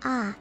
Ah.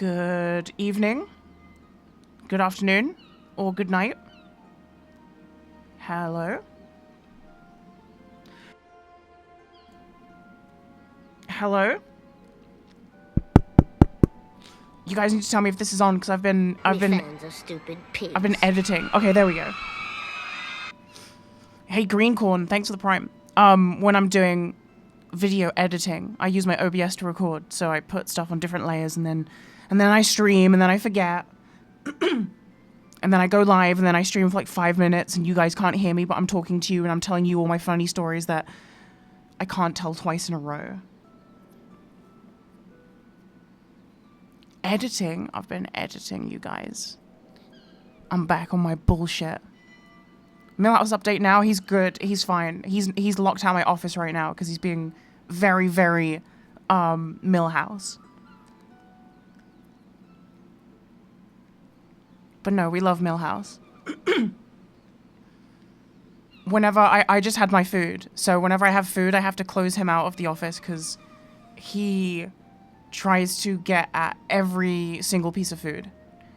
Good evening, good afternoon, or good night. Hello? Hello? You guys need to tell me if this is on because I've been fans are stupid pigs. I've been editing. Okay, there we go. Hey Greencorn, thanks for the prime. When I'm doing video editing, I use my OBS to record, so I put stuff on different layers and then I stream and then I forget. And then I go live and then I stream for like 5 minutes and you guys can't hear me, but I'm talking to you and I'm telling you all my funny stories that I can't tell twice in a row. Editing. I've been editing, you guys. I'm back on my bullshit. Millhouse update now. He's good. He's fine. He's locked out my office right now because he's being very, very Millhouse. But no, we love Millhouse. Whenever I just had my food, so whenever I have food, I have to close him out of the office because he tries to get at every single piece of food.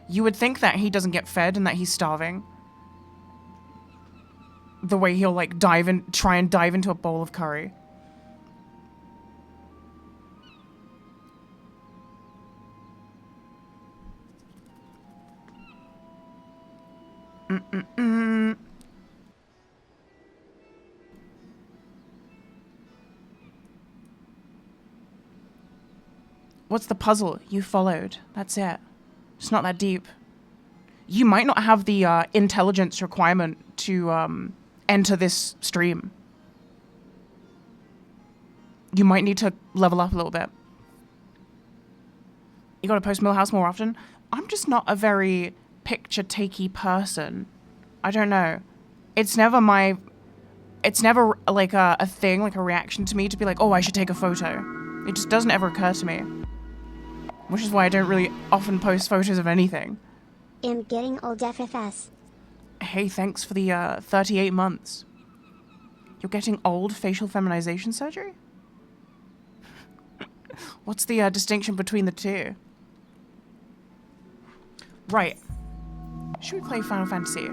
You would think that he doesn't get fed and that he's starving. The way he'll like try and dive into a bowl of curry. What's the puzzle? You followed. That's it. It's not that deep. You might not have the intelligence requirement to enter this stream. You might need to level up a little bit. You gotta post Millhouse more often. I'm just not a very picture-takey person. I don't know. It's never like a thing, like a reaction to me to be like, oh, I should take a photo. It just doesn't ever occur to me. Which is why I don't really often post photos of anything. I'm getting old FFS. Hey, thanks for the 38 months. You're getting old facial feminization surgery? What's the distinction between the two? Right. Should we play Final Fantasy?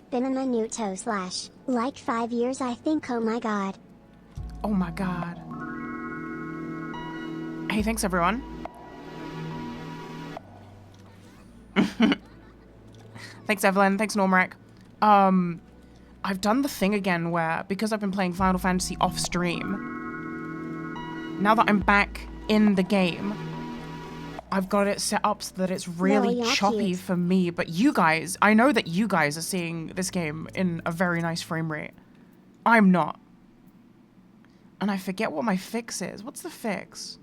Been on my Naruto / like 5 years I think, oh my god. Oh my god. Hey, thanks everyone. Thanks Evelyn, thanks Normrak. I've done the thing again where, because I've been playing Final Fantasy off stream, now that I'm back in the game, I've got it set up so that it's really choppy for me, but you guys, I know that you guys are seeing this game in a very nice frame rate. I'm not. And I forget what my fix is. What's the fix?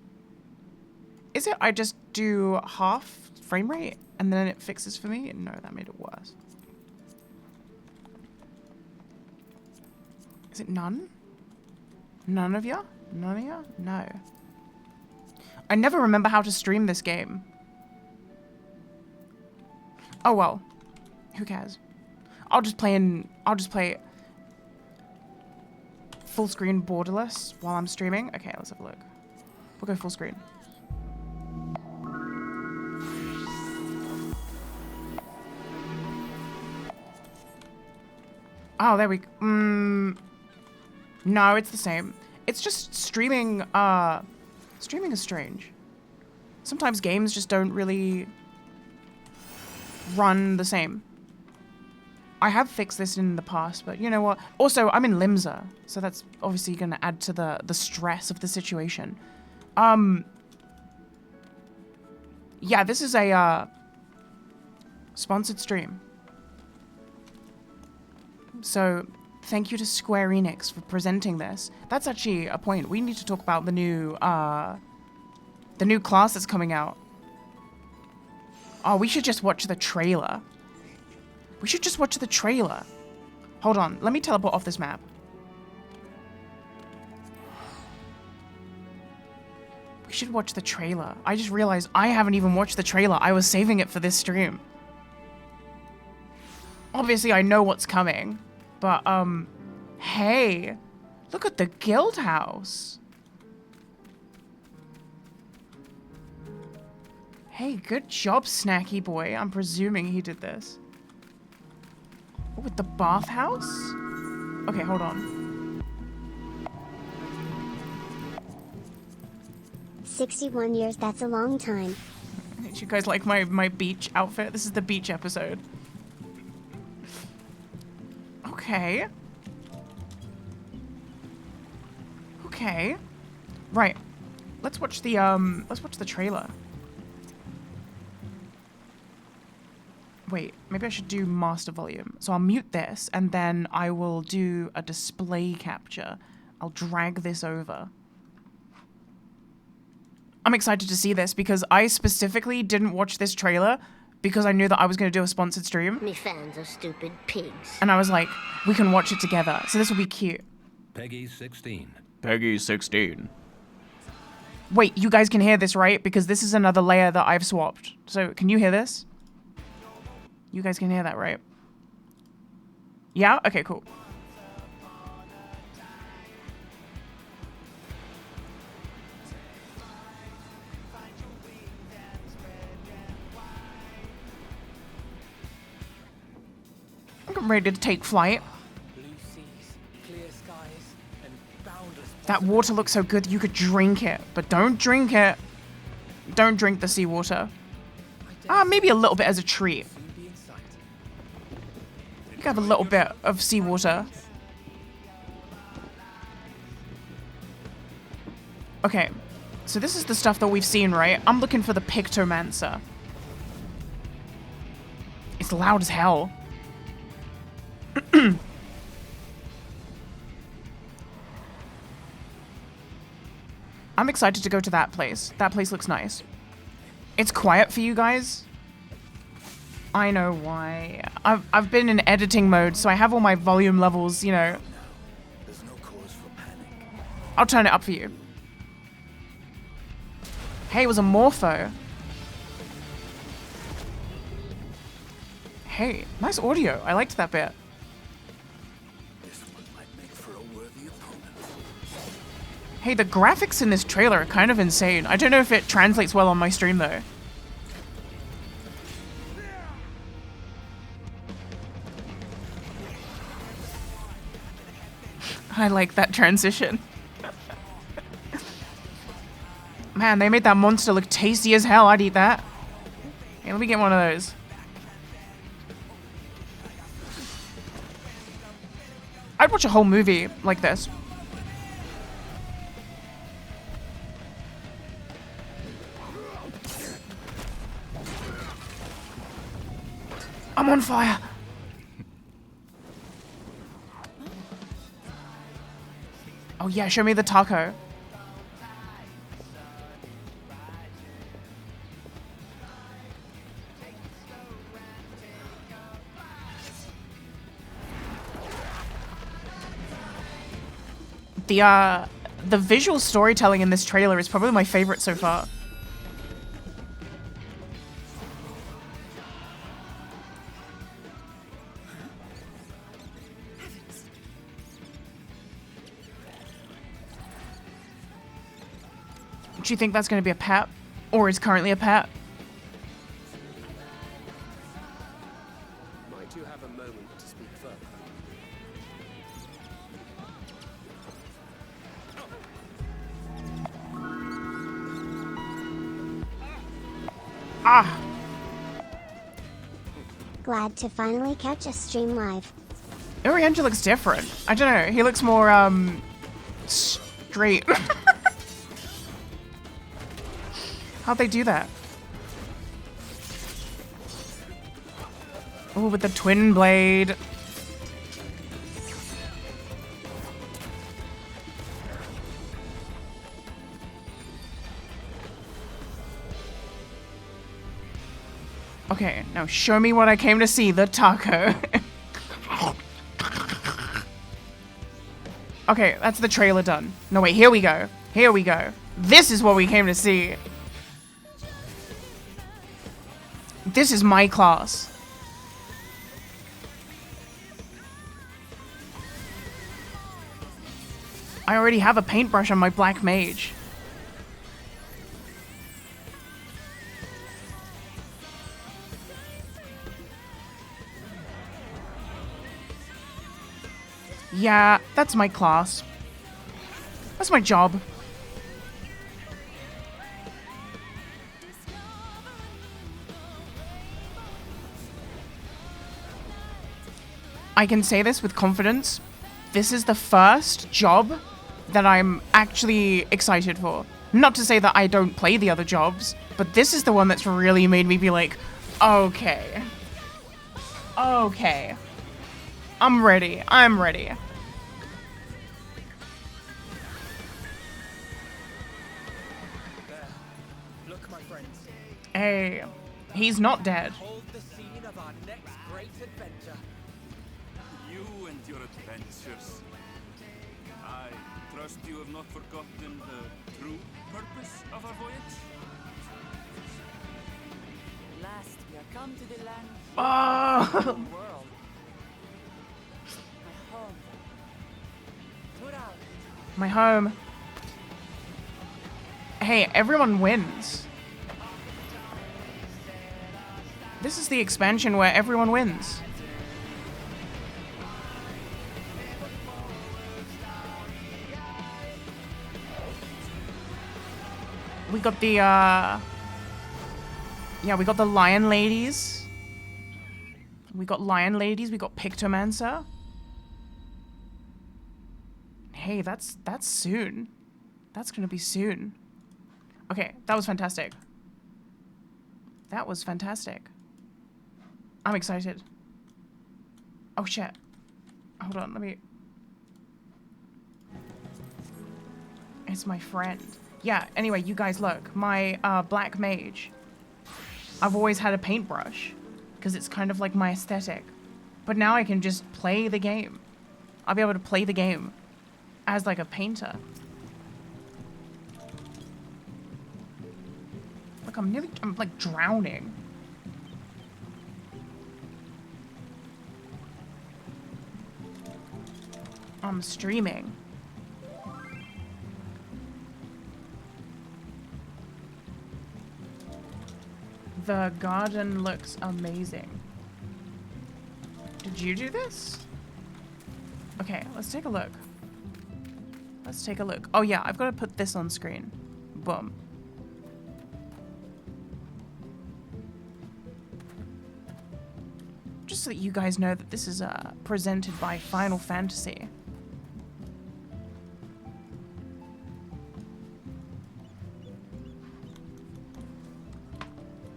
Is it I just do half frame rate and then it fixes for me? No, that made it worse. Is it none? None of ya? None of ya? No. I never remember how to stream this game. Oh well. Who cares? I'll just play full screen borderless while I'm streaming. Okay, let's have a look. We'll go full screen. Oh, there we go. No, it's the same. It's just streaming, streaming is strange. Sometimes games just don't really run the same. I have fixed this in the past, but you know what? Also, I'm in Limsa, so that's obviously going to add to the stress of the situation. Yeah, this is a sponsored stream. So, thank you to Square Enix for presenting this. That's actually a point. We need to talk about the new class that's coming out. Oh, we should just watch the trailer. We should just watch the trailer. Hold on, let me teleport off this map. We should watch the trailer. I just realized I haven't even watched the trailer. I was saving it for this stream. Obviously, I know what's coming. But, hey. Look at the guild house. Hey, good job, Snacky Boy. I'm presuming he did this. Oh, with the bathhouse? Okay, hold on. 61 years, that's a long time. You guys like my beach outfit? This is the beach episode. Okay. Okay. Right. Let's watch the trailer. Wait, maybe I should do master volume. So I'll mute this and then I will do a display capture. I'll drag this over. I'm excited to see this because I specifically didn't watch this trailer because I knew that I was going to do a sponsored stream. Me fans are stupid pigs. And I was like, we can watch it together. So this will be cute. Peggy 16. Peggy 16. Wait, you guys can hear this, right? Because this is another layer that I've swapped. So can you hear this? You guys can hear that, right? Yeah? Okay, cool. I'm ready to take flight. Blue seas, clear skies, and boundless. That water looks so good you could drink it, but don't drink it. Don't drink the seawater. Maybe a little bit as a treat. You can have a little bit of seawater. Okay, so this is the stuff that we've seen, right? I'm looking for the pictomancer. It's loud as hell. I'm excited to go to that place. That place looks nice. It's quiet for you guys. I know why. I've been in editing mode, so I have all my volume levels, you know. There's no cause for panic. I'll turn it up for you. Hey, it was a morpho. Hey, nice audio. I liked that bit. This one might make for a worthy opponent. Hey, the graphics in this trailer are kind of insane. I don't know if it translates well on my stream, though. I like that transition. Man, they made that monster look tasty as hell. I'd eat that. Hey, let me get one of those. I'd watch a whole movie like this. I'm on fire. Oh yeah, show me the taco. The visual storytelling in this trailer is probably my favorite so far. Do you think that's going to be a pet? Or is currently a pet? Might you have a moment to speak further? Ah! Glad to finally catch a stream live. Oriental looks different. I don't know. He looks more, straight. How'd they do that? Oh, with the twin blade. Okay, now show me what I came to see, the taco. Okay, that's the trailer done. No, wait, here we go. Here we go. This is what we came to see. This is my class. I already have a paintbrush on my black mage. Yeah, that's my class. That's my job. I can say this with confidence. This is the first job that I'm actually excited for. Not to say that I don't play the other jobs, but this is the one that's really made me be like, okay. Okay. I'm ready. I'm ready. There. Look, my friends. Hey, he's not dead. Hold the scene of our next great adventure. You and your adventures. I trust you have not forgotten the true purpose of our voyage? Last, we are come to the land Oh, of the world. My home. Tura. my home. Hey, everyone wins. This is the expansion where everyone wins. We got the, yeah, we got the lion ladies. We got lion ladies, we got pictomancer. Hey, that's soon. That's gonna be soon. Okay, that was fantastic. That was fantastic. I'm excited. Oh shit. Hold on, let me... It's my friend. Yeah, anyway, you guys look. My black mage. I've always had a paintbrush because it's kind of like my aesthetic. But now I can just play the game. I'll be able to play the game as like a painter. Look, I'm like drowning. I'm streaming. The garden looks amazing. Did you do this? Okay, let's take a look. Let's take a look. Oh yeah, I've got to put this on screen. Boom. Just so that you guys know that this is presented by Final Fantasy.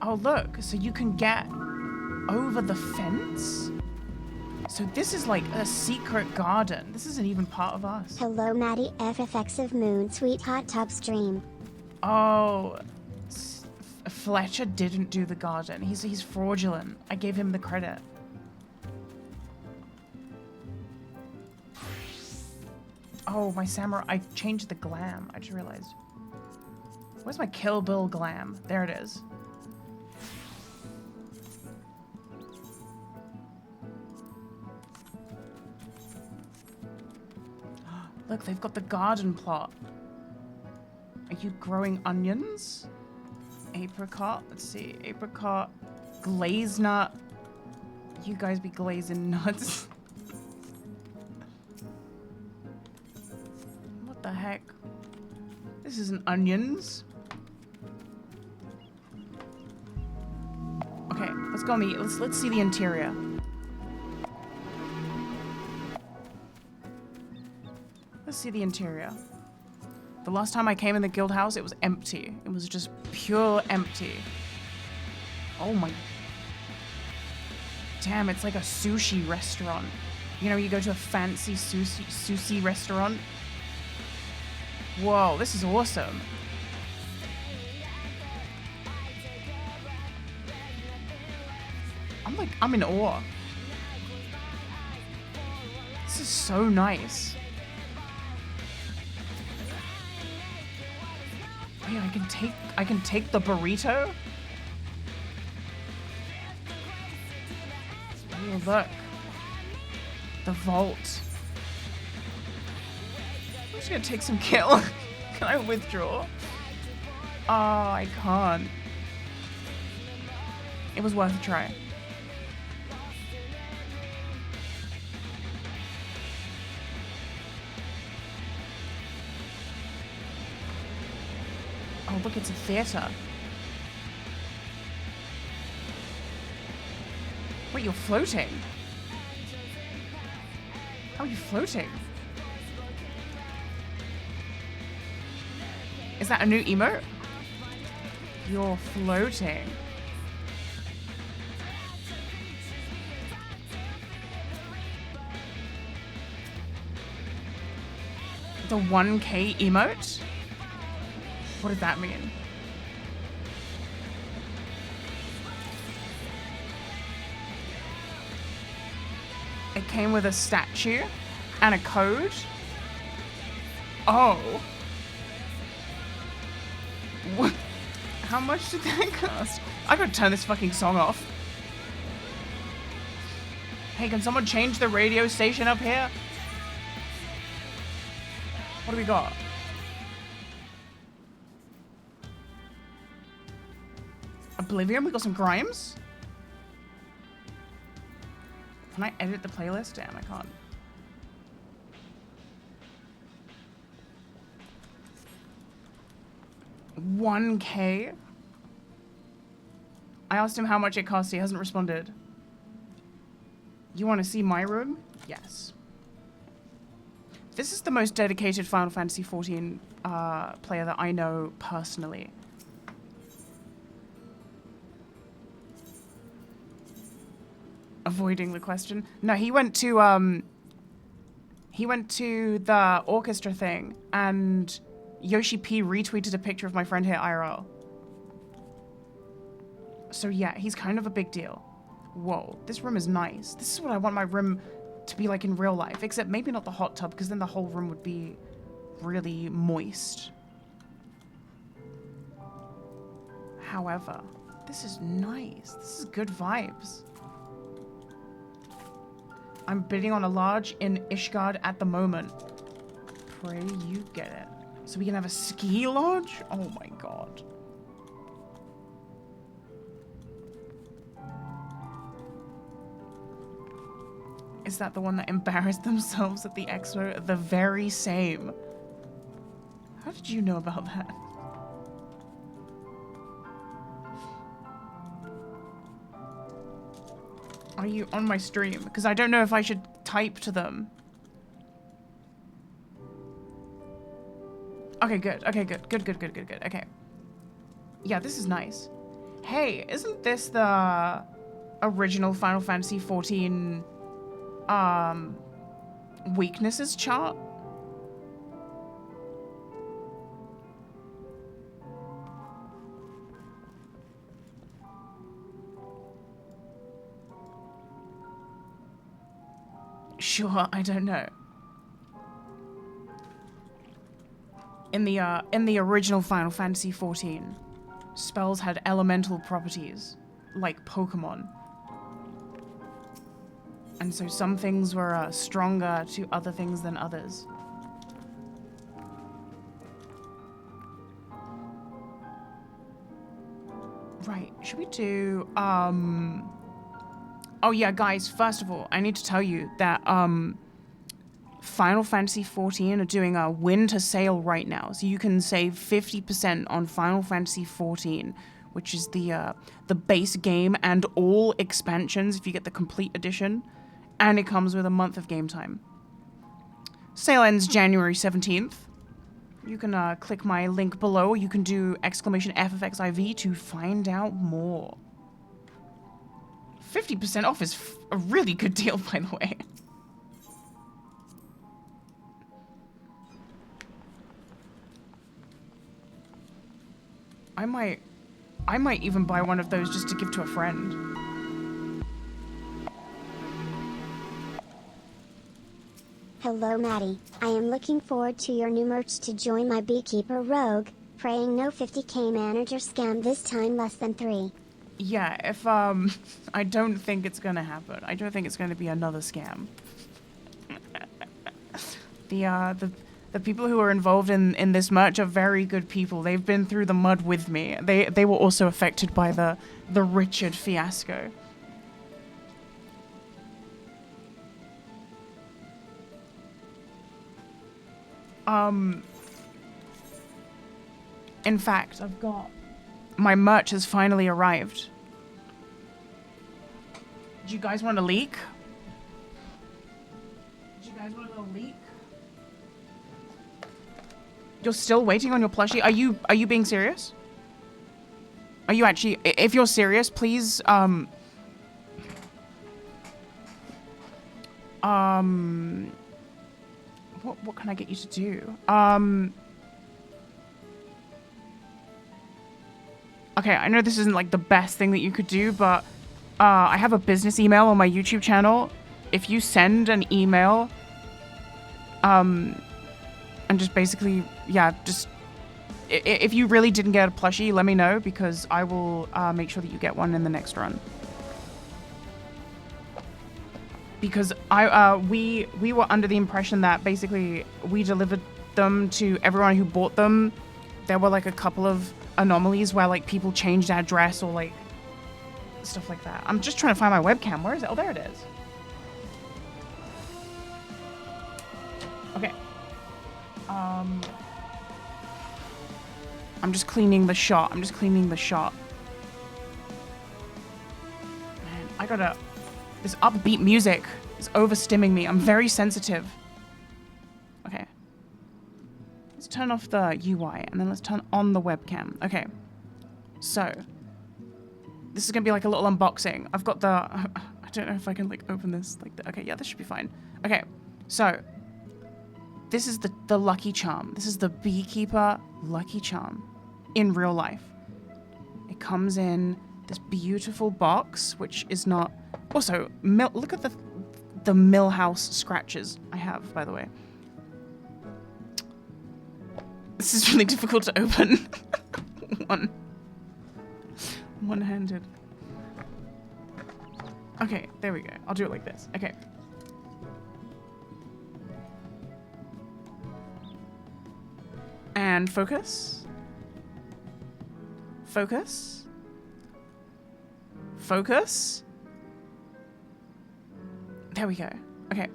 Oh look, so you can get over the fence? So this is like a secret garden. This isn't even part of us. Hello, Maddie ffxiv moon sweet hot tub stream. Oh, Fletcher didn't do the garden. He's fraudulent. I gave him the credit. Oh, my samurai. I changed the glam. I just realized. Where's my Kill Bill glam? There it is. Look, they've got the garden plot. Are you growing onions? Apricot. Let's see. Apricot. Glaze nut. You guys be glazing nuts. What the heck? This isn't onions. Okay, let's go meet. Let's see the interior. Let's see the interior. The last time I came in the guild house, it was empty. It was just pure empty. Oh my... Damn, it's like a sushi restaurant. You know, you go to a fancy sushi restaurant. Whoa, this is awesome. I'm in awe. This is so nice. Wait, I can take the burrito? Oh, look. The vault. just gonna take some kill. Can I withdraw? Oh, I can't. It was worth a try. Oh, look, it's a theater. Wait, you're floating? How are you floating? Is that a new emote? You're floating. The 1K emote? What did that mean? It came with a statue and a code? Oh. What? How much did that cost? I gotta turn this fucking song off. Hey, can someone change the radio station up here? What do we got? Oblivion? We got some Grimes? Can I edit the playlist? Damn, I can't. $1K? I asked him how much it cost. He hasn't responded. You want to see my room? Yes. This is the most dedicated Final Fantasy XIV player that I know personally. Avoiding the question. No, he went to the orchestra thing, and Yoshi P retweeted a picture of my friend here IRL. So yeah, he's kind of a big deal. Whoa, this room is nice. This is what I want my room to be like in real life, except maybe not the hot tub, because then the whole room would be really moist. However, this is nice. This is good vibes. I'm bidding on a lodge in Ishgard at the moment. Pray you get it. So we can have a ski lodge? Oh my god. Is that the one that embarrassed themselves at the expo? The very same. How did you know about that? Are you on my stream? Because I don't know if I should type to them. Okay, good. Okay, good. Good. Okay. Yeah, this is nice. Hey, isn't this the original Final Fantasy XIV weaknesses chart? Sure, I don't know. In the original Final Fantasy XIV, spells had elemental properties, like Pokemon. And so some things were stronger to other things than others. Right, should we do, Oh yeah, guys, first of all, I need to tell you that Final Fantasy XIV are doing a winter sale right now. So you can save 50% on Final Fantasy XIV, which is the base game and all expansions if you get the complete edition. And it comes with a month of game time. Sale ends January 17th. You can click my link below. You can do !ffxiv to find out more. 50% off is a really good deal, by the way. I might even buy one of those just to give to a friend. Hello, Maddie. I am looking forward to your new merch to join my beekeeper rogue. Praying no 50k manager scam this time less than 3. Yeah, if, I don't think it's gonna happen. I don't think it's gonna be another scam. The people who are involved in this merch are very good people. They've been through the mud with me. They were also affected by the Richard fiasco. In fact, I've got... My merch has finally arrived. Do you guys want a leak? Do you guys want a little leak? You're still waiting on your plushie? Are you being serious? Are you actually... If you're serious, please, what can I get you to do? Okay, I know this isn't like the best thing that you could do, but I have a business email on my YouTube channel. If you send an email, and just basically, yeah, just if you really didn't get a plushie, let me know, because I will make sure that you get one in the next run. Because we were under the impression that basically we delivered them to everyone who bought them. There were like a couple of anomalies where like people changed address or like stuff like that. I'm just trying to find my webcam. Where is it? Oh, there it is. Okay. I'm just cleaning the shot. Man, I gotta... This upbeat music is overstimming me. I'm very sensitive. Okay. Let's turn off the UI and then let's turn on the webcam. Okay. So, this is gonna be like a little unboxing. I've got the... I don't know if I can like open this like that. Okay, yeah, this should be fine. Okay, so this is the Lucky Charm. This is the Beekeeper Lucky Charm in real life. It comes in this beautiful box, which is not... Also, look at the Millhouse scratches I have, by the way. This is really difficult to open. One-handed. Okay, there we go. I'll do it like this. Okay. And focus. Focus. Focus. There we go. Okay.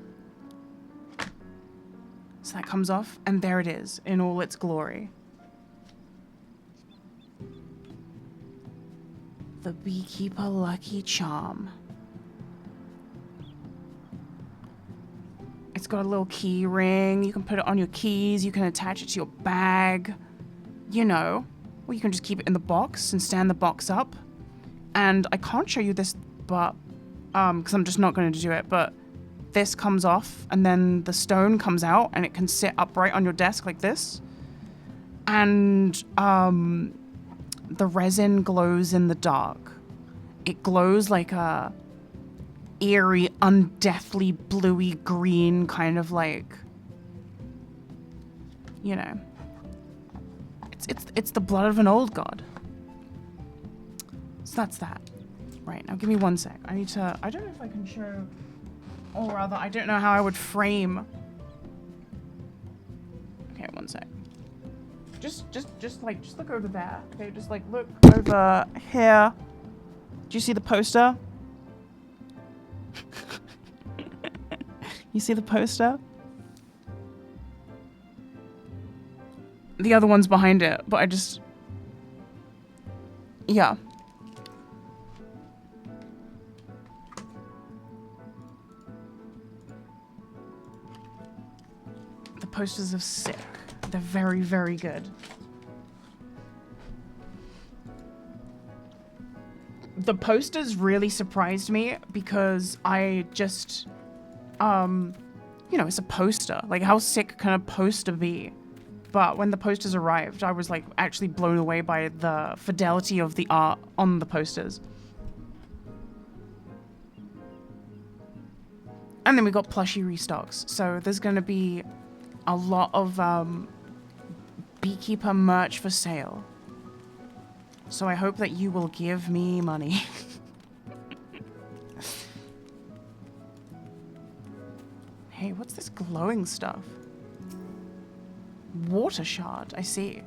So that comes off, and there it is in all its glory. The Beekeeper Lucky Charm. It's got a little key ring. You can put it on your keys. You can attach it to your bag. You know. Or you can just keep it in the box and stand the box up. And I can't show you this, but because I'm just not going to do it, but this comes off and then the stone comes out and it can sit upright on your desk like this. And the resin glows in the dark. It glows like a eerie, undeathly, bluey green kind of like, you know, it's the blood of an old god. So that's that. Right, now give me 1 sec. I need to, I don't know if I can show, or rather, I don't know how I would frame. Okay, 1 sec. Just look over there. Okay, just like look over here. Do you see the poster? You see the poster? The other one's behind it, but I just... Yeah. The posters are sick. They're very, very good. The posters really surprised me because I just... you know, it's a poster. Like, how sick can a poster be? But when the posters arrived, I was, like, actually blown away by the fidelity of the art on the posters. And then we got plushie restocks. So there's going to be a lot of Beekeeper merch for sale. So I hope that you will give me money. Hey, what's this glowing stuff? Water shard, I see.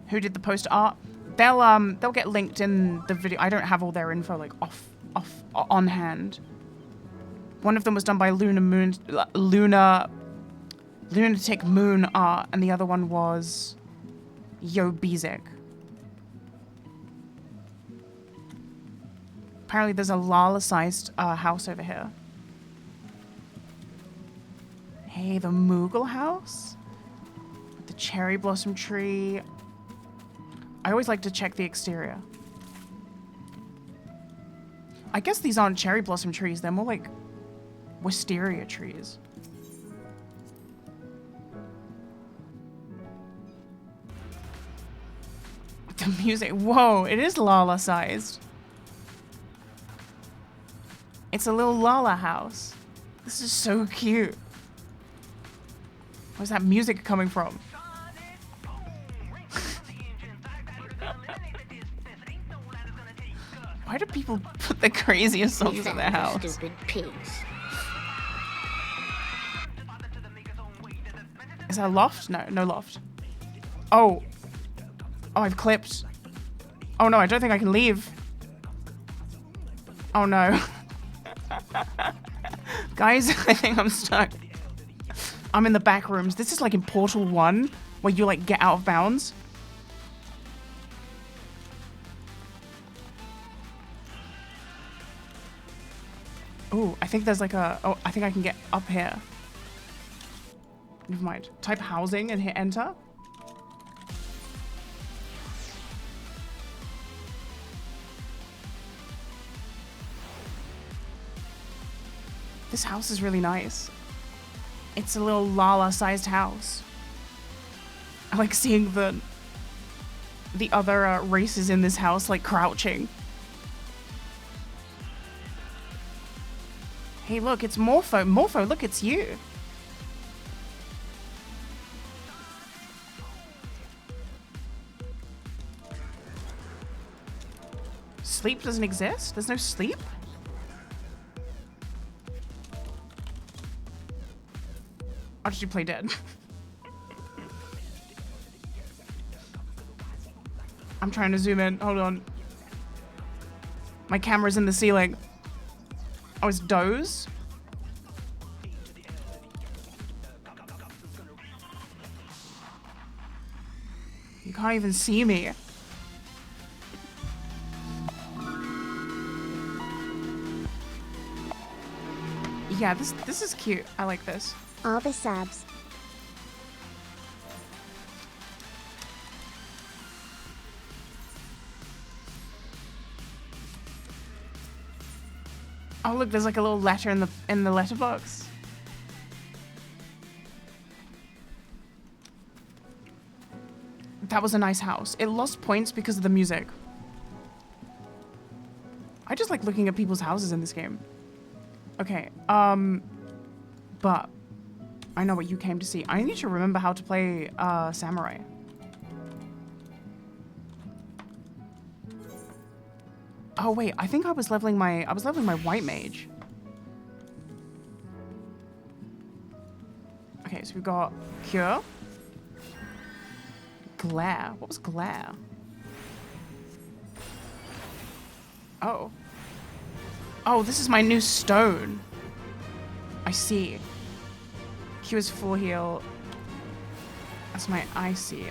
Who did the poster art? They'll get linked in the video. I don't have all their info like on hand. One of them was done by Lunatic Moon Art, and the other one was Yo Bezic. Apparently there's a Lala-sized house over here. Hey, the Moogle house? With the cherry blossom tree. I always like to check the exterior. I guess these aren't cherry blossom trees. They're more like wisteria trees. The music. Whoa, it is Lala-sized. It's a little Lala house. This is so cute. Where's that music coming from? Why do people put the craziest songs in their house? Stupid pigs. Is that a loft? No, no loft. Oh. Oh, I've clipped. Oh no, I don't think I can leave. Oh no. Guys, I think I'm stuck. I'm in the back rooms. This is like in Portal 1, where you like get out of bounds. Oh, I think there's like a... Oh, I think I can get up here. Never mind. Type housing and hit enter. This house is really nice. It's a little Lala-sized house. I like seeing the other races in this house like crouching. Hey, look, it's Morpho. Morpho, look, it's you. Sleep doesn't exist? There's no sleep? Or did you play dead? I'm trying to zoom in. Hold on. My camera's in the ceiling. Oh, it's Doze? You can't even see me. Yeah, this is cute. I like this. All the subs. Oh look, there's like a little letter in the letterbox. That was a nice house. It lost points because of the music. I just like looking at people's houses in this game. Okay, but I know what you came to see. I need to remember how to play Samurai. Oh wait, I think I was leveling my white mage. Okay, so we've got Cure. Glare. What was Glare? Oh. Oh, this is my new stone. I see. Q is full heal. That's my... I see.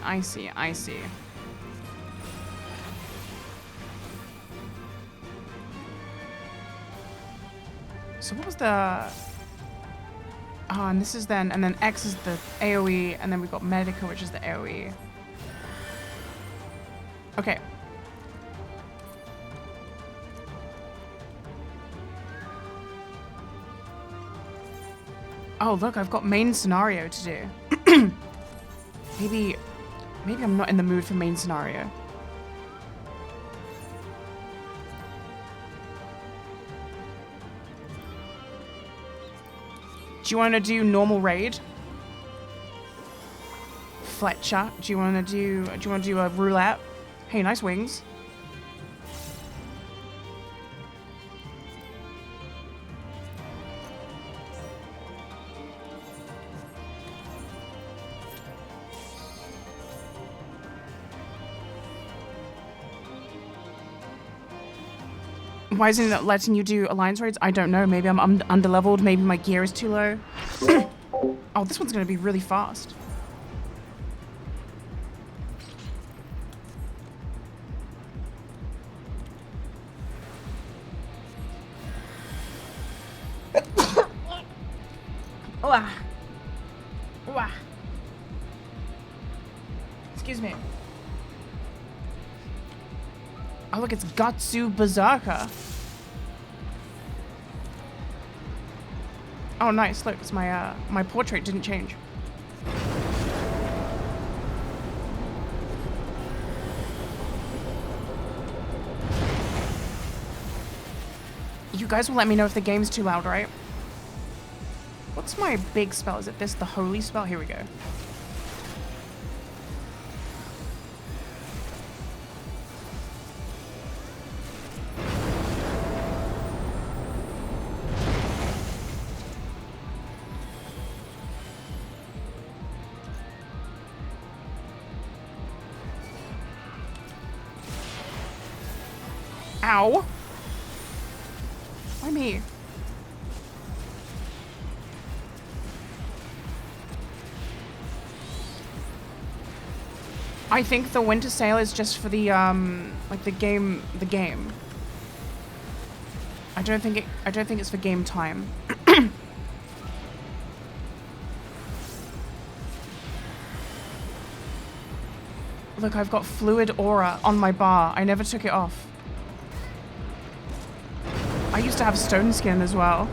So what was the... Oh, and this is then... And then X is the AoE, and then we've got Medica, which is the AoE. Okay. Oh, look, I've got main scenario to do. Maybe I'm not in the mood for main scenario. Do you want to do normal raid? Fletcher, do you want to do a roulette? Hey, nice wings. Why isn't it letting you do alliance raids? I don't know. Maybe I'm underleveled. Maybe my gear is too low. Oh, this one's going to be really fast. Excuse me. Oh, look, it's Gatsu Berserker. Oh, nice. Look, it's my my portrait didn't change. You guys will let me know if the game's too loud, right? What's my big spell? Is it this, the holy spell? Here we go. Ow. Why me? I think the winter sale is just for the like the game. I don't think it's for game time. Look, I've got fluid aura on my bar. I never took it off. I used to have stone skin as well.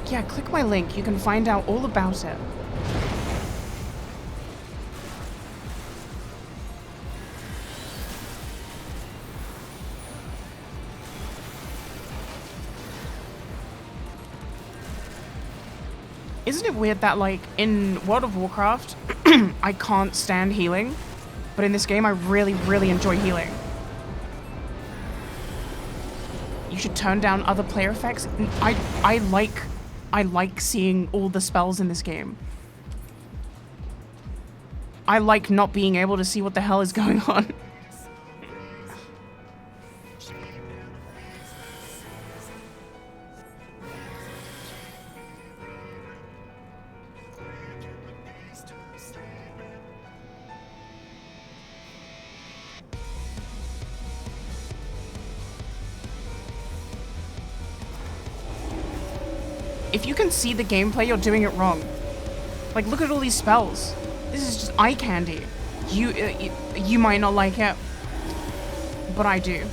Yeah, click my link. You can find out all about it. Isn't it weird that, like, in World of Warcraft, I can't stand healing, but in this game I really, really enjoy healing. You should turn down other player effects. I like seeing all the spells in this game. I like not being able to see what the hell is going on. If you can see the gameplay, you're doing it wrong. Like, look at all these spells. This is just eye candy. You might not like it, but I do.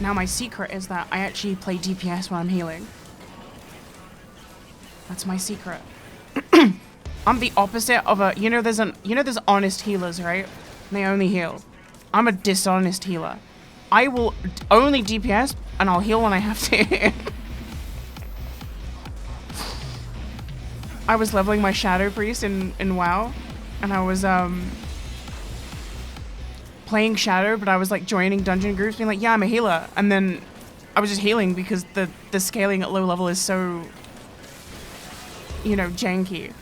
Now my secret is that I actually play DPS when I'm healing. That's my secret. I'm the opposite of a, there's honest healers, right? And they only heal. I'm a dishonest healer. I will only DPS and I'll heal when I have to. I was leveling my Shadow Priest in WoW, and I was playing Shadow, but I was like joining dungeon groups being like, yeah, I'm a healer. And then I was just healing because the scaling at low level is so, janky.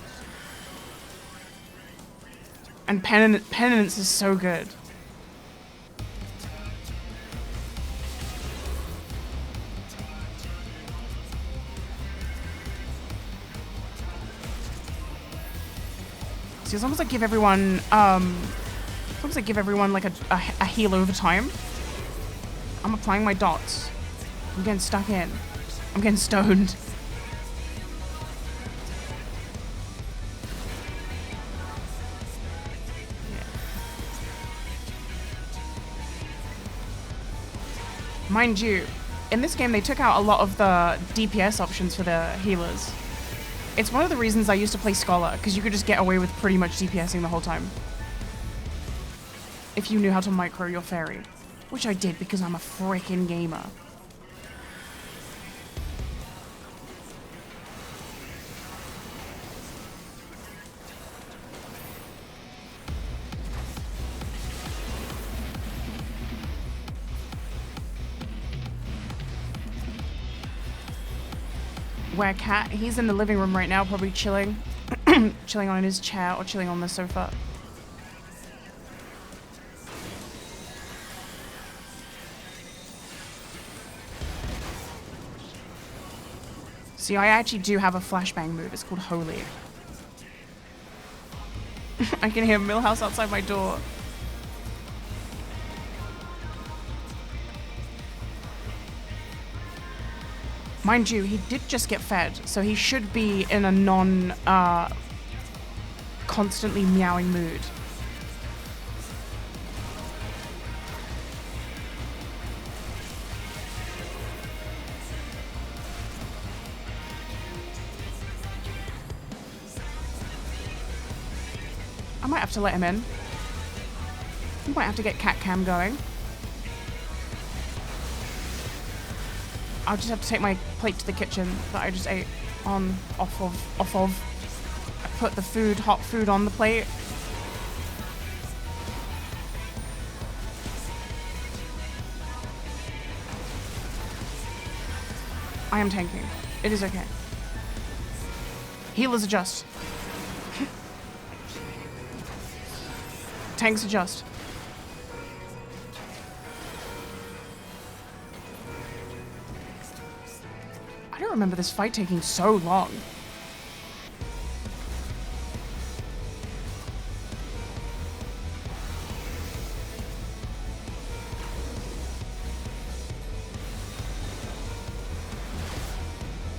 And penance is so good. See, as long as I give everyone, like a heal over time, I'm applying my dots. I'm getting stuck in. I'm getting stoned. Mind you, in this game they took out a lot of the DPS options for the healers. It's one of the reasons I used to play Scholar, because you could just get away with pretty much DPSing the whole time. If you knew how to micro your fairy. Which I did because I'm a frickin' gamer. Where Cat? He's in the living room right now, probably chilling. Chilling on his chair or chilling on the sofa. See, I actually do have a flashbang move. It's called Holy. I can hear Millhouse outside my door. Mind you, he did just get fed, so he should be in a constantly meowing mood. I might have to let him in. We might have to get cat cam going. I'll just have to take my plate to the kitchen that I just ate off of. I put the hot food on the plate. I am tanking. It is okay. Healers adjust. Tanks adjust. I don't remember this fight taking so long.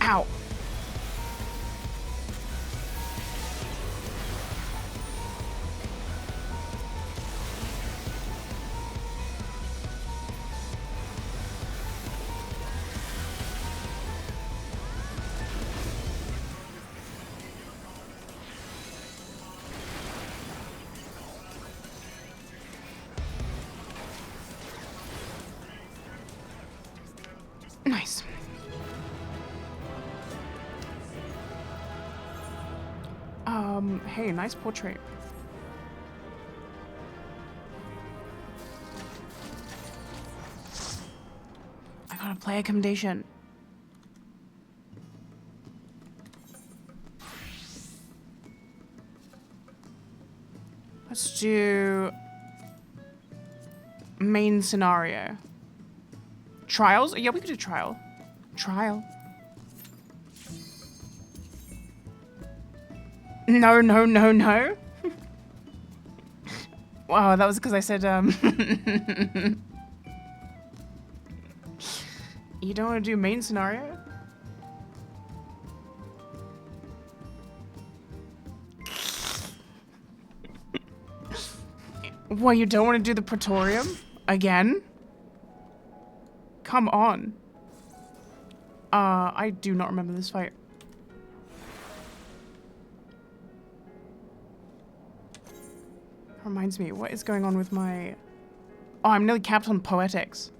Ow. Nice. Hey, nice portrait. I got a play accommodation. Let's do main scenario. Trials? Yeah, we could do trial. Trial. No, no, no, no. Wow, that was because I said, You don't want to do main scenario? What, you don't want to do the Praetorium? Again? Come on. I do not remember this fight. Reminds me, what is going on with my... Oh, I'm nearly capped on poetics.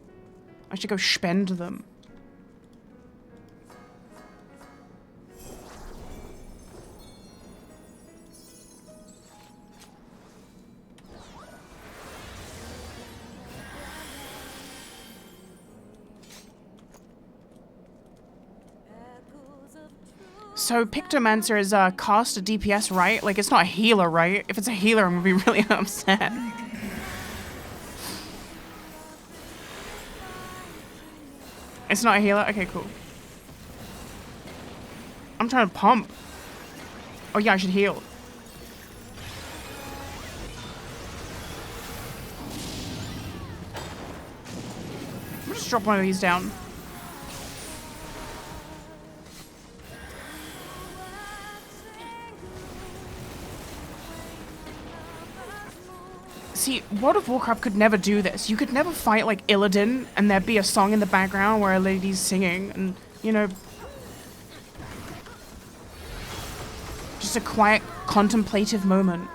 I should go spend them. So Pictomancer is cast a DPS, right? Like, it's not a healer, right? If it's a healer, I'm gonna be really upset. It's not a healer? Okay, cool. I'm trying to pump. Oh yeah, I should heal. I'm gonna just drop one of these down. See, World of Warcraft could never do this. You could never fight like Illidan and there'd be a song in the background where a lady's singing and, you know, just a quiet, contemplative moment.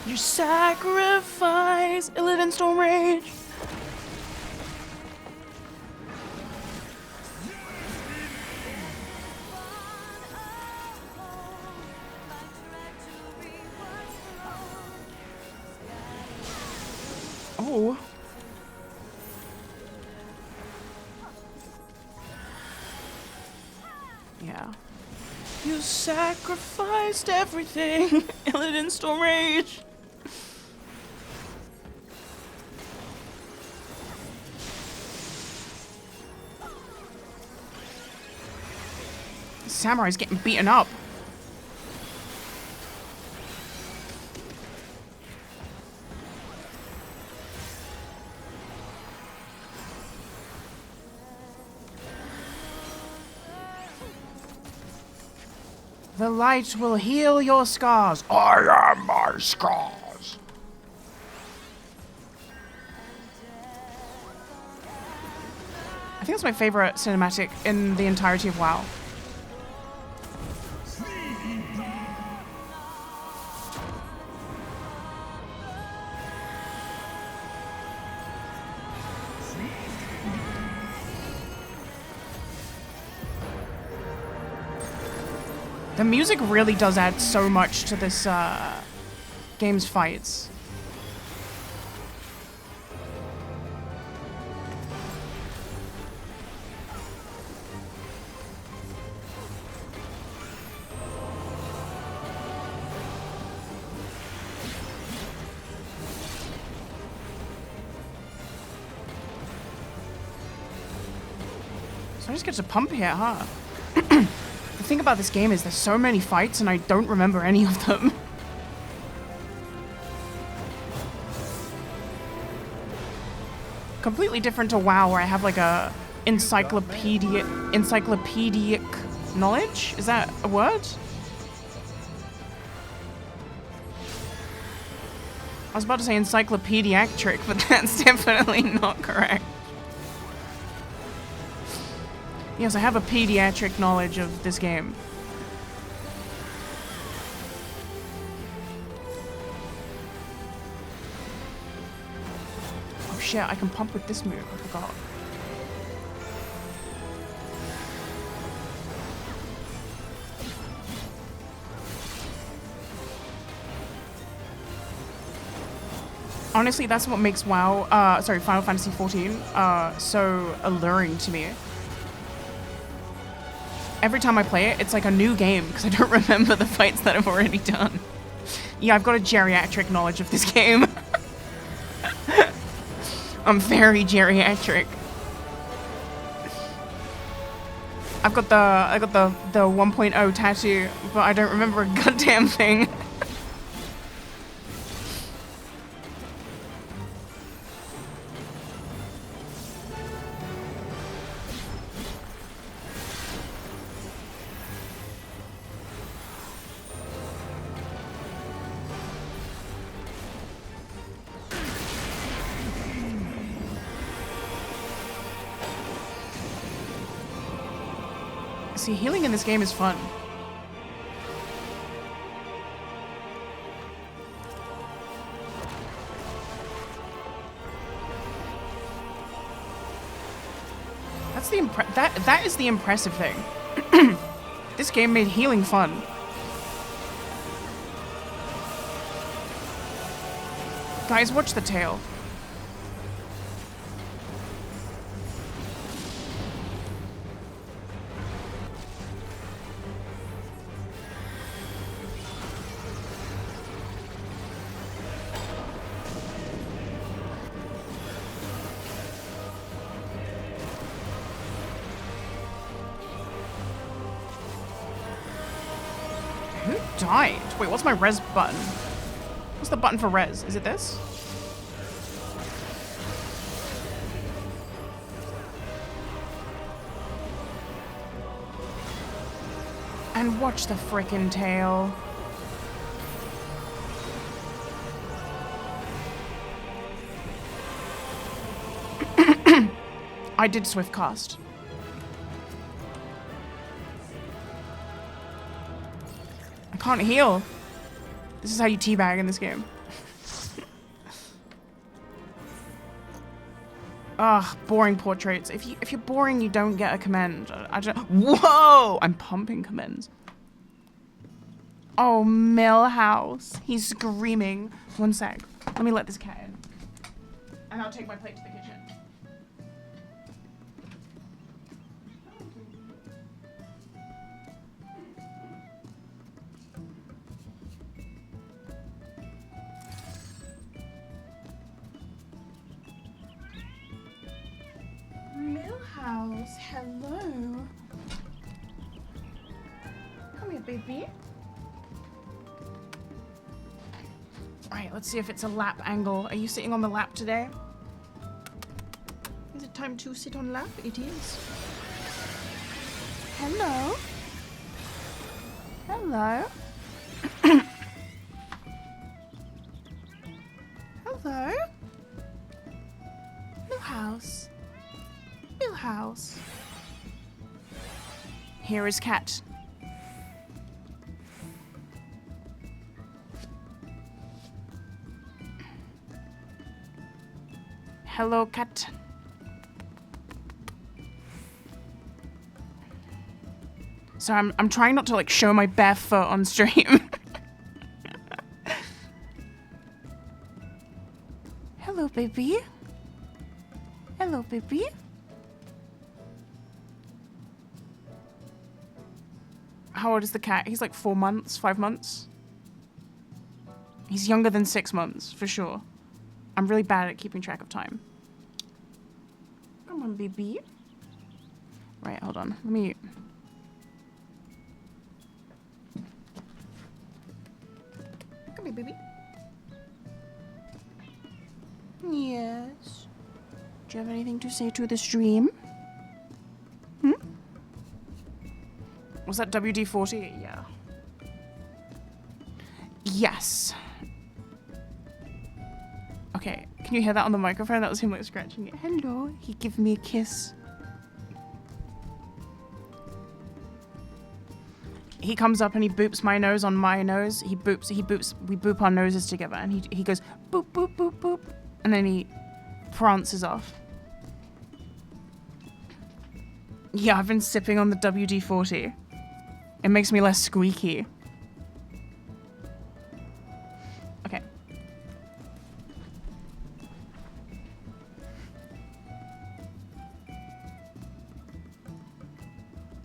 You sacrifice Illidan Storm Rage. Ooh. Yeah. You sacrificed everything. Illidan Storm Rage. The samurai's getting beaten up. The light will heal your scars. I am my scars. I think that's my favorite cinematic in the entirety of WoW. The music really does add so much to this game's fights. So I just get to pump here, huh? The thing about this game is there's so many fights and I don't remember any of them. Completely different to WoW where I have like a encyclopedic knowledge? Is that a word? I was about to say encyclopediatric, but that's definitely not correct. Yes, I have a pediatric knowledge of this game. Oh shit, I can pump with this move, I forgot. Honestly, that's what makes WoW, Final Fantasy XIV, so alluring to me. Every time I play it, it's like a new game because I don't remember the fights that I've already done. Yeah, I've got a geriatric knowledge of this game. I'm very geriatric. I got the 1.0 tattoo, but I don't remember a goddamn thing. See, healing in this game is fun. That's the that is the impressive thing. This game made healing fun. Guys, watch the tail. Died. Wait, what's my res button? What's the button for res? Is it this? And watch the frickin' tail. I did swift cast. I can't heal. This is how you teabag in this game. Ugh, boring portraits. If you're boring, you don't get a commend. Whoa! I'm pumping commends. Oh, Millhouse. He's screaming. One sec. Let me let this cat in. And I'll take my plate to the kitchen. Millhouse, hello. Come here, baby. Alright, let's see if it's a lap angle. Are you sitting on the lap today? Is it time to sit on lap? It is. Hello. Hello. Hello. Millhouse. Millhouse. Here is cat. Hello, cat. So I'm trying not to like show my bare foot on stream. Hello, baby. Hello, baby. How old is the cat? He's like 4 months, 5 months. He's younger than 6 months, for sure. I'm really bad at keeping track of time. Come on, baby. Right, hold on. Let me... Come here, baby. Yes. Do you have anything to say to the stream? Hmm? Was that WD-40? Yeah. Yes. Okay, can you hear that on the microphone? That was him like scratching it. Hello. He gave me a kiss. He comes up and he boops my nose on my nose. He boops, we boop our noses together and he goes boop, boop, boop, boop. And then he prances off. Yeah, I've been sipping on the WD-40. It makes me less squeaky. Okay.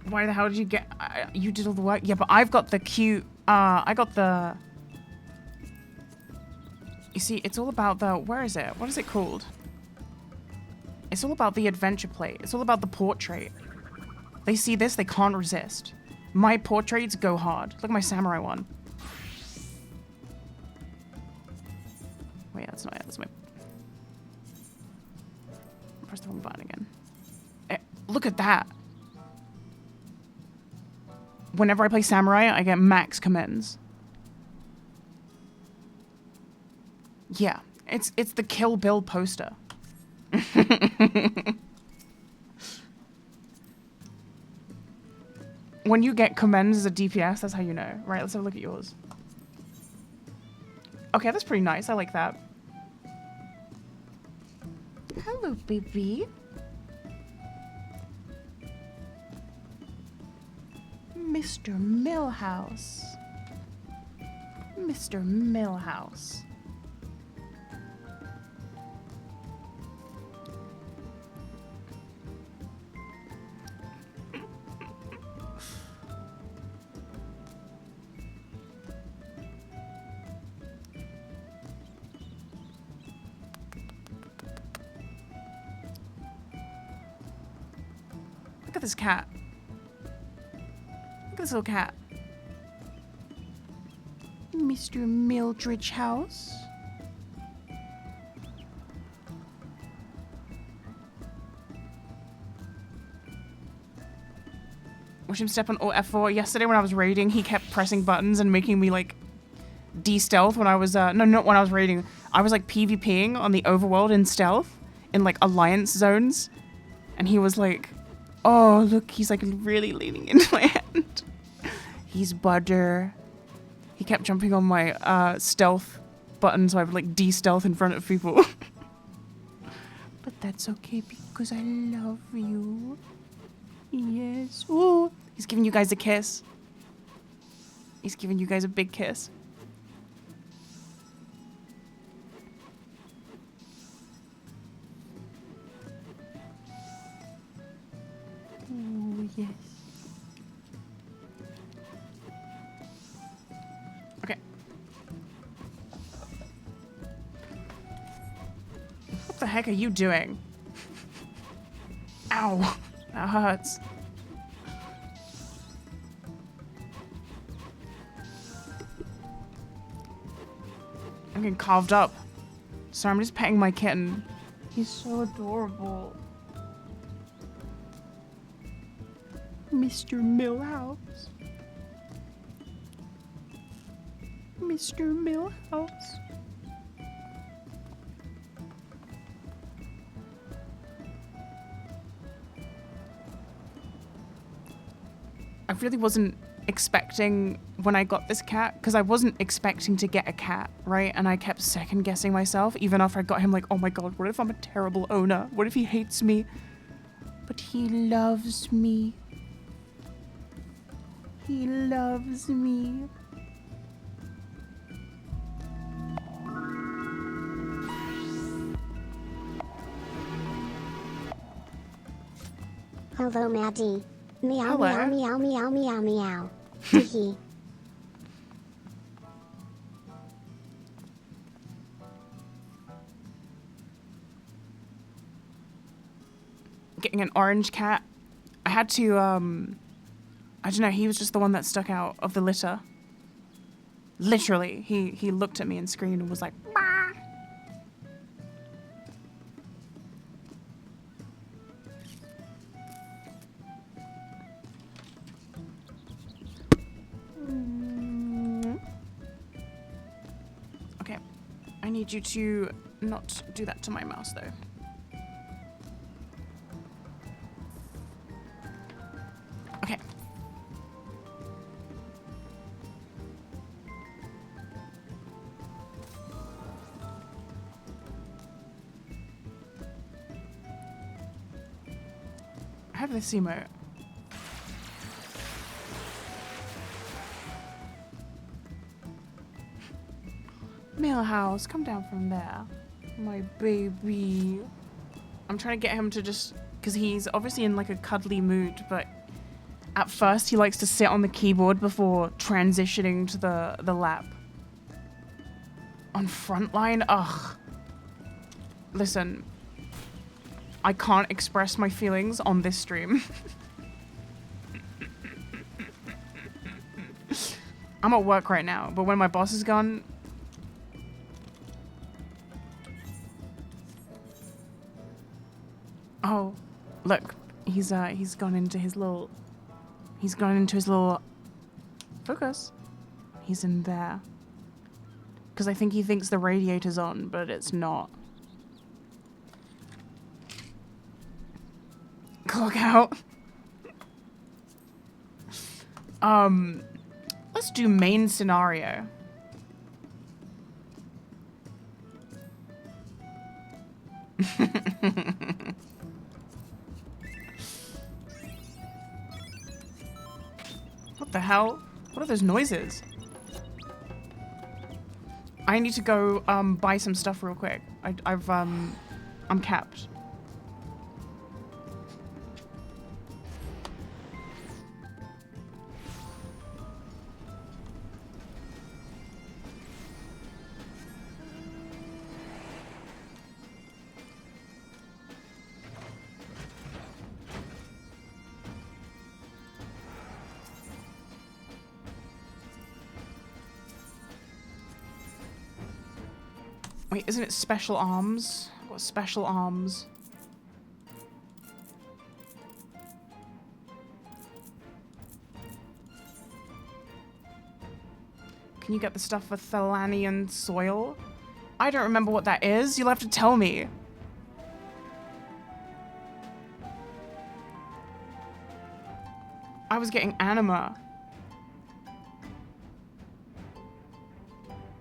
Why the hell did you get... you did all the work? Yeah, but I've got the cute... I got the... You see, it's all about the... Where is it? What is it called? It's all about the adventure plate. It's all about the portrait. They see this, they can't resist. My portraits go hard. Look at my samurai one. Wait, that's not it. That's my... Press the wrong button again. Look at that. Whenever I play samurai, I get max commends. Yeah, it's the Kill Bill poster. When you get commends as a DPS, that's how you know. Right, let's have a look at yours. Okay, that's pretty nice. I like that. Hello, baby. Mr. Millhouse. Mr. Millhouse. Look at this cat. Look at this little cat. Mr. Mildredge House. Watch him step on Alt F4. Yesterday when I was raiding, he kept pressing buttons and making me like de-stealth when I was, no, not when I was raiding. I was like PvPing on the overworld in stealth, in like alliance zones. And he was like, oh, look, he's like really leaning into my hand. He's butter. He kept jumping on my stealth button so I would like de-stealth in front of people. But that's okay because I love you. Yes. Ooh, he's giving you guys a kiss. He's giving you guys a big kiss. the heck are you doing? Ow. That hurts. I'm getting carved up. So I'm just petting my kitten. He's so adorable. Mr. Millhouse. Mr. Millhouse. I really wasn't expecting when I got this cat, because I wasn't expecting to get a cat, right? And I kept second guessing myself, even after I got him, like, oh my god, what if I'm a terrible owner? What if he hates me? But he loves me. He loves me. Hello, Maddie. Meow, Hello. meow, meow, meow, meow, meow. Hee Getting an orange cat. I had to, I don't know, he was just the one that stuck out of the litter. Literally, he looked at me and screamed and was like, bah! Okay, I need you to not do that to my mouse though. Okay. I have this emote. Millhouse, come down from there. My baby. I'm trying to get him to just, because he's obviously in like a cuddly mood, but at first he likes to sit on the keyboard before transitioning to the lap. On Frontline? Ugh. Listen, I can't express my feelings on this stream. I'm at work right now, but when my boss is gone... Oh, look, he's gone into his little... He's gone into his little... Focus. He's in there. Because I think he thinks the radiator's on, but it's not. Clock out. Let's do main scenario. What the hell? What are those noises? I need to go buy some stuff real quick. I'm capped. Wait, isn't it special arms? What special arms? Can you get the stuff for Thalanian soil? I don't remember what that is. You'll have to tell me. I was getting anima.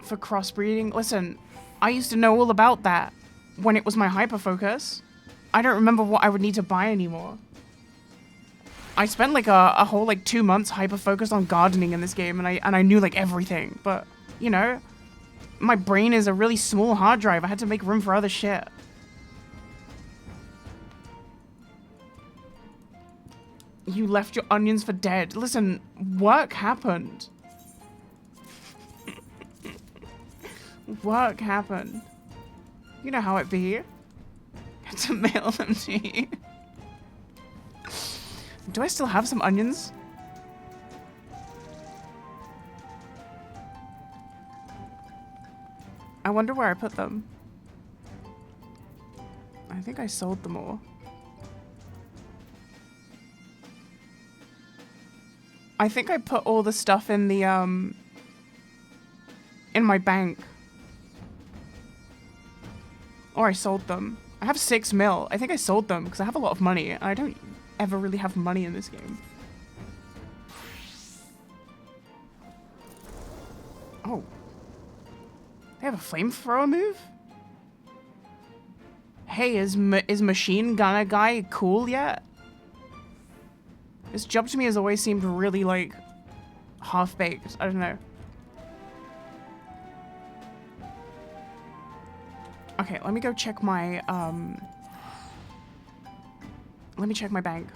For crossbreeding. Listen, I used to know all about that when it was my hyperfocus. I don't remember what I would need to buy anymore. I spent like a whole like 2 months hyperfocused on gardening in this game, and I knew like everything. But you know, my brain is a really small hard drive. I had to make room for other shit. You left your onions for dead. Listen, work happened. Work happened. You know how it be. to mail them to you. Do I still have some onions? I wonder where I put them. I think I sold them all. I think I put all the stuff in the, in my bank. Or I sold them. I have 6 mil. I think I sold them because I have a lot of money. I don't ever really have money in this game. Oh. They have a flamethrower move? Hey, is Machine Gunner Guy cool yet? This job to me has always seemed really, like, half-baked. I don't know. Okay, let me go check my, let me check my bank.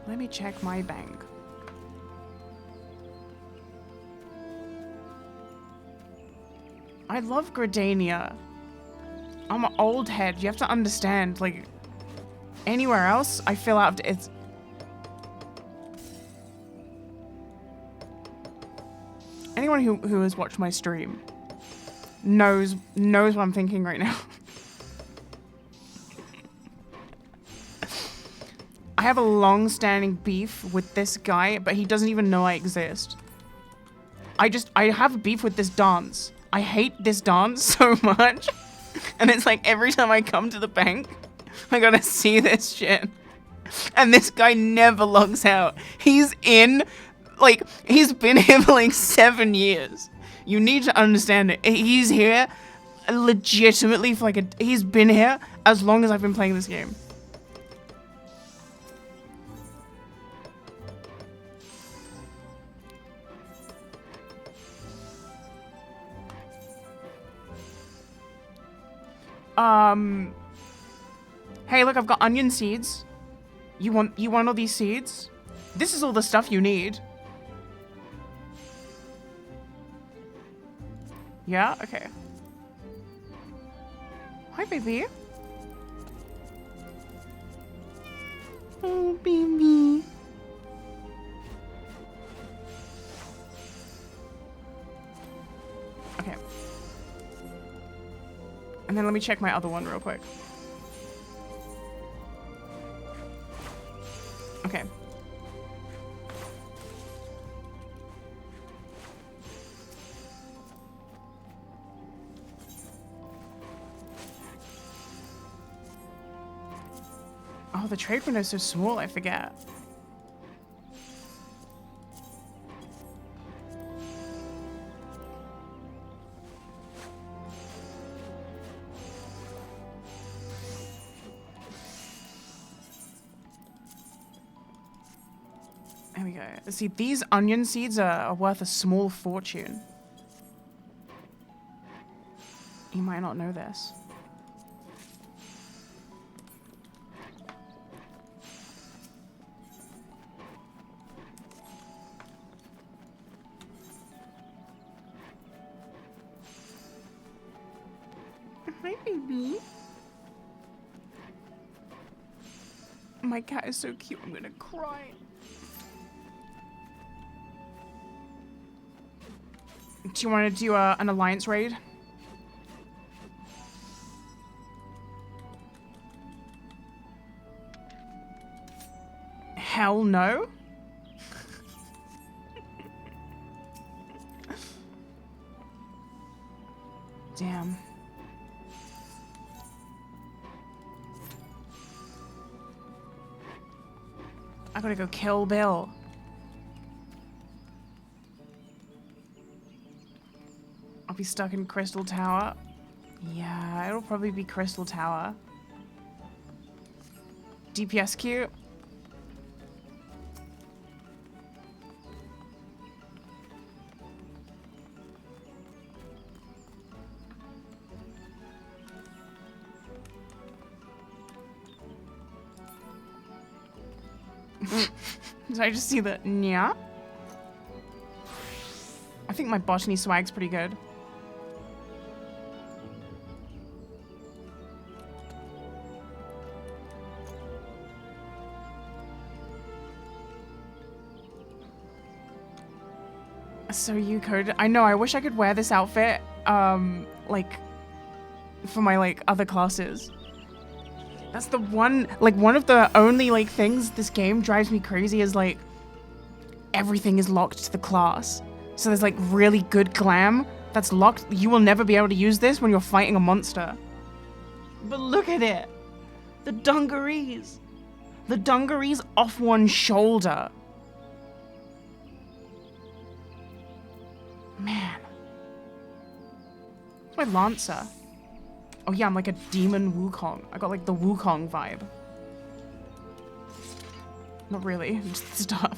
Let me check my bank. I love Gradania. I'm an old head. You have to understand, like, anywhere else, I feel out. It's. Anyone who has watched my stream knows what I'm thinking right now. I have a long-standing beef with this guy, but he doesn't even know I exist. I have a beef with this dance. I hate this dance so much. And it's like every time I come to the bank, I gotta see this shit. And this guy never logs out. He's in, like, he's been here for like 7 years. You need to understand it. He's here legitimately for like he's been here as long as I've been playing this game. Hey, look, I've got onion seeds. You want all these seeds? This is all the stuff you need. Yeah? Okay. Hi, baby. Oh, baby. Okay. And then let me check my other one real quick. Okay. Oh, the trade window is so small, I forget. There we go. See, these onion seeds are worth a small fortune. You might not know this. Hi, baby. My cat is so cute, I'm gonna cry. Do you want to do an alliance raid? Hell no. Damn. I gotta go kill Bill. I'll be stuck in Crystal Tower. Yeah, it'll probably be Crystal Tower. DPS queue. Did I just see the yeah? I think my botany swag's pretty good. So you could. I know, I wish I could wear this outfit, like, for my, like, other classes. That's the one, like, one of the only, like, things this game drives me crazy is, like, everything is locked to the class. So there's, like, really good glam that's locked. You will never be able to use this when you're fighting a monster. But look at it. The dungarees. The dungarees off one shoulder. Man. It's my Lancer. Oh yeah, I'm like a demon Wukong. I got like the Wukong vibe. Not really, just stuff.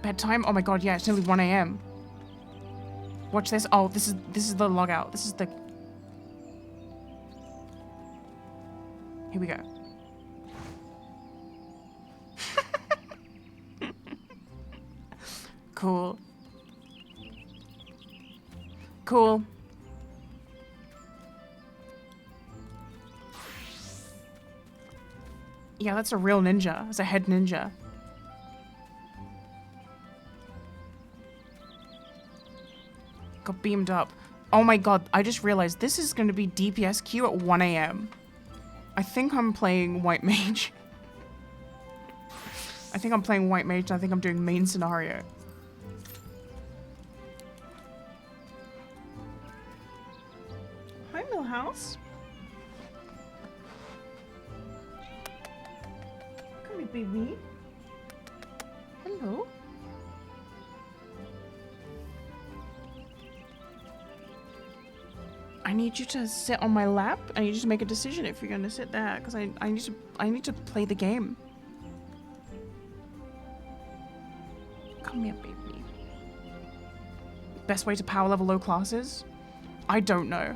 Bedtime? Oh my god, yeah, it's nearly 1 AM. Watch this. Oh, this is the logout. This is the... Here we go. Cool. Cool. Yeah, that's a real ninja. That's a head ninja. Got beamed up. Oh my god, I just realized this is going to be DPS queue at 1 AM. I think I'm playing White Mage. I think I'm playing White Mage and I think I'm doing main scenario. Hi, Millhouse. Come here, baby. Hello. I need you to sit on my lap. I need you to make a decision if you're gonna sit there, because I need to play the game. Come here, baby. Best way to power level low classes? I don't know.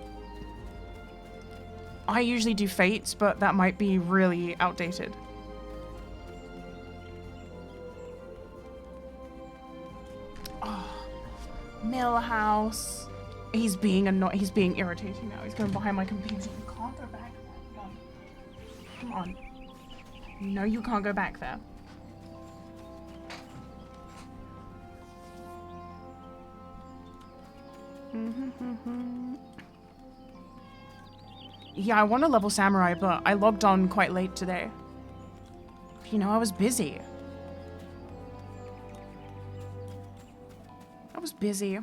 I usually do fates, but that might be really outdated. Oh, Millhouse. He's being irritating now. He's going behind my computer. You can't go back there. Come on. No, you can't go back there. Yeah, I want to level Samurai, but I logged on quite late today. You know, I was busy. I was busy.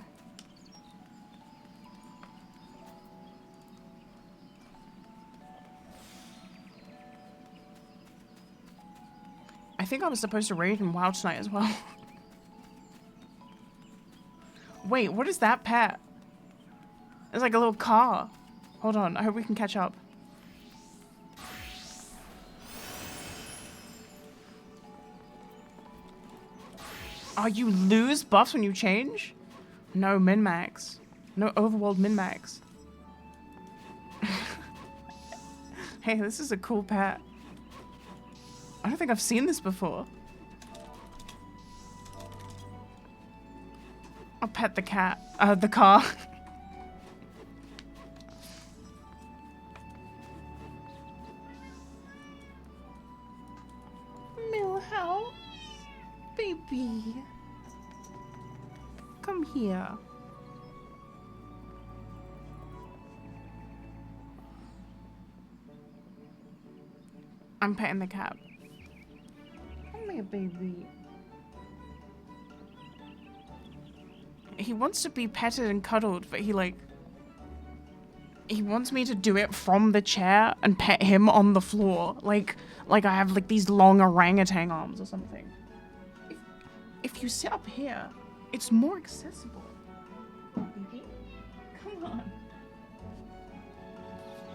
I think I was supposed to raid in WoW tonight as well. Wait, what is that pet? It's like a little car. Hold on, I hope we can catch up. Oh, you lose buffs when you change? No min-max. No overworld min-max. Hey, this is a cool pet. I don't think I've seen this before. I'll pet the cat. The car. Millhouse. Baby. Come here. I'm petting the cat. Come here, baby. He wants to be petted and cuddled, but he wants me to do it from the chair and pet him on the floor. Like I have like these long orangutan arms or something. If you sit up here, it's more accessible. Baby, come on.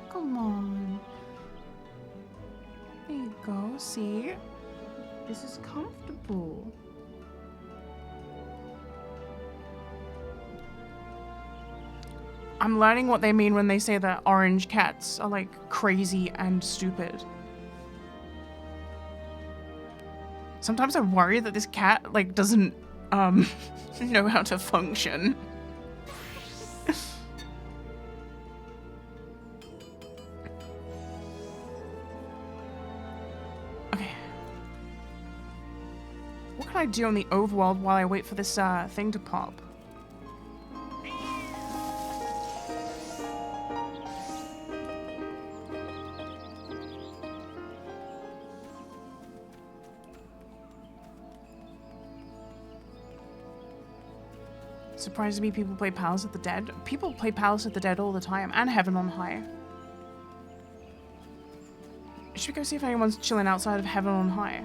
Come on. There you go, see? This is comfortable. I'm learning what they mean when they say that orange cats are like crazy and stupid. Sometimes I worry that this cat like doesn't know how to function. Okay. What can I do on the overworld while I wait for this thing to pop? Surprises me people play Palace of the Dead. People play Palace of the Dead all the time, and Heaven on High. Should we go see if anyone's chilling outside of Heaven on High?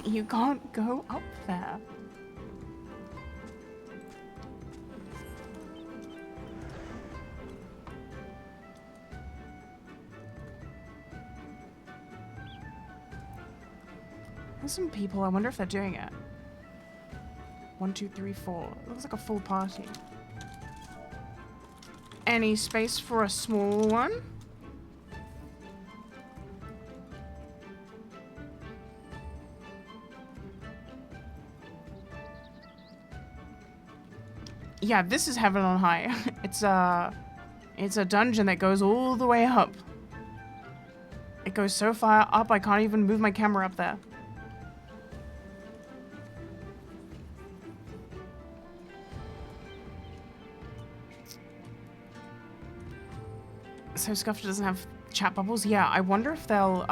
You can't go up there. There's some people. I wonder if they're doing it. 1, 2, 3, 4. Looks like a full party. Any space for a small one? Yeah, this is Heaven on High. It's a dungeon that goes all the way up. It goes so far up I can't even move my camera up there. So Scuffed doesn't have chat bubbles? Yeah, I wonder if they'll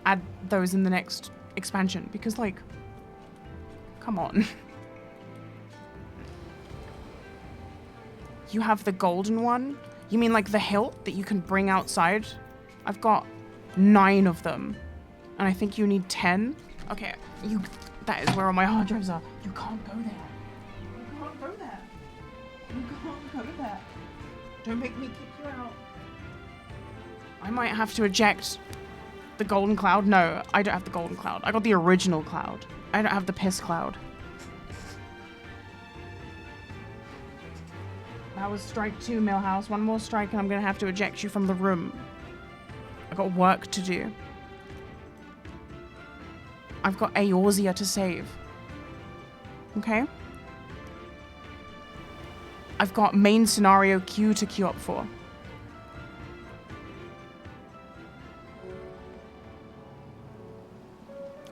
add those in the next expansion, because like, come on. You have the golden one? You mean like the hilt that you can bring outside? I've got 9 of them. And I think you need 10. Okay, that is where all my hard drives are. You can't go there. You can't go there. You can't go there. Don't make me kick you out. I might have to eject the golden cloud. No, I don't have the golden cloud. I got the original cloud. I don't have the piss cloud. That was strike 2, Millhouse. One more strike and I'm gonna have to eject you from the room. I got work to do. I've got Eorzea to save. Okay? I've got main scenario Q to queue up for.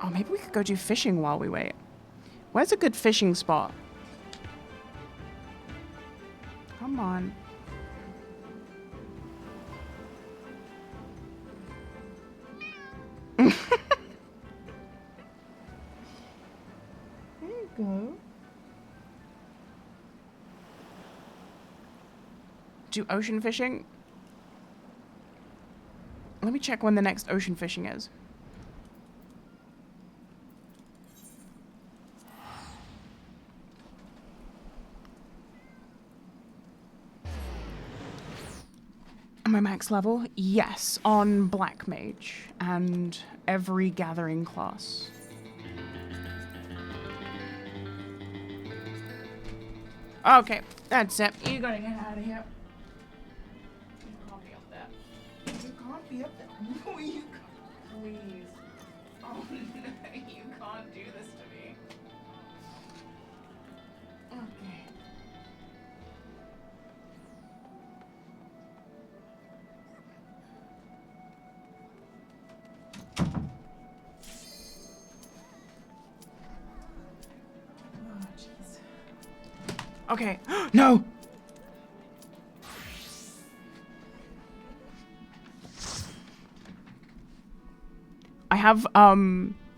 Oh, maybe we could go do fishing while we wait. Where's a good fishing spot? Come on. There you go. Do ocean fishing? Let me check when the next ocean fishing is. Am I max level? Yes, on Black Mage and every gathering class. Okay, that's it. You gotta get out of here. You can't be up there. You can't be up there. No, you can't. Please. Oh no, you can't do this to me. Okay. Okay. No! I have,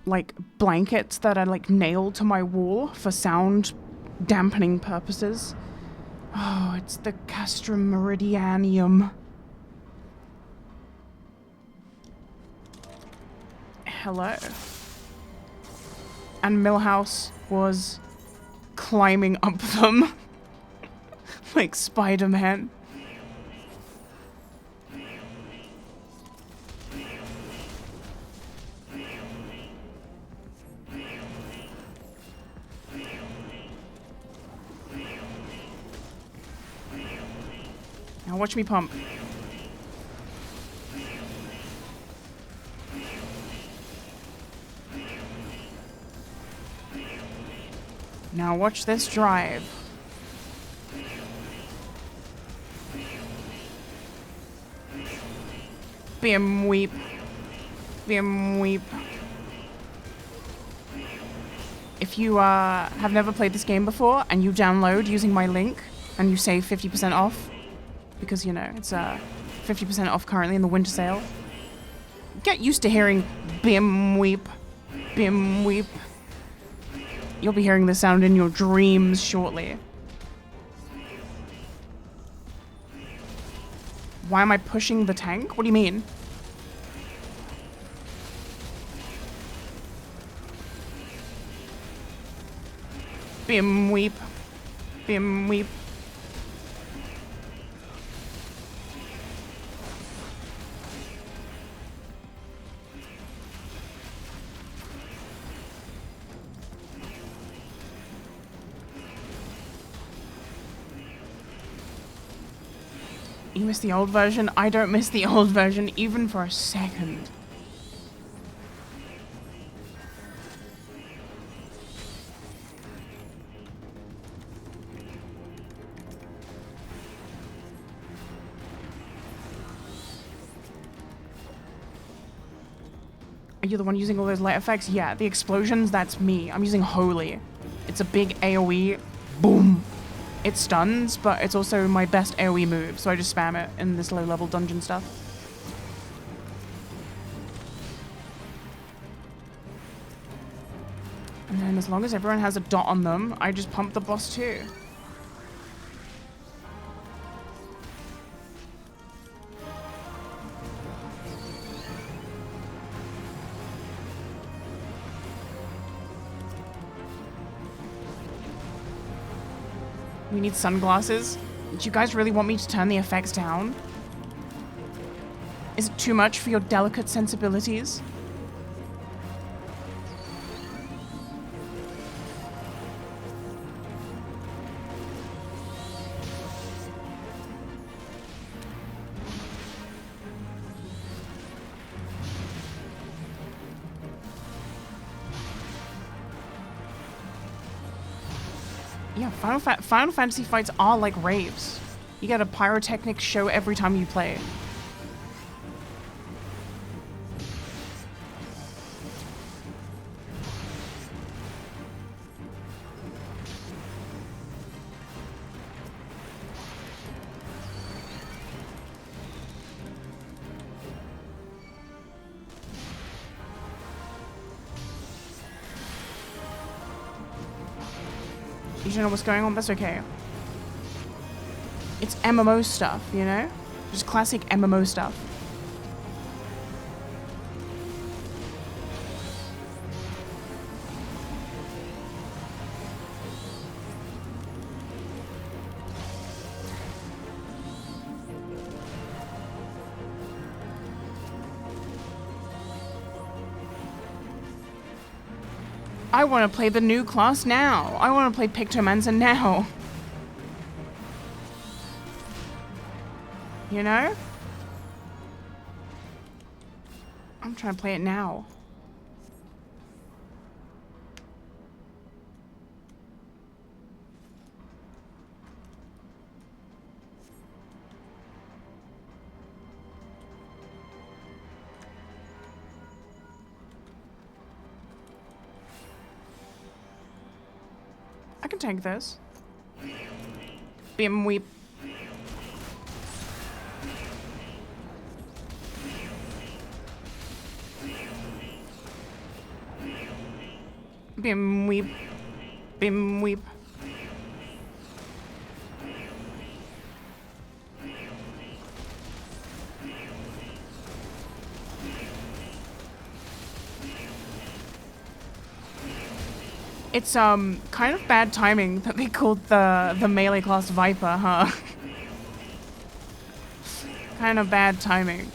like, blankets that are, like, nailed to my wall for sound dampening purposes. Oh, it's the Castrum Meridianium. Hello. And Millhouse was climbing up them. Like Spider-Man. Now watch me pump. Now watch this drive. Bim weep. Bim weep. If you have never played this game before and you download using my link and you save 50% off, because, you know, it's 50% off currently in the winter sale, get used to hearing bim weep, bim weep. You'll be hearing this sound in your dreams shortly. Why am I pushing the tank? What do you mean? Bim weep. Bim weep. You miss the old version? I don't miss the old version even for a second. Are you the one using all those light effects? Yeah, the explosions, that's me. I'm using Holy. It's a big AoE. Boom. It stuns, but it's also my best AoE move, so I just spam it in this low-level dungeon stuff. And then as long as everyone has a dot on them, I just pump the boss too. We need sunglasses. Do you guys really want me to turn the effects down? Is it too much for your delicate sensibilities? Yeah, Final Fantasy fights are like raves. You get a pyrotechnic show every time you play. You don't know what's going on? That's okay. It's MMO stuff, you know? Just classic MMO stuff. I want to play the new class now. I want to play pictomancer now. You know? I'm trying to play it now. I can tank this. Bim weep. Bim weep. Bim weep. It's kind of bad timing that they called the melee class Viper, huh? Kind of bad timing.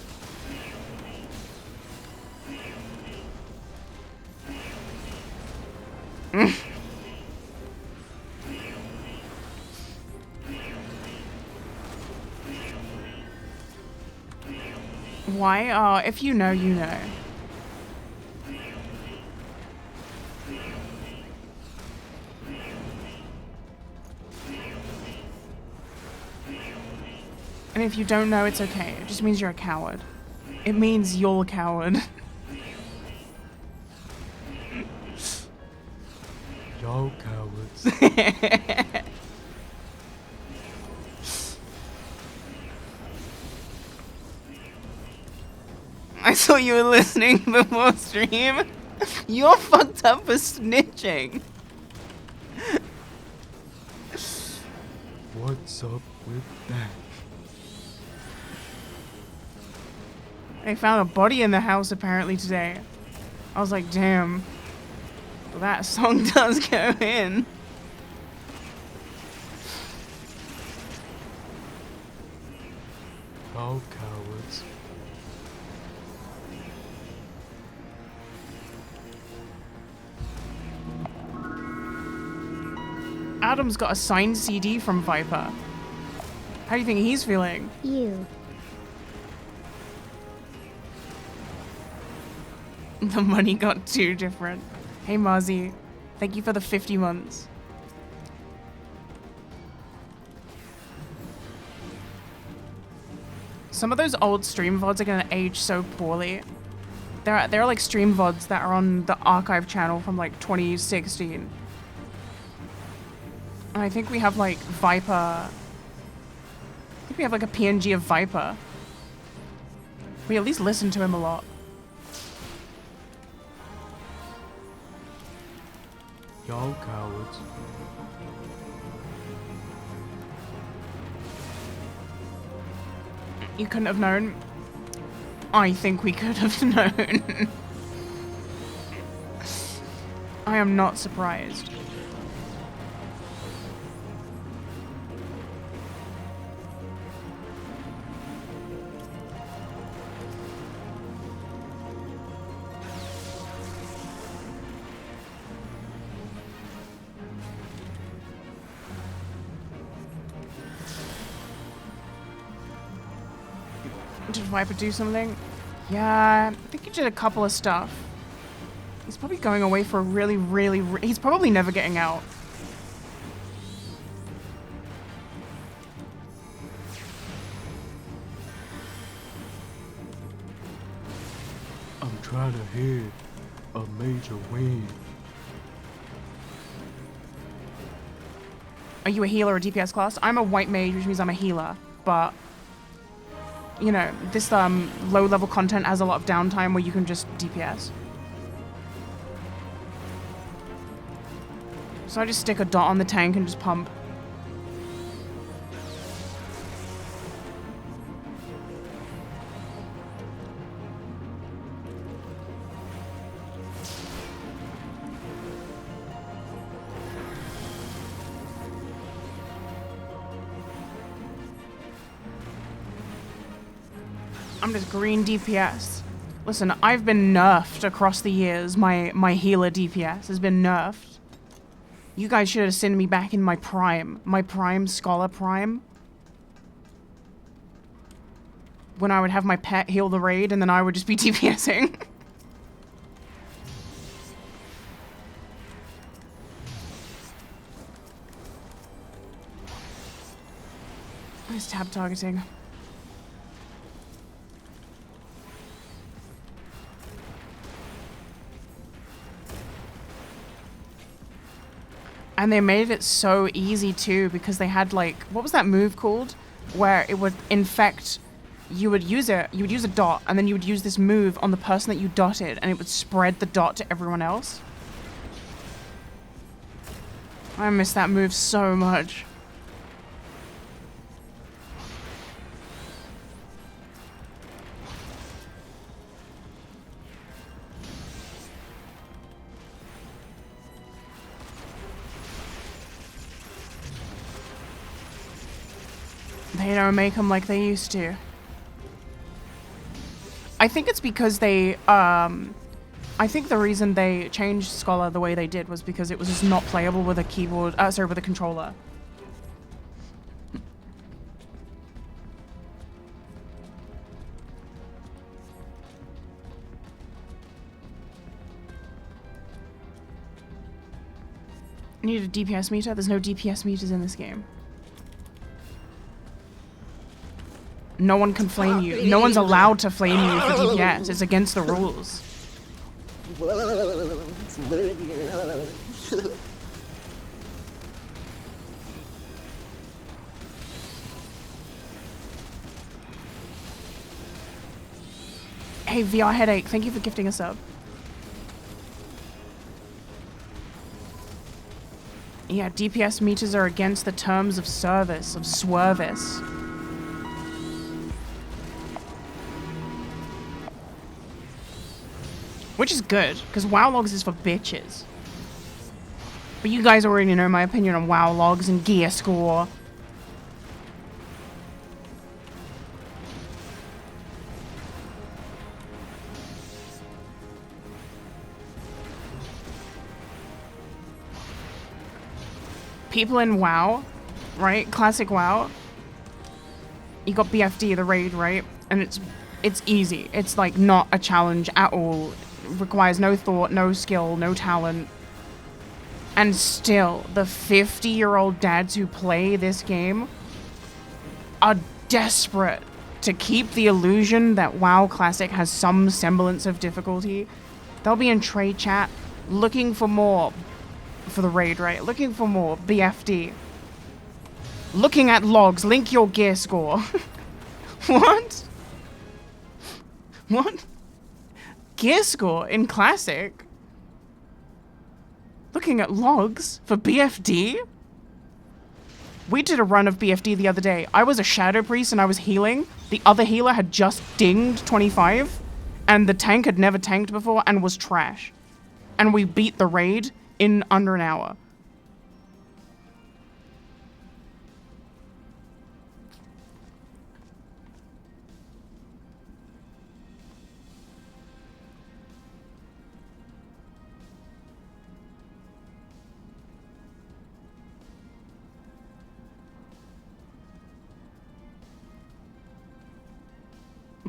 Why? Oh, if you know, you know. And if you don't know, it's okay. It just means you're a coward. It means you're a coward. Y'all cowards. I saw you were listening before stream. You're fucked up for snitching. What's up with that? They found a body in the house apparently today. I was like, damn. That song does go in. Y'all cowards. Adam's got a signed CD from Viper. How do you think he's feeling? You. The money got too different. Hey Marzi, thank you for the 50 months. Some of those old stream VODs are gonna age so poorly. There are like stream VODs that are on the archive channel from like 2016. And I think we have like Viper. I think we have like a PNG of Viper. We at least listen to him a lot. Y'all cowards. You couldn't have known. I think we could have known. I am not surprised. Did Viper do something? Yeah, I think he did a couple of stuff. He's probably going away for a he's probably never getting out. I'm trying to hit a major win. Are you a healer or a DPS class? I'm a white mage, which means I'm a healer, but you know, this low level content has a lot of downtime where you can just DPS. So I just stick a dot on the tank and just pump. I'm just green DPS. Listen, I've been nerfed across the years. My healer DPS has been nerfed. You guys should have seen me back in my prime. My prime, Scholar Prime. When I would have my pet heal the raid and then I would just be DPSing. Nice tab targeting. And they made it so easy too because they had like, what was that move called? Where it would infect, you would use a dot and then you would use this move on the person that you dotted and it would spread the dot to everyone else. I miss that move so much. They don't make them like they used to. I think it's because they, I think the reason they changed Scholar the way they did was because it was just not playable with a keyboard, sorry, with a controller. Need a DPS meter? There's no DPS meters in this game. No one can flame you. No one's allowed to flame you for DPS. It's against the rules. Hey, VR Headache, thank you for gifting a sub. Yeah, DPS meters are against the terms of service, of swervice. Which is good, because WoW logs is for bitches. But you guys already know my opinion on WoW logs and gear score. People in WoW, right? Classic WoW. You got BFD, the raid, right? And it's easy. It's like not a challenge at all. It requires no thought, no skill, no talent. And still, the 50-year-old dads who play this game are desperate to keep the illusion that WoW Classic has some semblance of difficulty. They'll be in trade chat looking for more for the raid, right? Looking for more BFD. Looking at logs, link your gear score. What? What? Gear score in Classic? Looking at logs for BFD? We did a run of BFD the other day. I was a Shadow Priest and I was healing. The other healer had just dinged 25 and the tank had never tanked before and was trash. And we beat the raid in under an hour.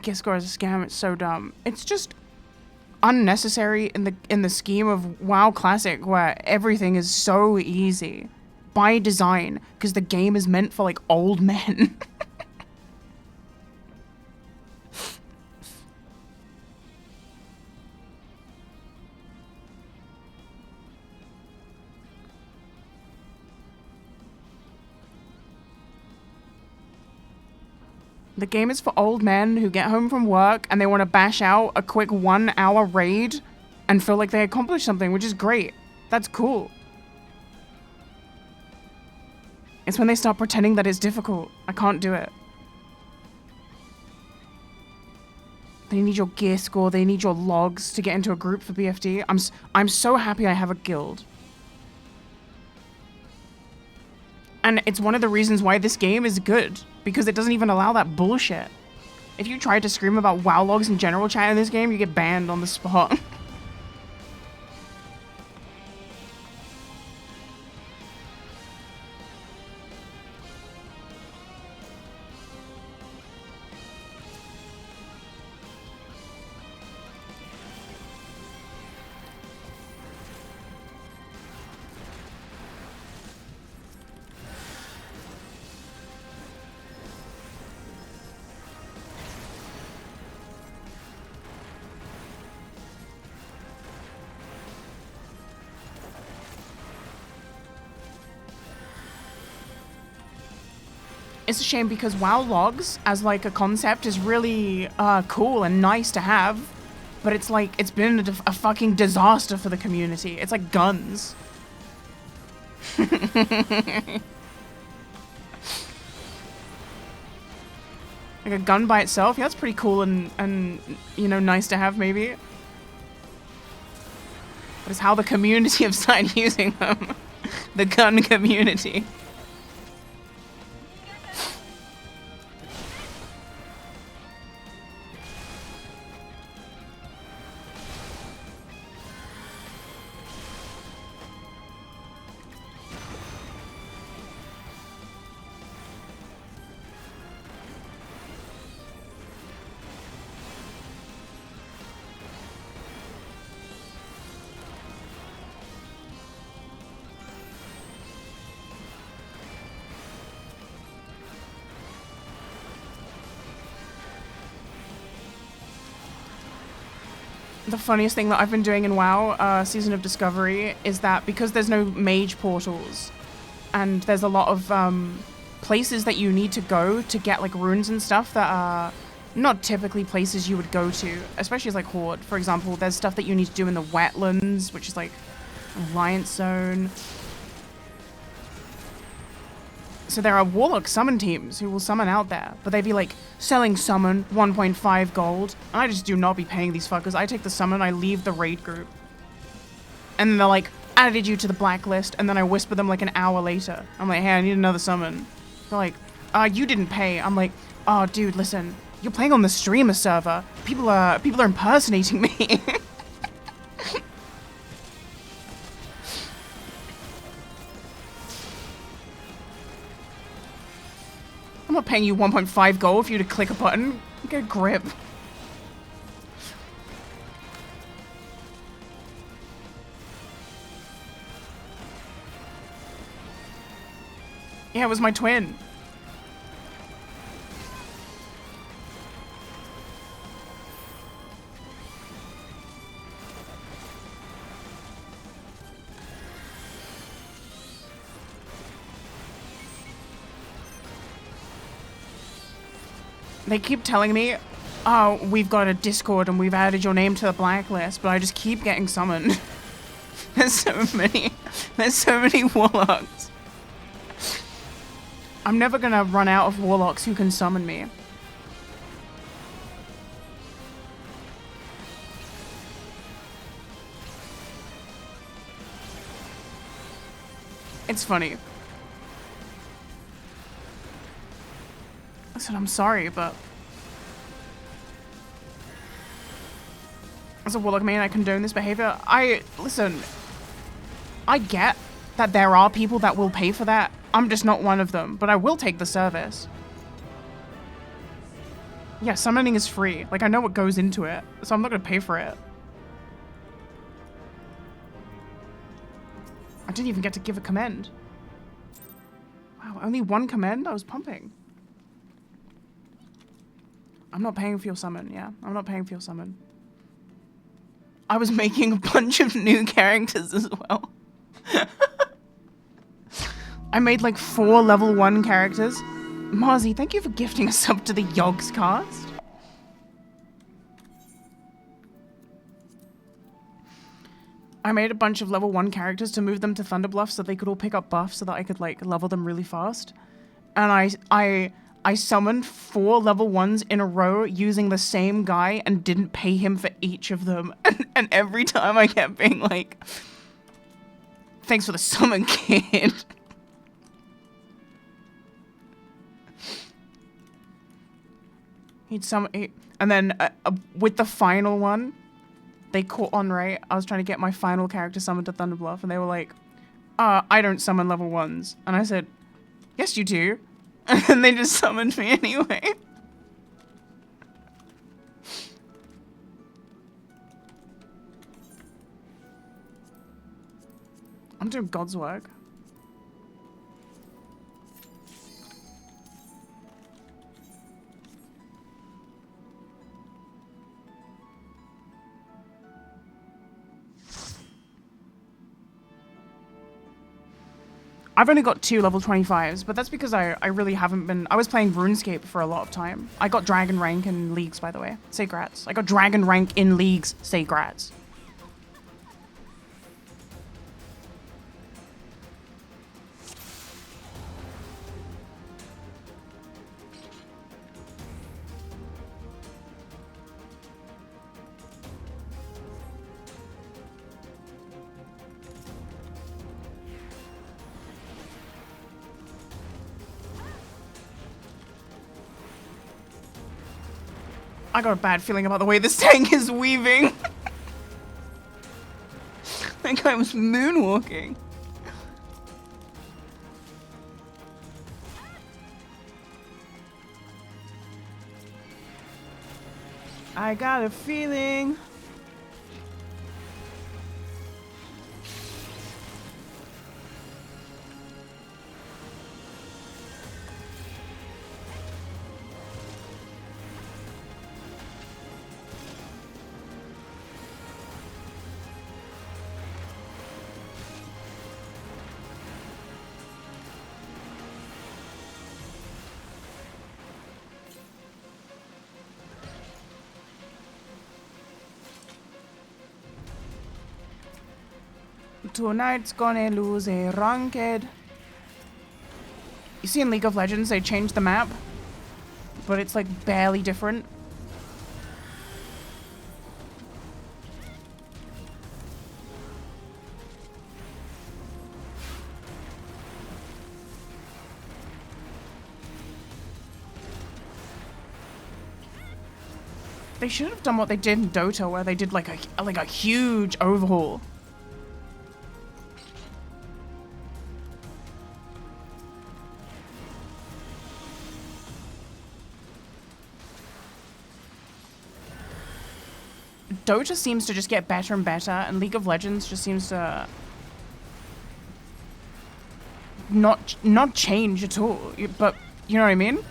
Gear score is a scam. It's so dumb. It's just unnecessary in the scheme of WoW Classic, where everything is so easy by design, because the game is meant for like old men. The game is for old men who get home from work and they want to bash out a quick 1 hour raid and feel like they accomplished something, which is great. That's cool. It's when they start pretending that it's difficult. I can't do it. They need your gear score. They need your logs to get into a group for BFD. I'm so happy I have a guild. And it's one of the reasons why this game is good, because it doesn't even allow that bullshit. If you try to scream about WoW logs in general chat in this game, you get banned on the spot. It's a shame because WoW logs as like a concept is really cool and nice to have, but it's like it's been a fucking disaster for the community. It's like guns. Like a gun by itself, yeah, that's pretty cool and you know, nice to have maybe. But it's how the community have started using them. The gun community. The funniest thing that I've been doing in WoW, Season of Discovery, is that because there's no mage portals, and there's a lot of places that you need to go to get like runes and stuff that are not typically places you would go to, especially as like Horde. For example, there's stuff that you need to do in the wetlands, which is like Alliance Zone. So there are Warlock summon teams who will summon out there, but they'd be like, selling summon, 1.5 gold. And I just do not be paying these fuckers. I take the summon, I leave the raid group. And then they're like, added you to the blacklist, and then I whisper them like an hour later. I'm like, hey, I need another summon. They're like, you didn't pay. I'm like, oh, dude, listen. You're playing on the streamer server. People are impersonating me. I'm not paying you 1.5 gold for you to click a button. Get a grip. Yeah, it was my twin. They keep telling me, oh, we've got a Discord and we've added your name to the blacklist, but I just keep getting summoned. There's so many warlocks. I'm never gonna run out of warlocks who can summon me. It's funny. Listen, I'm sorry, but as a warlock main, I condone this behavior. Listen, I get that there are people that will pay for that. I'm just not one of them, but I will take the service. Yeah, summoning is free. Like, I know what goes into it, so I'm not gonna pay for it. I didn't even get to give a commend. Wow, only one commend? I was pumping. I'm not paying for your summon, yeah. I'm not paying for your summon. I was making a bunch of new characters as well. I made like 4 level 1 characters. Marzi, thank you for gifting us up to the Yogs cast. I made a bunch of level 1 characters to move them to Thunderbluff so they could all pick up buffs so that I could like level them really fast. And I summoned 4 level 1s in a row using the same guy and didn't pay him for each of them. And every time I kept being like, thanks for the summon, kid. And then with the final one, they caught on, right? I was trying to get my final character summoned to Thunderbluff, and they were like, I don't summon level 1s. And I said, yes, you do. And then they just summoned me anyway. I'm doing God's work. I've only got 2 level 25s, but that's because I really haven't been... I was playing RuneScape for a lot of time. I got Dragon rank in Leagues, by the way. Say grats. I got Dragon rank in Leagues. Say grats. I got a bad feeling about the way this tank is weaving. That guy was moonwalking. I got a feeling. Tonight's gonna lose a ranked. You see in League of Legends, they changed the map, but it's like barely different. They should have done what they did in Dota, where they did like a huge overhaul. Dota seems to just get better and better, and League of Legends just seems to not change at all. But you know what I mean?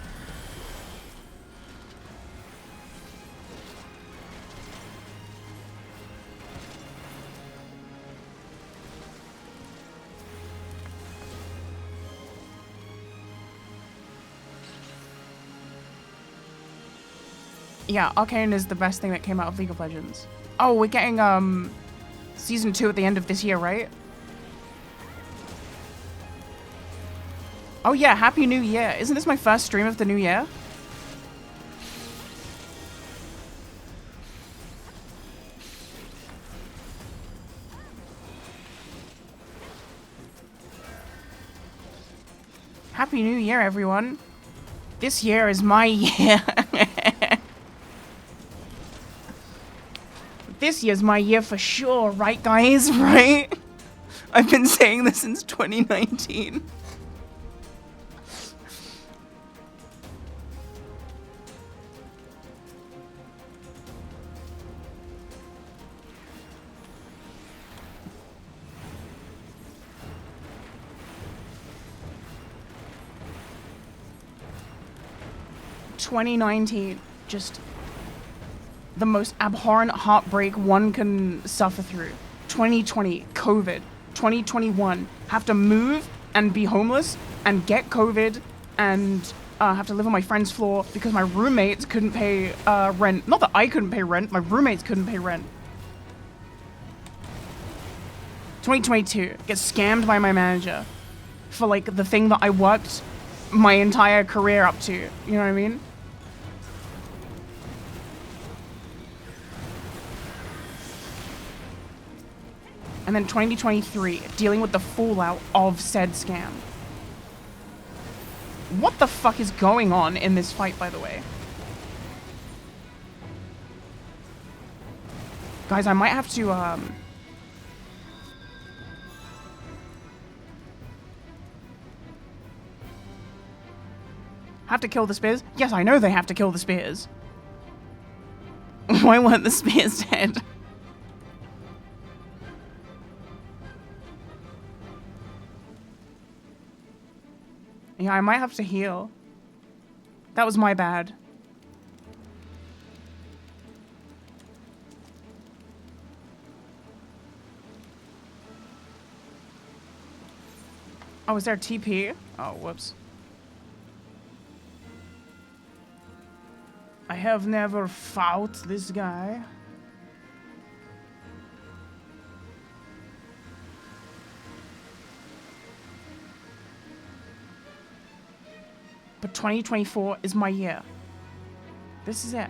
Yeah, Arcane is the best thing that came out of League of Legends. Oh, we're getting season 2 at the end of this year, right? Oh yeah, Happy New Year. Isn't this my first stream of the new year? Happy New Year, everyone. This year is my year. This year's my year for sure, right guys, right? I've been saying this since 2019. Just the most abhorrent heartbreak one can suffer through. 2020, COVID. 2021, have to move and be homeless and get COVID and have to live on my friend's floor because my roommates couldn't pay rent. Not that I couldn't pay rent, my roommates couldn't pay rent. 2022, get scammed by my manager for like the thing that I worked my entire career up to. You know what I mean? And then 2023, dealing with the fallout of said scam. What the fuck is going on in this fight, by the way? Guys, I might have to, have to kill the spears? Yes, I know they have to kill the spears. Why weren't the spears dead? Yeah, I might have to heal. That was my bad. Oh, is there a TP? Oh, whoops. I have never fought this guy. But 2024 is my year. This is it.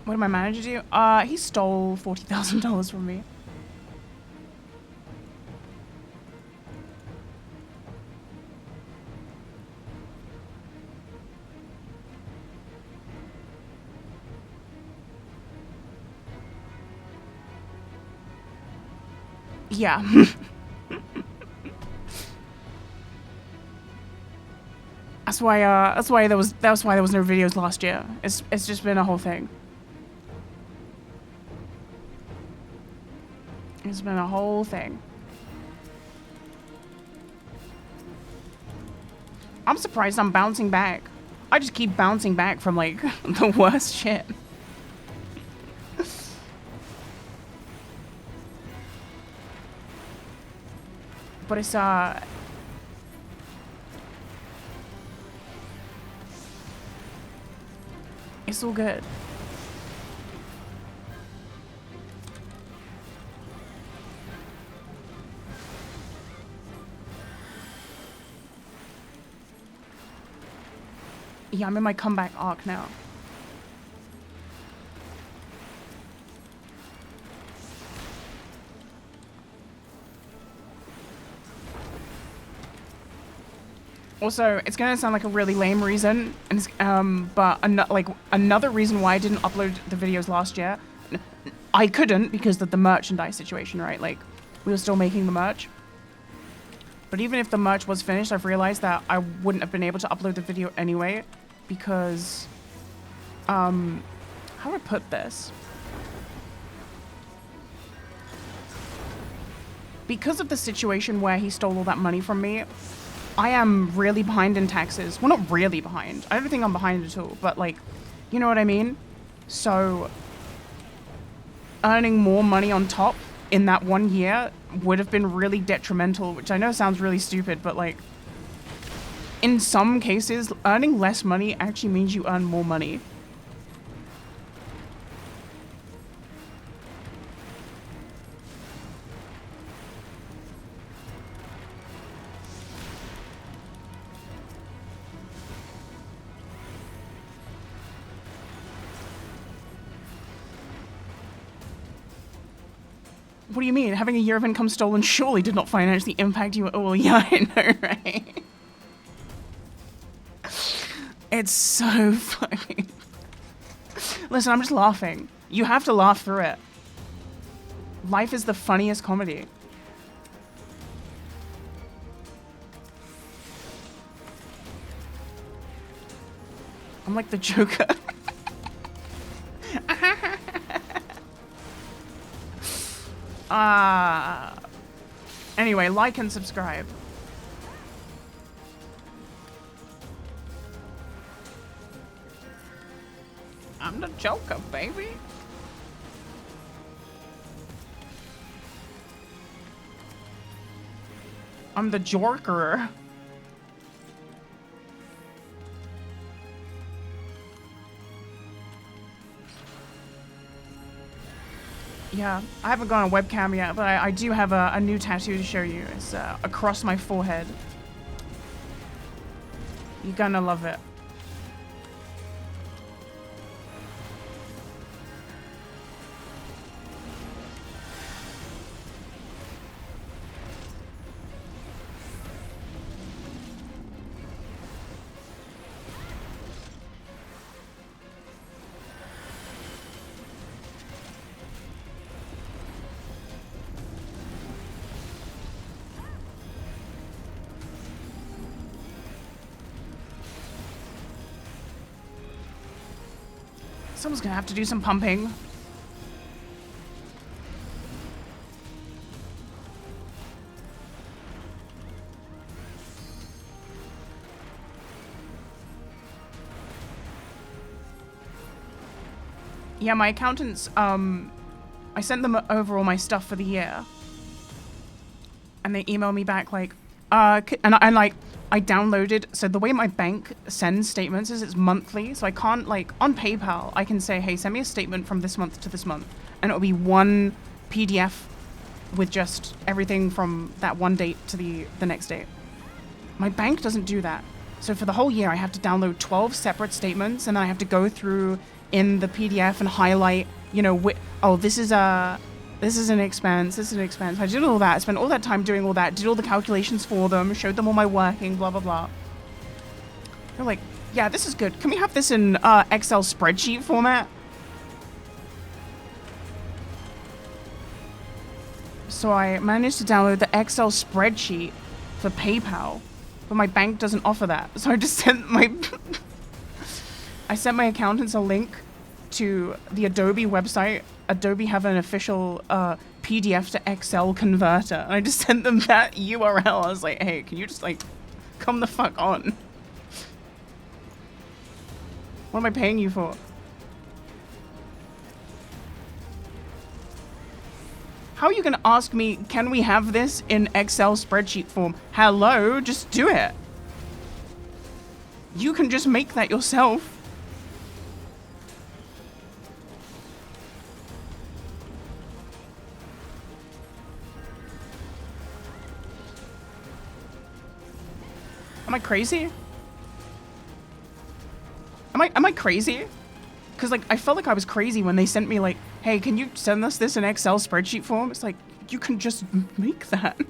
What did my manager do? He stole $40,000 from me. Yeah. That's why there was no videos last year. It's just been a whole thing. It's been a whole thing. I'm surprised I'm bouncing back. I just keep bouncing back from like the worst shit. But it's all good. Yeah, I'm in my comeback arc now. Also, it's gonna sound like a really lame reason, and it's, but another reason why I didn't upload the videos last year, I couldn't because of the merchandise situation, right? Like, we were still making the merch. But even if the merch was finished, I've realized that I wouldn't have been able to upload the video anyway, because, how do I put this? Because of the situation where he stole all that money from me, I am really behind in taxes. Well, not really behind. I don't think I'm behind at all, but like, you know what I mean? So, earning more money on top in that 1 year would have been really detrimental, which I know sounds really stupid, but like, in some cases, earning less money actually means you earn more money. What do you mean? Having a year of income stolen surely did not financially impact you at all. Yeah, I know, right? It's so funny. Listen, I'm just laughing. You have to laugh through it. Life is the funniest comedy. I'm like the Joker. Anyway, like and subscribe. I'm the Joker, baby. I'm the Jorker. Yeah, I haven't gone on webcam yet, but I do have a new tattoo to show you. It's across my forehead. You're gonna love it. Someone's gonna have to do some pumping. Yeah, my accountants, I sent them over all my stuff for the year. And they emailed me back like, I downloaded, so the way my bank sends statements is it's monthly, so I can't, like, on PayPal, I can say, hey, send me a statement from this month to this month, and it'll be one PDF with just everything from that one date to the next date. My bank doesn't do that. So for the whole year, I have to download 12 separate statements, and then I have to go through in the PDF and highlight, you know, oh, this is an expense, this is an expense. I did all that, I spent all that time doing all that, did all the calculations for them, showed them all my working, blah, blah, blah. They're like, yeah, this is good. Can we have this in Excel spreadsheet format? So I managed to download the Excel spreadsheet for PayPal, but my bank doesn't offer that. So I just sent my... I sent my accountants a link to the Adobe website. Adobe have an official PDF to Excel converter. And I just sent them that URL. I was like, hey, can you just, like, come the fuck on? What am I paying you for? How are you gonna ask me, can we have this in Excel spreadsheet form? Hello, just do it. You can just make that yourself. Am I crazy? Am I crazy? Because, like, I felt like I was crazy when they sent me, like, hey, can you send us this in Excel spreadsheet form? It's like, you can just make that.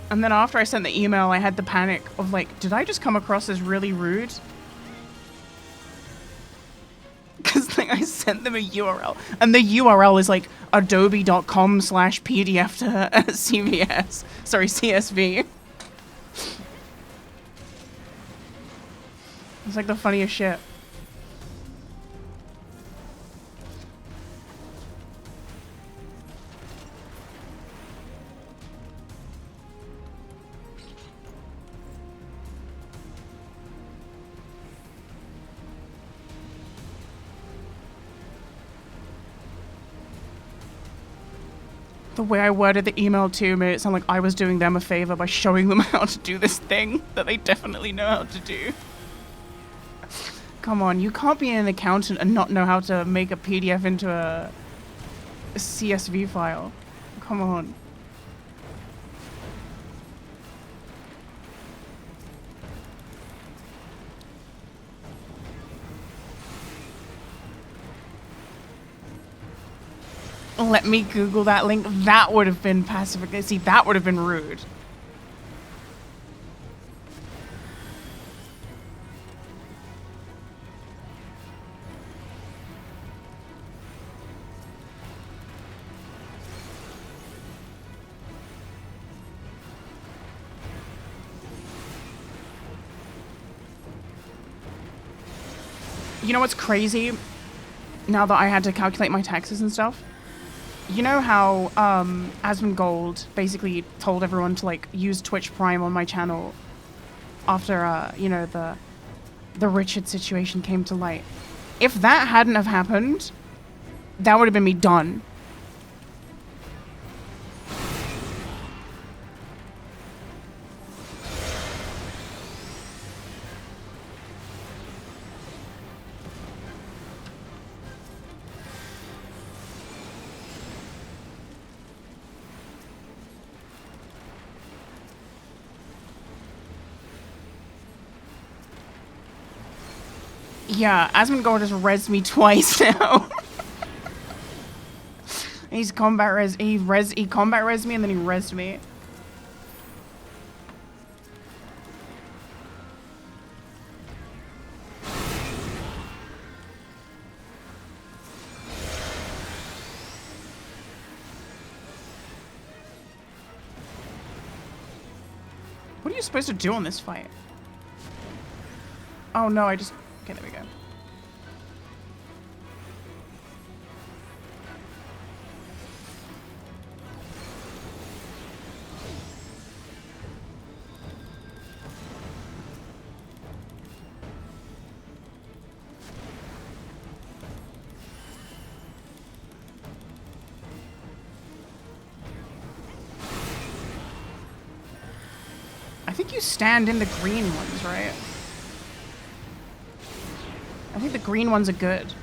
And then after I sent the email, I had the panic of, like, did I just come across as really rude? Because, like, I sent them a URL, and the URL is, like, adobe.com/PDF to CVS. Sorry, CSV. It's, like, the funniest shit. The way I worded the email too made it sound like I was doing them a favor by showing them how to do this thing that they definitely know how to do. Come on, you can't be an accountant and not know how to make a PDF into a CSV file. Come on. Let me Google that link. That would have been passive. See, that would have been rude. You know what's crazy? Now that I had to calculate my taxes and stuff. You know how Asmongold basically told everyone to, like, use Twitch Prime on my channel after you know, the Richard situation came to light. If that hadn't have happened, that would have been me done. Yeah, Asmongold has rezzed me twice now. He's combat res. He combat res me and then he rezzed me. What are you supposed to do on this fight? Oh no, I just... Okay, there we go. I think you stand in the green ones, right? I think the green ones are good.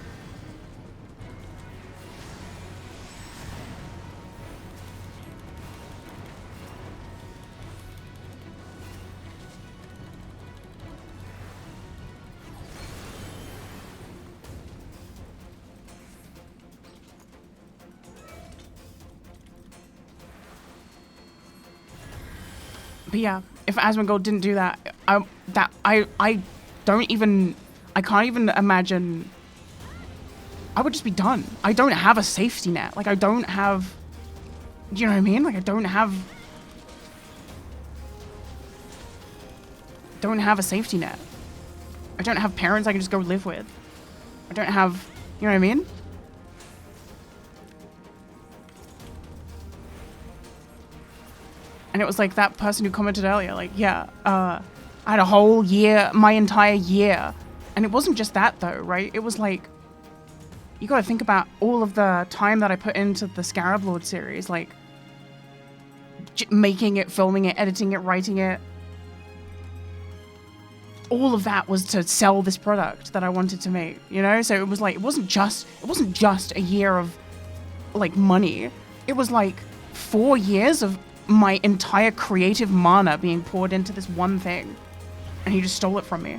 But yeah, if Asmongold didn't do that, I don't even... I can't even imagine. I would just be done. I don't have a safety net. Like, I don't have... Do you know what I mean? Like, I don't have a safety net. I don't have parents I can just go live with. I don't have... You know what I mean? And it was like that person who commented earlier, like, yeah, I had a whole year, my entire year. And it wasn't just that though, right? It was like, you gotta think about all of the time that I put into the Scarab Lord series, like, making it, filming it, editing it, writing it. All of that was to sell this product that I wanted to make, you know? So it was like, it wasn't just a year of, like, money. It was like 4 years of my entire creative mana being poured into this one thing. And he just stole it from me.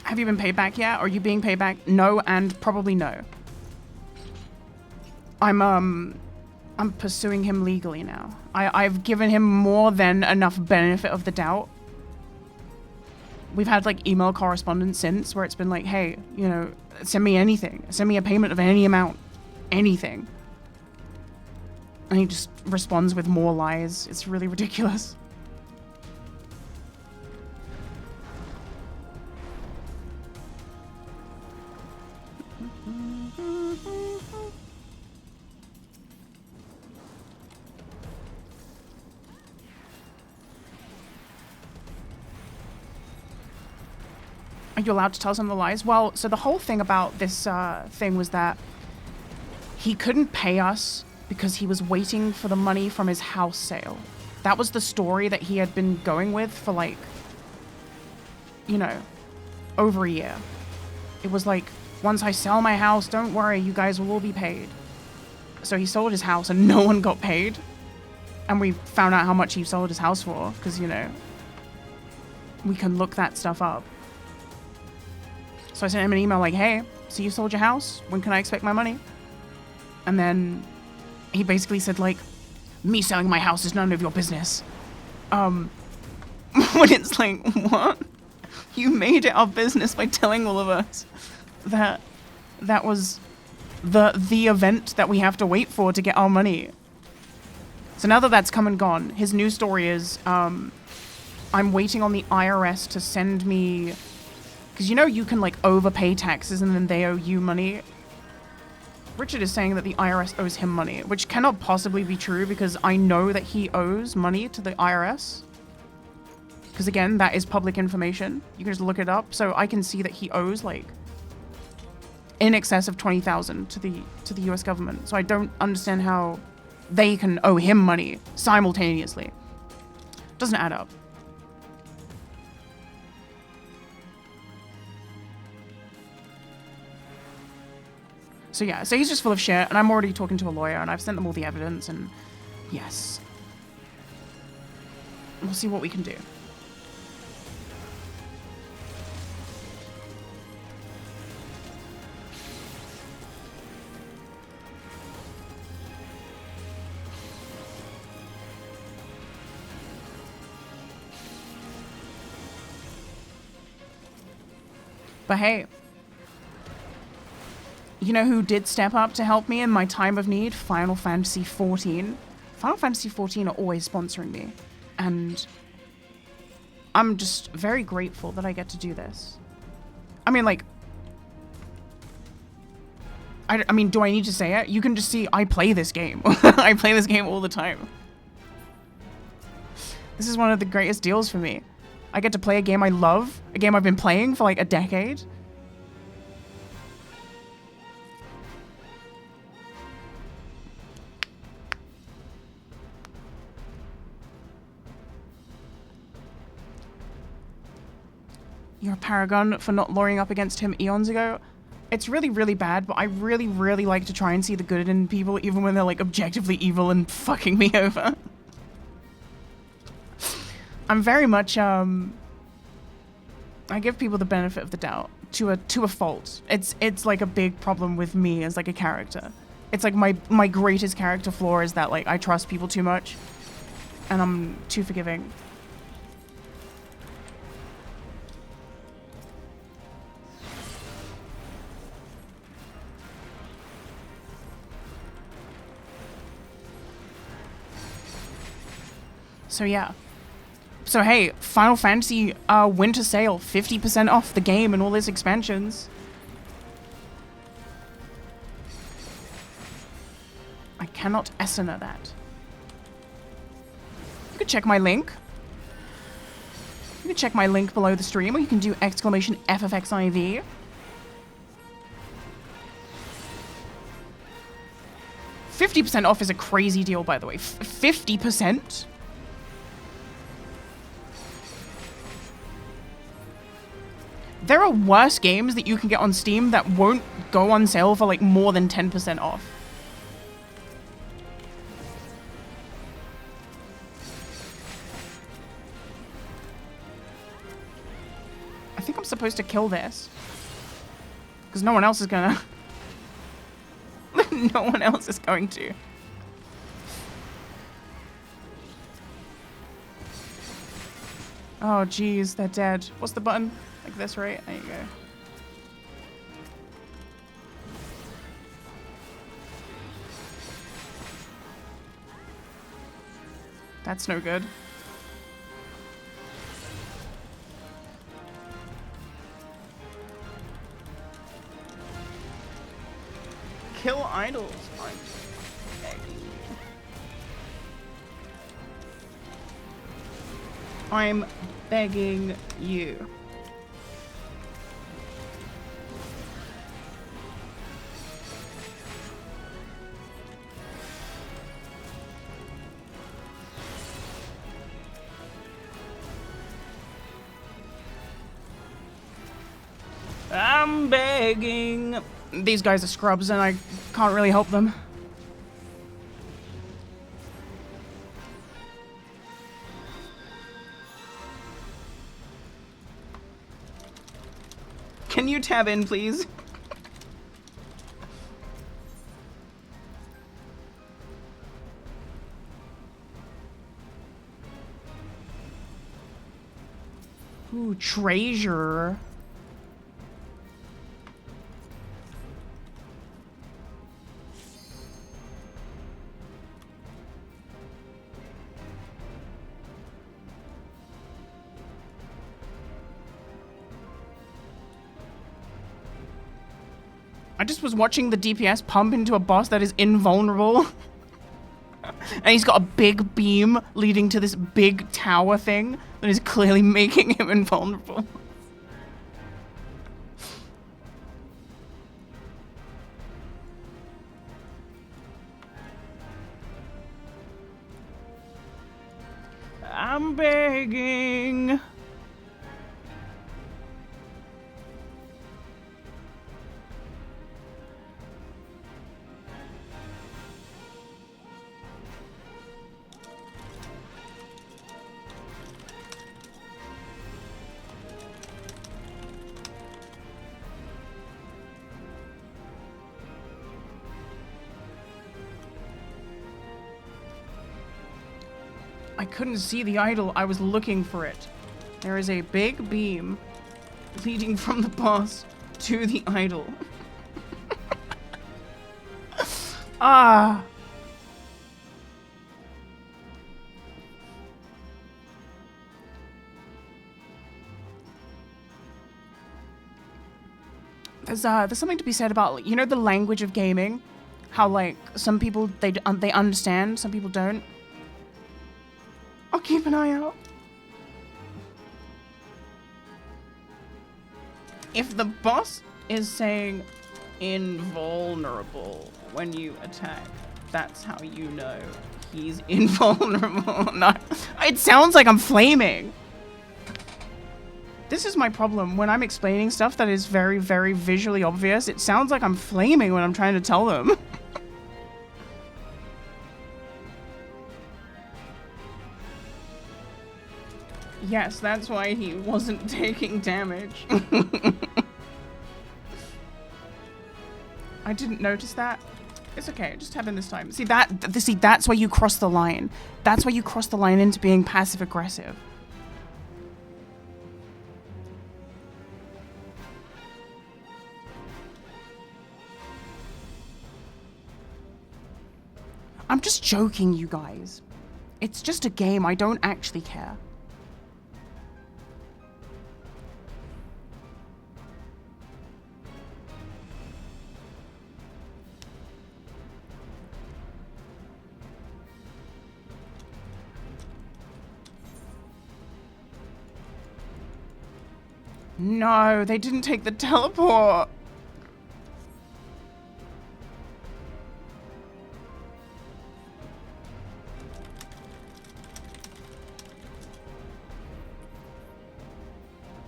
Have you been paid back yet? Are you being paid back? No, and probably no. I'm pursuing him legally now. I've given him more than enough benefit of the doubt. We've had like email correspondence since where it's been like, hey, you know, send me anything. Send me a payment of any amount. Anything. And he just responds with more lies. It's really ridiculous. Are you allowed to tell some of the lies? Well, so the whole thing about this thing was that he couldn't pay us because he was waiting for the money from his house sale. That was the story that he had been going with for like, you know, over a year. It was like, once I sell my house, don't worry, you guys will all be paid. So he sold his house and no one got paid. And we found out how much he sold his house for, because, you know, we can look that stuff up. So I sent him an email like, hey, so you sold your house? When can I expect my money? And then he basically said like, me selling my house is none of your business. When it's like, what? You made it our business by telling all of us that that was the event that we have to wait for to get our money. So now that that's come and gone, his new story is, I'm waiting on the IRS to send me... Because you know you can like overpay taxes and then they owe you money. Richard is saying that the IRS owes him money, which cannot possibly be true because I know that he owes money to the IRS. Because again, that is public information. You can just look it up. So I can see that he owes like in excess of $20,000 to the US government. So I don't understand how they can owe him money simultaneously. Doesn't add up. So yeah, so he's just full of shit, and I'm already talking to a lawyer, and I've sent them all the evidence, and yes. We'll see what we can do. But hey, you know who did step up to help me in my time of need? Final Fantasy XIV. Final Fantasy XIV are always sponsoring me. And I'm just very grateful that I get to do this. I mean, like... I mean, do I need to say it? You can just see I play this game. I play this game all the time. This is one of the greatest deals for me. I get to play a game I love. A game I've been playing for like a decade. You're a paragon for not lawyering up against him eons ago. It's really, really bad, but I really, really like to try and see the good in people, even when they're like objectively evil and fucking me over. I'm very much, I give people the benefit of the doubt to a fault. It's like a big problem with me as like a character. It's like my greatest character flaw is that like I trust people too much and I'm too forgiving. So yeah. So hey, Final Fantasy Winter Sale, 50% off the game and all its expansions. I cannot essener that. You can check my link. You can check my link below the stream, or you can do exclamation ffxiv. $50% off is a crazy deal, by the way. 50%? There are worse games that you can get on Steam that won't go on sale for like more than 10% off. I think I'm supposed to kill this. Because no one else is gonna... no one else is going to. Oh, geez, they're dead. What's the button? Like this, right? There you go. That's no good. Kill idols. I'm begging you. I'm begging. These guys are scrubs and I can't really help them. Can you tab in, please? Ooh, treasure. I just was watching the DPS pump into a boss that is invulnerable. And he's got a big beam leading to this big tower thing that is clearly making him invulnerable. I'm begging. I couldn't see the idol. I was looking for it. There is a big beam leading from the boss to the idol. Ah. There's something to be said about, you know, the language of gaming. How like some people they understand, some people don't. I'll keep an eye out. If the boss is saying invulnerable when you attack, that's how you know he's invulnerable. No, it sounds like I'm flaming. This is my problem when I'm explaining stuff that is very, very visually obvious. It sounds like I'm flaming when I'm trying to tell them. Yes, that's why he wasn't taking damage. I didn't notice that. It's okay, just happened this time. See, that's why you cross the line. That's why you cross the line into being passive-aggressive. I'm just joking, you guys. It's just a game. I don't actually care. No, they didn't take the teleport.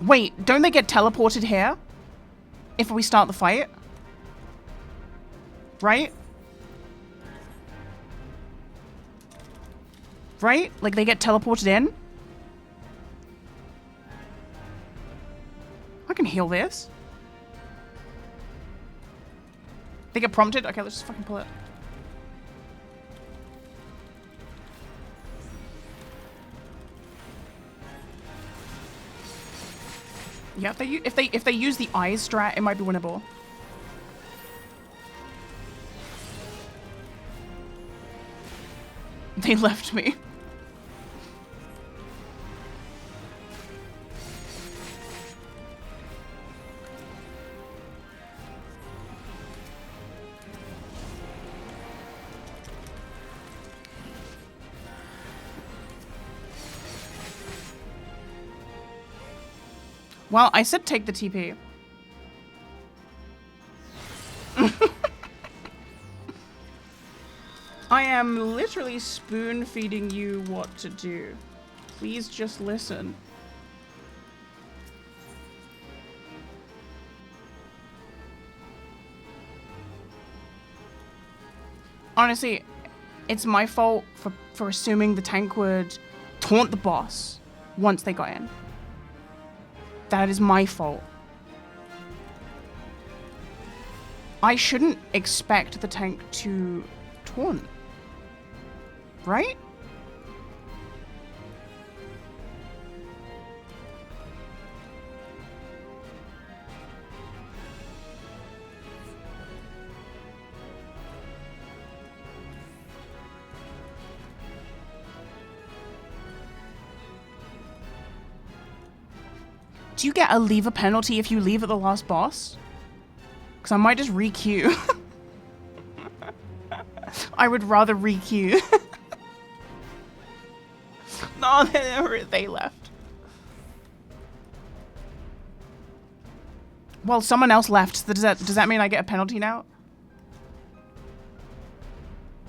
Wait, don't they get teleported here? If we start the fight? Right? Right? Like they get teleported in? I can heal this. They get prompted? Okay, let's just fucking pull it. Yeah, if they use the eyes strat, it might be winnable. They left me. Well, I said take the TP. I am literally spoon feeding you what to do. Please just listen. Honestly, it's my fault for assuming the tank would taunt the boss once they got in. That is my fault. I shouldn't expect the tank to taunt. Right? Do you get a leave a penalty if you leave at the last boss? Because I might just re-queue. I would rather re-queue. No, they left. Well, someone else left. So does that mean I get a penalty now?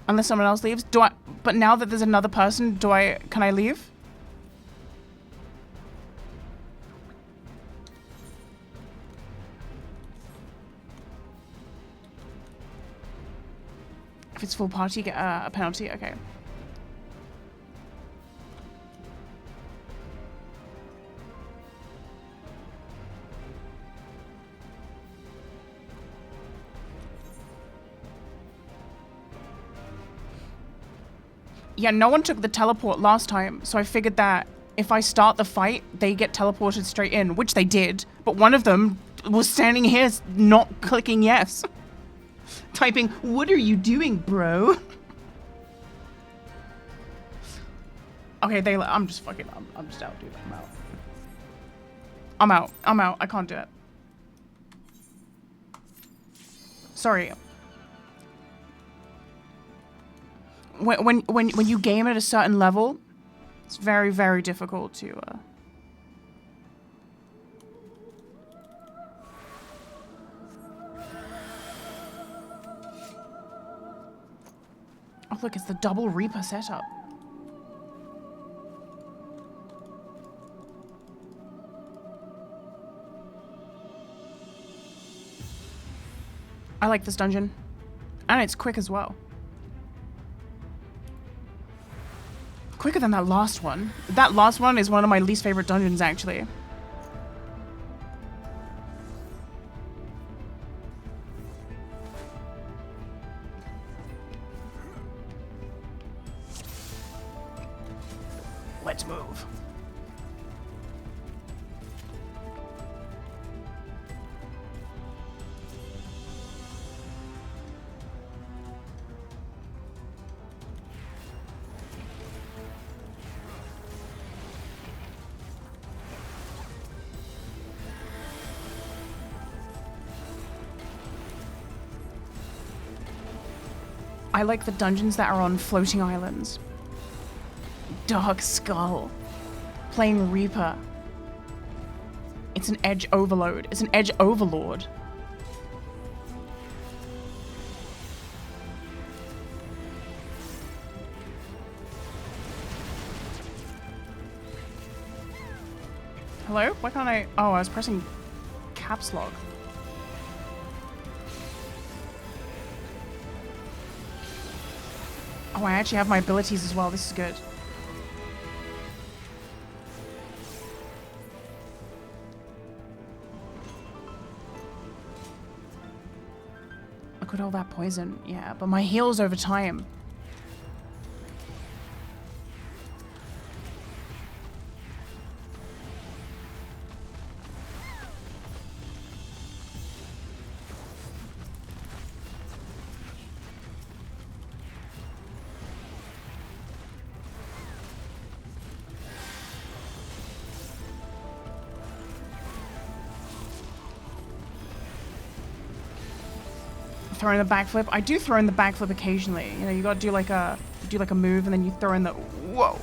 Unless someone else leaves? But now that there's another person, can I leave? If it's full party, you get a penalty. Okay. Yeah, no one took the teleport last time, so I figured that if I start the fight, they get teleported straight in, which they did, but one of them was standing here not clicking yes. Typing, what are you doing, bro? Okay, I'm just fucking, I'm just out, dude. I'm out. I can't do it. Sorry. When you game at a certain level, it's very, very difficult to, Oh, look, it's the double Reaper setup. I like this dungeon. And it's quick as well. Quicker than that last one. That last one is one of my least favorite dungeons, actually. Let's move. I like the dungeons that are on floating islands. Dark Skull. Playing Reaper. It's an edge overload. It's an edge overlord. Hello? Why can't I? Oh, I was pressing caps lock. Oh, I actually have my abilities as well. This is good. Look at all that poison. Yeah, but my heals over time. Throw in the backflip. I do throw in the backflip occasionally. You know, you gotta do like a move and then you throw in the whoa.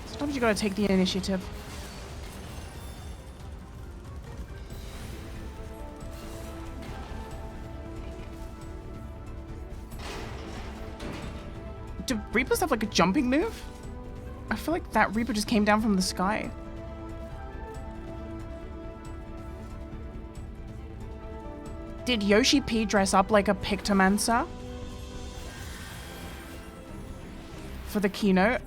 Sometimes you gotta take the initiative. Do Reapers have like a jumping move? I feel like that Reaper just came down from the sky. Did Yoshi P dress up like a pictomancer? For the keynote?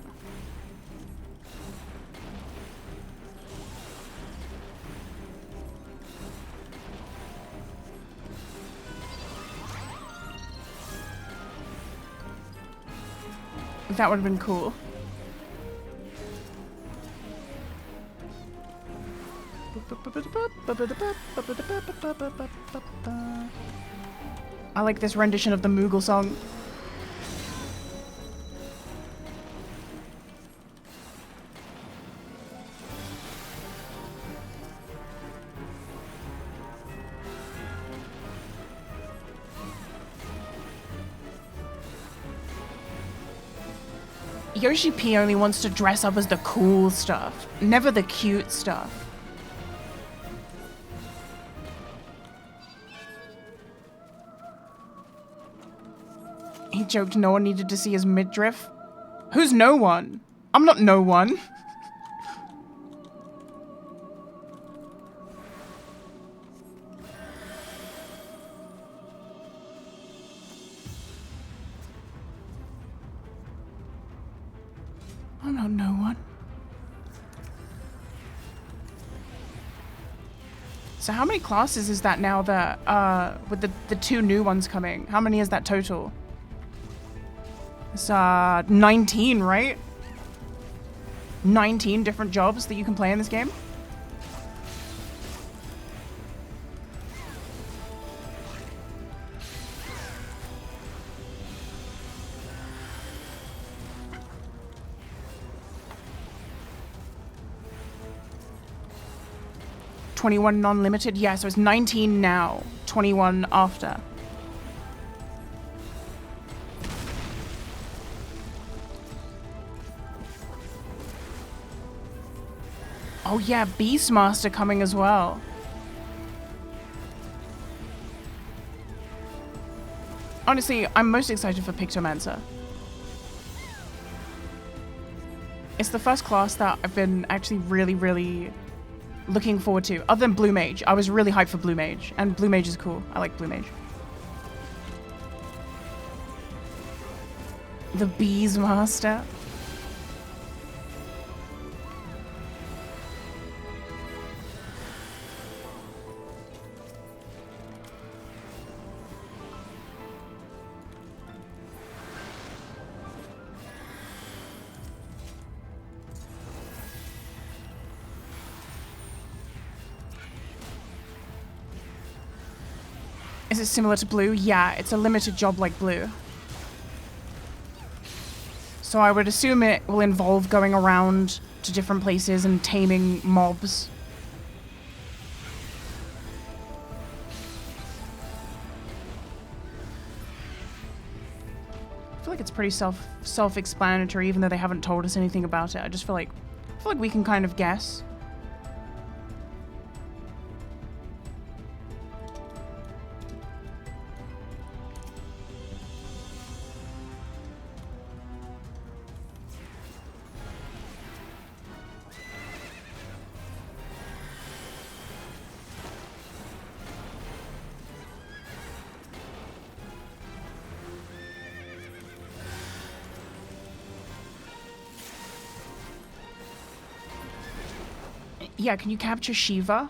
That would have been cool. I like this rendition of the Moogle song. Yoshi P only wants to dress up as the cool stuff, never the cute stuff. He joked no one needed to see his midriff. Who's no one? I'm not no one. I'm not no one. So how many classes is that now that, with the two new ones coming? How many is that total? It's 19, right? 19 different jobs that you can play in this game? $21 non-limited? Yeah, so it's 19 now. 21 after. Oh yeah, Beastmaster coming as well. Honestly, I'm most excited for Pictomancer. It's the first class that I've been actually really looking forward to. Other than Blue Mage. I was really hyped for Blue Mage. And Blue Mage is cool. I like Blue Mage. The Beastmaster. Is it similar to Blue? Yeah, it's a limited job like Blue. So I would assume it will involve going around to different places and taming mobs. I feel like it's pretty self-explanatory, even though they haven't told us anything about it. I feel like we can kind of guess. Yeah, can you capture Shiva?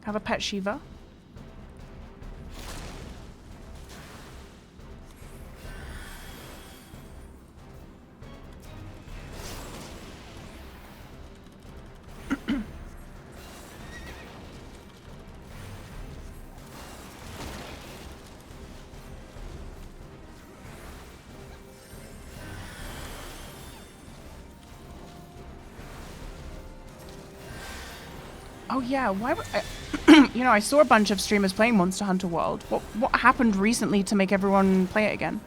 Have a pet Shiva? Oh yeah, why would I, you know, I saw a bunch of streamers playing Monster Hunter World. What happened recently to make everyone play it again?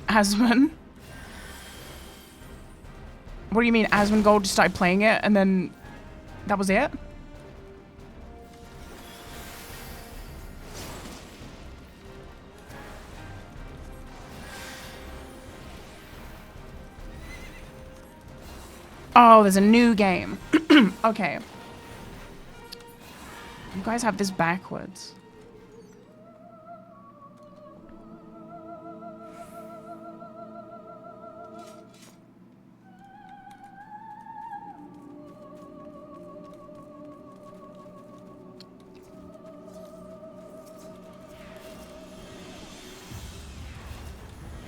Asmon? What do you mean, Asmon Gold just started playing it and then that was it? Oh, there's a new game. Okay. You guys have this backwards.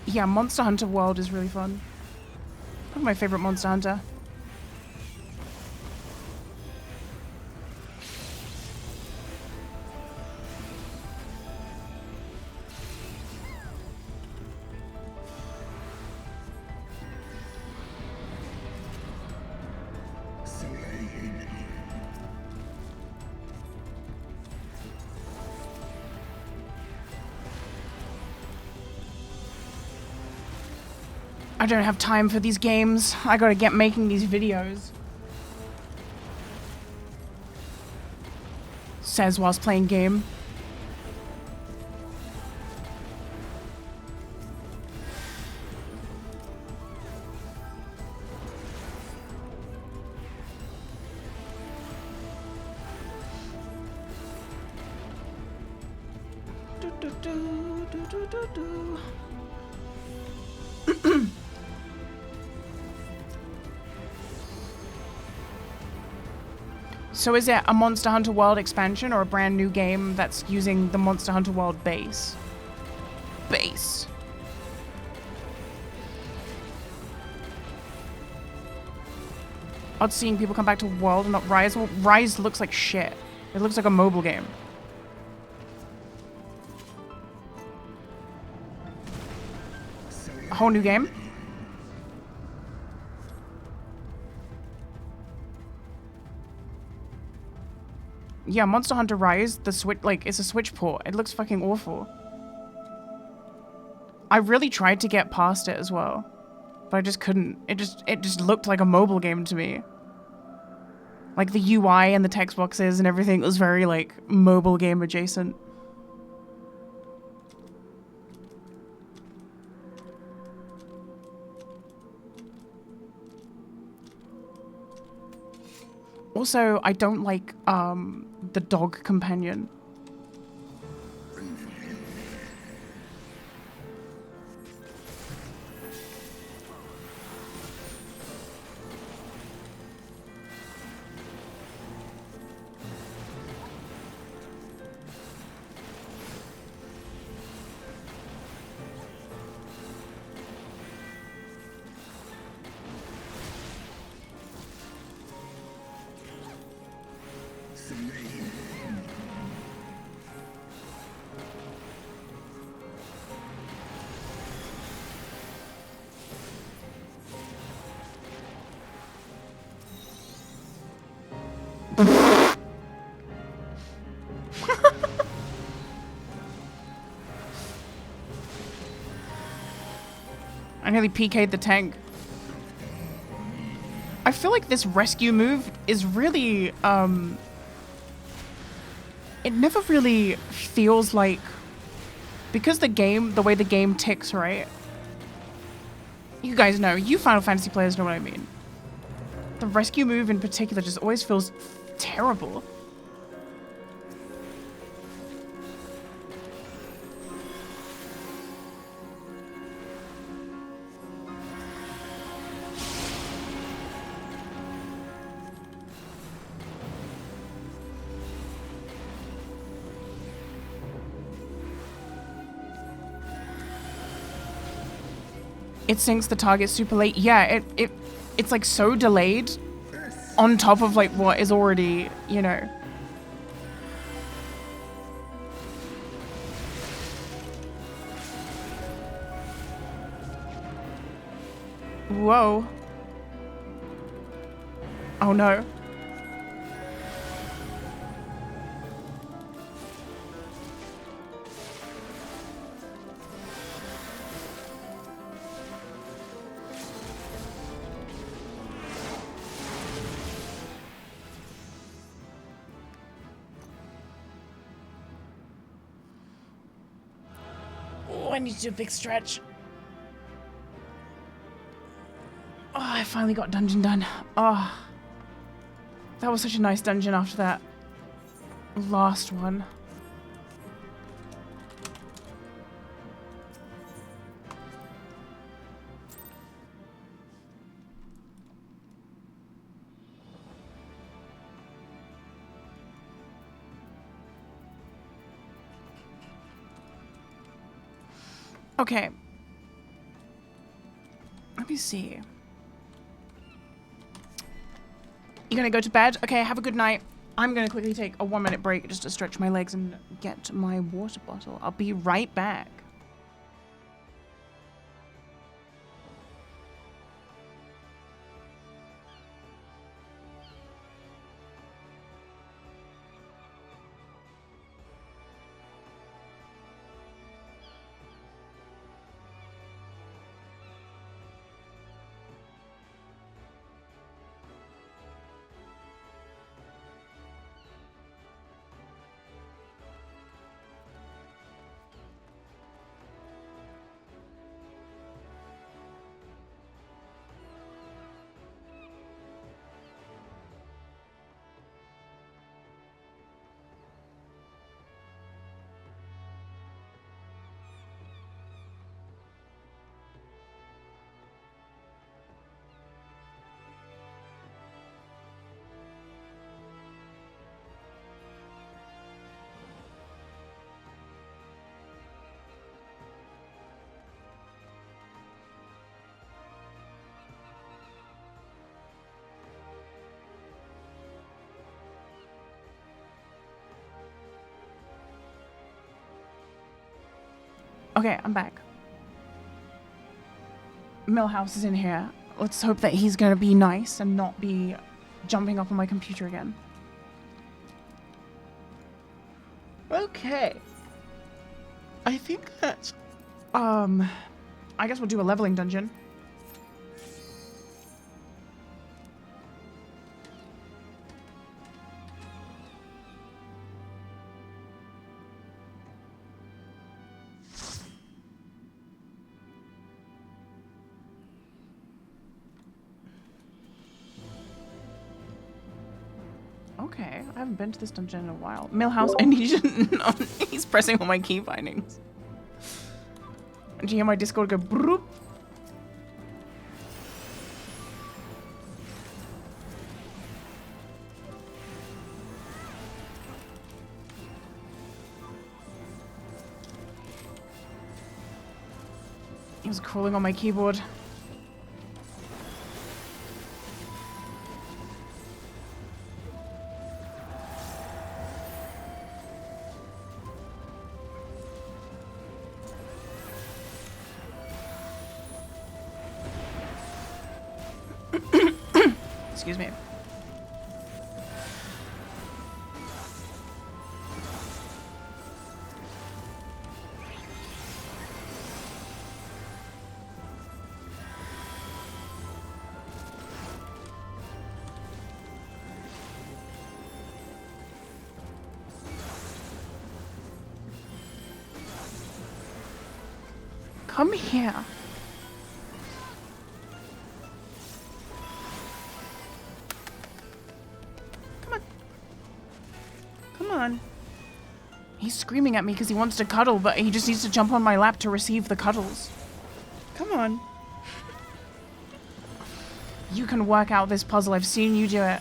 Yeah, Monster Hunter World is really fun. One of my favorite Monster Hunter. I don't have time for these games. I gotta get making these videos. Says whilst playing game. So is it a Monster Hunter World expansion or a brand new game that's using the Monster Hunter World base? Base. Odd seeing people come back to World and not Rise. Well, Rise looks like shit. It looks like a mobile game. A whole new game? Yeah, Monster Hunter Rise, the Switch, like, it's a Switch port. It looks fucking awful. I really tried to get past it as well, but I just couldn't. It just looked like a mobile game to me. Like, the UI and the text boxes and everything was very, like, mobile game adjacent. Also, I don't like, the dog companion. I nearly PK'd the tank. I feel like this rescue move is really, it never really feels like, because the way the game ticks, right? You guys know, you Final Fantasy players know what I mean. The rescue move in particular just always feels terrible. It sinks the target super late. Yeah, it's like so delayed on top of like what is already, you know. Whoa. Oh no. I need to do a big stretch. Oh, I finally got dungeon done. Oh, that was such a nice dungeon after that last one. Okay. Let me see. You gonna go to bed? Okay, have a good night. I'm gonna quickly take a 1-minute break just to stretch my legs and get my water bottle. I'll be right back. Okay, I'm back. Millhouse is in here. Let's hope that he's gonna be nice and not be jumping up on my computer again. Okay. I think that, I guess we'll do a leveling dungeon. Okay, I haven't been to this dungeon in a while. Millhouse, I need you to know. He's pressing on my key bindings. And you hear my Discord go broop? He was crawling on my keyboard. Excuse me. Come here. Come on. Come on. He's screaming at me because he wants to cuddle, but he just needs to jump on my lap to receive the cuddles. Come on. You can work out this puzzle. I've seen you do it.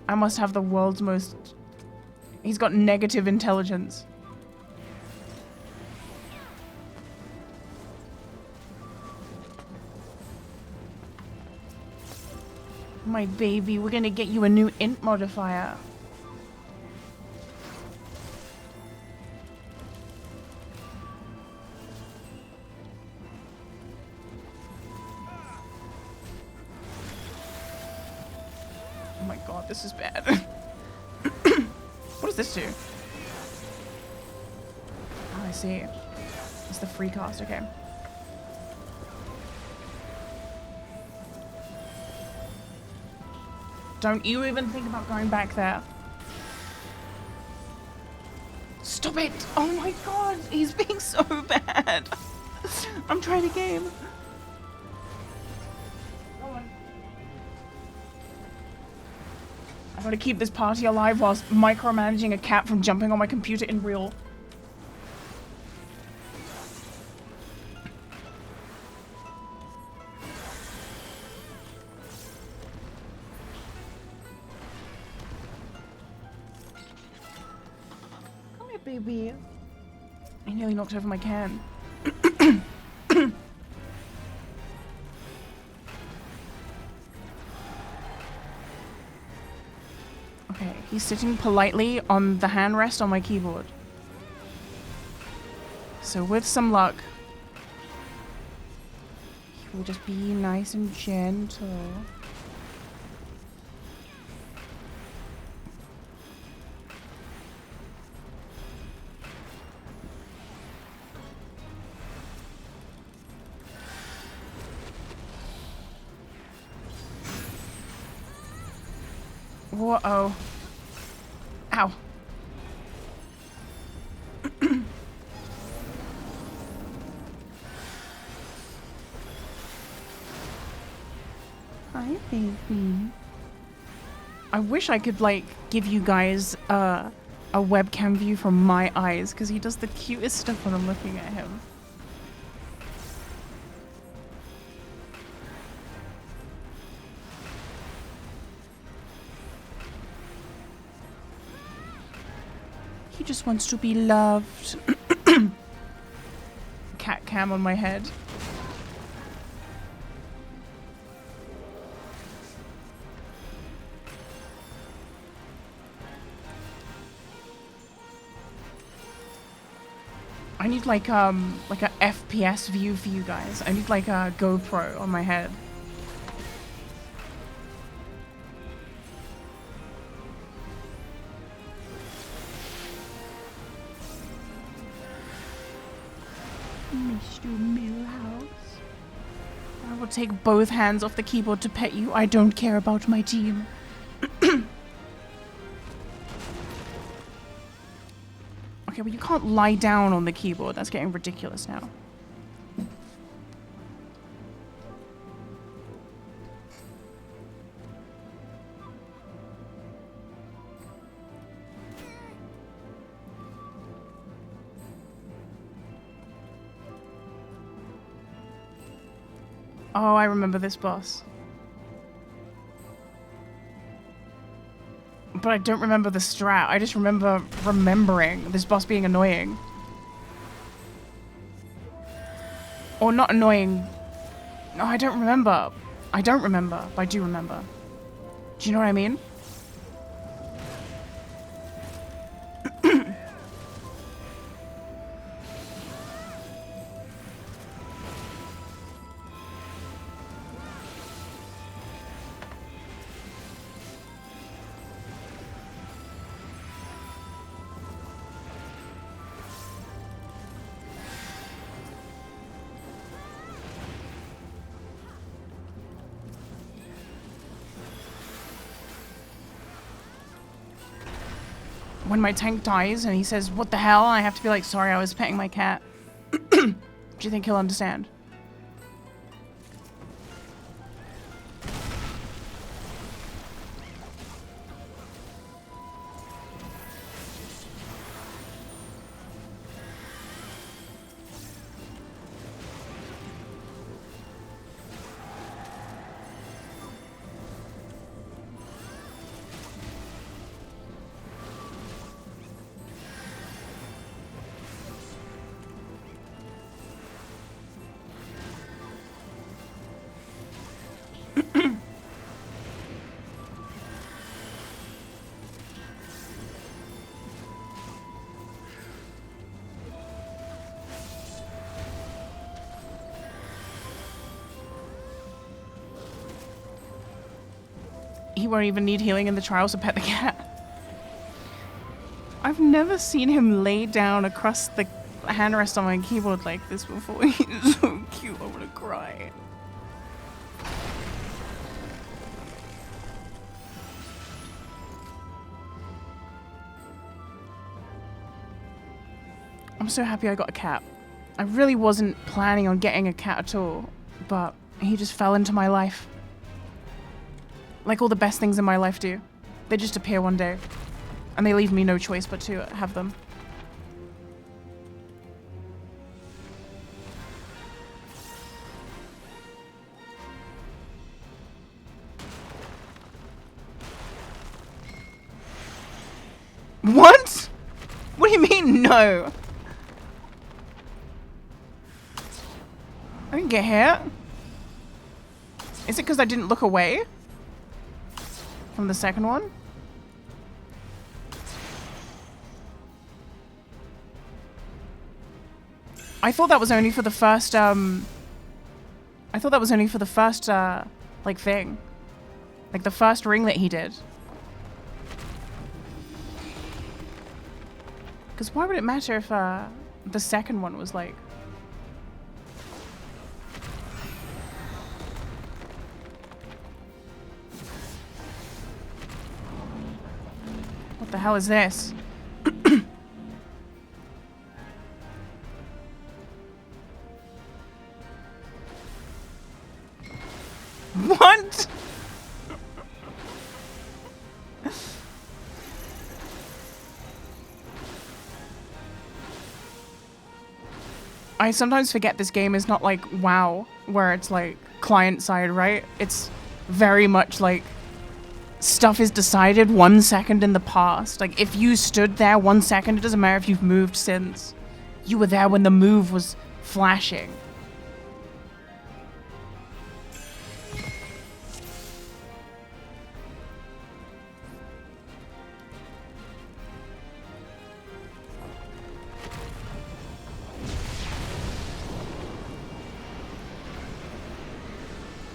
I must have the world's most... He's got negative intelligence. My baby, we're gonna get you a new int modifier. Oh my god, this is bad. What does this do? Oh, I see. It's the free cast, okay. Don't you even think about going back there. Stop it! Oh my god, he's being so bad. I'm trying to game. Go on. I gotta keep this party alive whilst micromanaging a cat from jumping on my computer in real. Baby. I nearly knocked over my can. Okay, he's sitting politely on the handrest on my keyboard. So with some luck, he will just be nice and gentle. Whoa-oh. Ow. Hi, baby. I wish I could, like, give you guys a webcam view from my eyes, because he does the cutest stuff when I'm looking at him. He just wants to be loved. Cat cam on my head. I need like a FPS view for you guys. I need like a GoPro on my head. Mr. Millhouse. I will take both hands off the keyboard to pet you. I don't care about my team. Okay, well you can't lie down on the keyboard. That's getting ridiculous now. Oh, I remember this boss. But I don't remember the strat. I just remember remembering this boss being annoying. Or not annoying. No, I don't remember. I don't remember, but I do remember. Do you know what I mean? When my tank dies and he says, "What the hell?" I have to be like, "Sorry, I was petting my cat." Do you think he'll understand? He won't even need healing in the trials to pet the cat. I've never seen him lay down across the handrest on my keyboard like this before. He's so cute, I wanna cry. I'm so happy I got a cat. I really wasn't planning on getting a cat at all, but he just fell into my life. Like all the best things in my life do. They just appear one day. And they leave me no choice but to have them. What? What do you mean, no? I didn't get hit. Is it because I didn't look away from the second one? I thought that was only for the first, I thought that was only for the first, like, thing. Like, the first ringlet he did. Because why would it matter if, the second one was, like... What the hell is this? What? I sometimes forget this game is not like WoW, where it's like client side, right? It's very much like stuff is decided 1 second in the past. Like if you stood there 1 second, it doesn't matter if you've moved since. You were there when the move was flashing.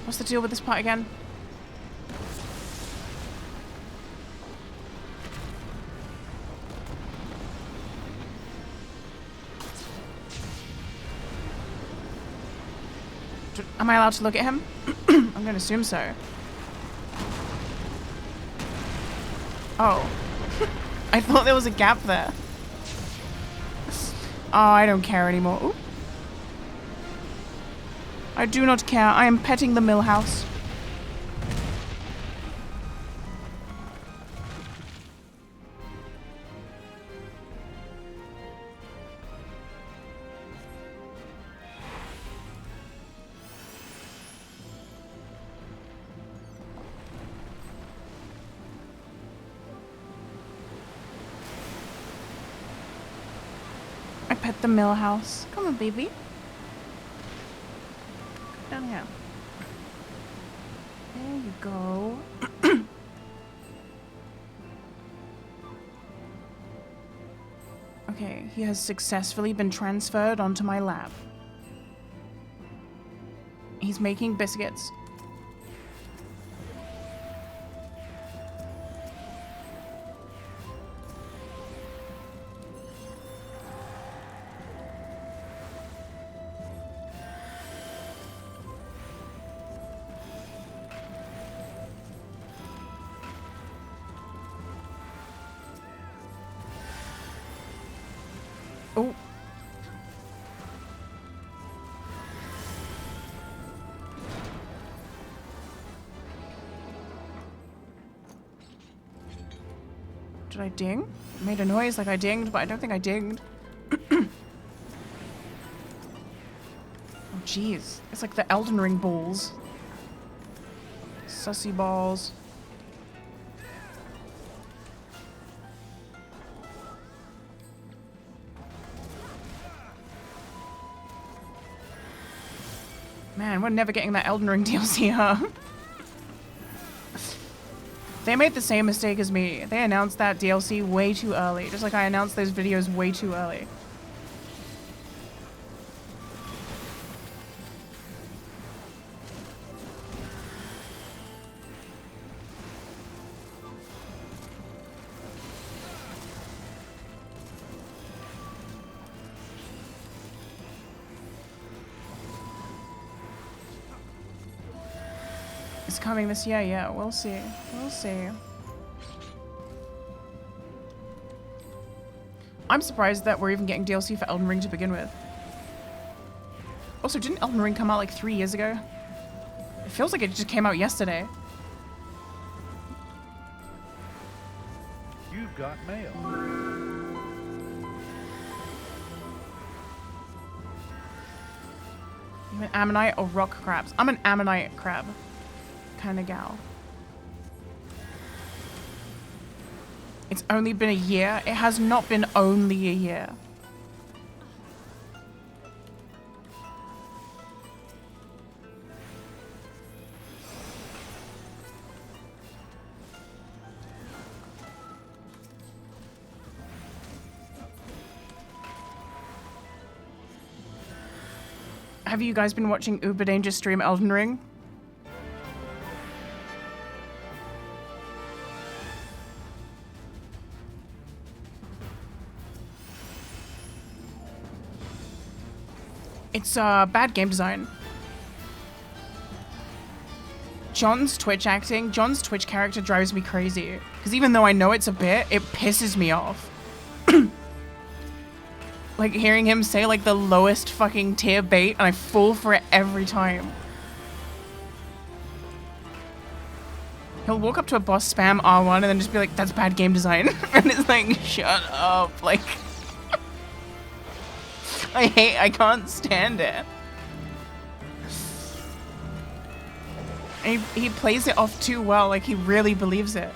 What's the deal with this part again? Am I allowed to look at him? I'm gonna assume so. Oh. I thought there was a gap there. Oh, I don't care anymore. Ooh. I do not care. I am petting the mill house. I pet the mill house. Come on, baby. Down here. There you go. Okay, he has successfully been transferred onto my lab. He's making biscuits. Oh. Did I ding? I made a noise like I dinged, but I don't think I dinged. Oh, jeez. It's like the Elden Ring balls. Sussy balls. Man, we're never getting that Elden Ring DLC, huh? They made the same mistake as me. They announced that DLC way too early, just like I announced those videos way too early. It's coming this year, yeah, we'll see. We'll see. I'm surprised that we're even getting DLC for Elden Ring to begin with. Also, didn't Elden Ring come out like 3 years ago? It feels like it just came out yesterday. You've got mail. You an ammonite or rock crabs? I'm an ammonite crab kind of gal. It's only been a year. It has not been only a year. Have you guys been watching Uber Danger stream Elden Ring? It's bad game design. John's Twitch acting, John's Twitch character drives me crazy. Because even though I know it's a bit, it pisses me off. Like hearing him say like the lowest fucking tier bait and I fall for it every time. He'll walk up to a boss, spam R1 and then just be like, that's bad game design. And it's like, shut up. Like, I can't stand it. He plays it off too well, like he really believes it.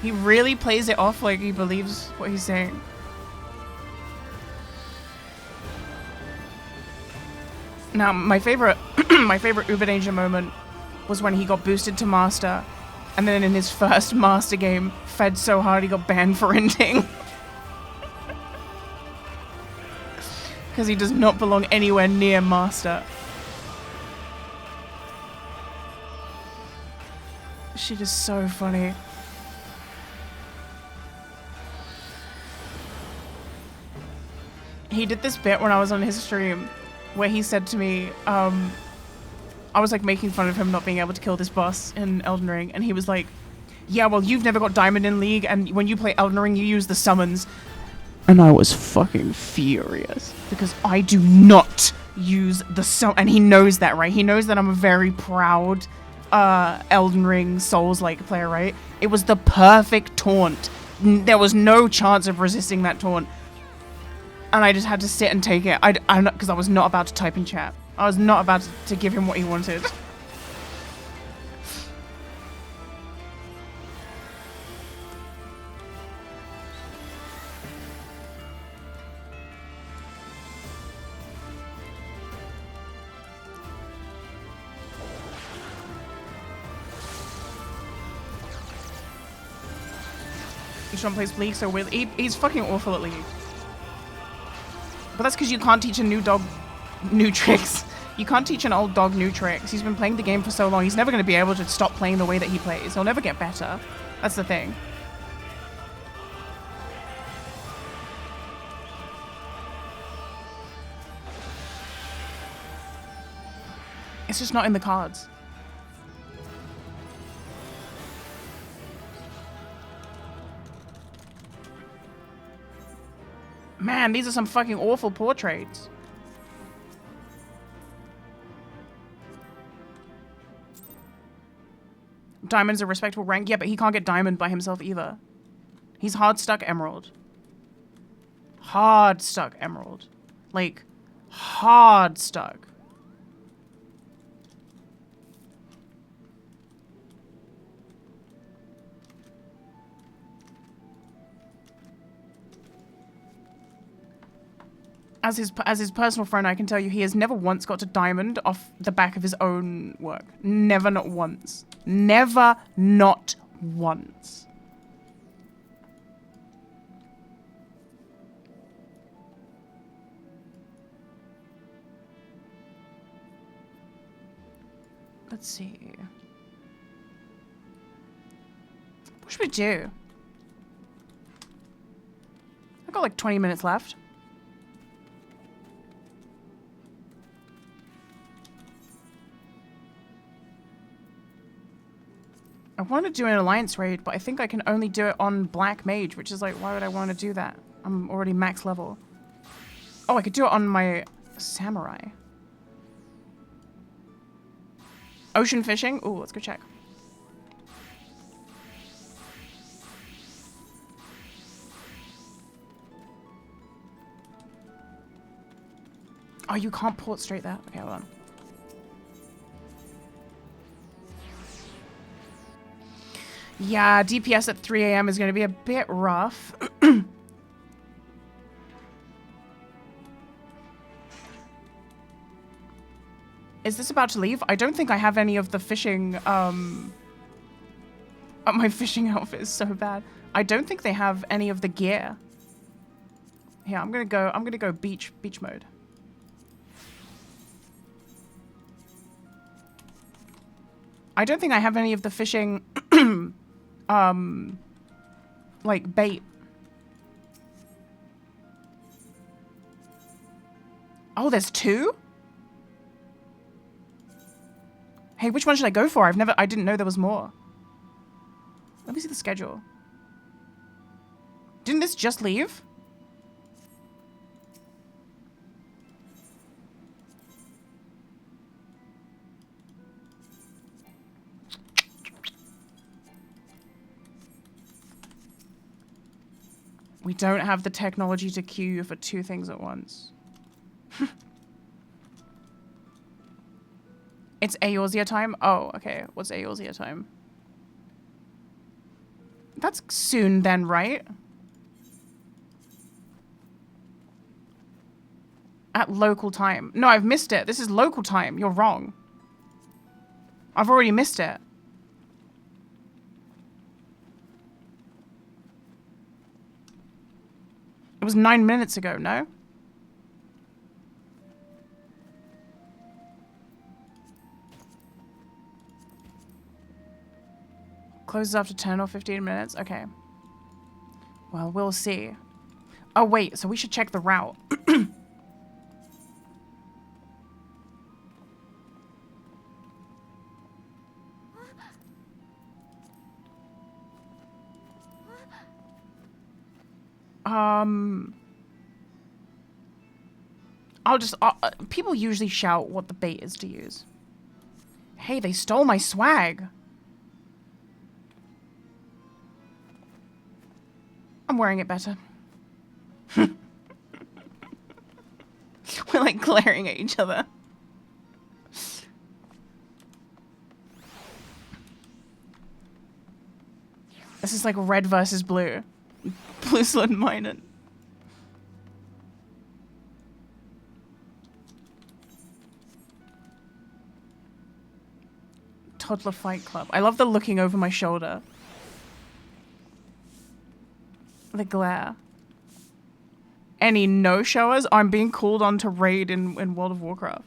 He really plays it off like he believes what he's saying. Now, my favorite Uber Danger moment was when he got boosted to Master, and then in his first Master game, fed so hard he got banned for inting. Because he does not belong anywhere near Master. Shit is so funny. He did this bit when I was on his stream where he said to me, I was like making fun of him not being able to kill this boss in Elden Ring, and he was like, yeah, well, you've never got Diamond in League, and when you play Elden Ring, you use the summons. And I was fucking furious because I do not use the summon, and he knows that, right? He knows that I'm a very proud Elden Ring Souls-like player, right? It was the perfect taunt. There was no chance of resisting that taunt. And I just had to sit and take it. Because I was not about to type in chat. I was not about to give him what he wanted. Sean plays League so well. He's fucking awful at League. But that's because you can't teach a new dog new tricks. You can't teach an old dog new tricks. He's been playing the game for so long. He's never going to be able to stop playing the way that he plays. He'll never get better. That's the thing. It's just not in the cards. Man, these are some fucking awful portraits. Diamond's a respectable rank. Yeah, but he can't get Diamond by himself either. He's hard stuck emerald. Hard stuck emerald. Like, hard stuck. As his personal friend, I can tell you he has never once got to diamond off the back of his own work. Never, not once. Never, not once. Let's see. What should we do? I've got like 20 minutes left. I want to do an alliance raid, but I think I can only do it on black mage, which is like, why would I want to do that? I'm already max level. Oh, I could do it on my samurai. Ocean fishing? Ooh, let's go check. Oh, you can't port straight there? Okay, hold on. Yeah, DPS at 3 AM is going to be a bit rough. Is this about to leave? I don't think I have any of the fishing, my fishing outfit is so bad. I don't think they have any of the gear. Here, I'm gonna go beach mode. I don't think I have any of the fishing, like bait. Oh, there's 2? Hey, which one should I go for? I didn't know there was more. Let me see the schedule. Didn't this just leave? We don't have the technology to queue you for 2 things at once. It's Eorzea time? Oh, okay. What's Eorzea time? That's soon then, right? At local time. No, I've missed it. This is local time. You're wrong. I've already missed it. It was 9 minutes ago, no? Closes after 10 or 15 minutes? Okay. Well, we'll see. Oh, wait. So we should check the route. I'll just... people usually shout what the bait is to use. Hey, they stole my swag. I'm wearing it better. We're like glaring at each other. This is like red versus blue. Blue slid mine. Toddler Fight Club. I love the looking over my shoulder. The glare. Any no-showers? I'm being called on to raid in World of Warcraft.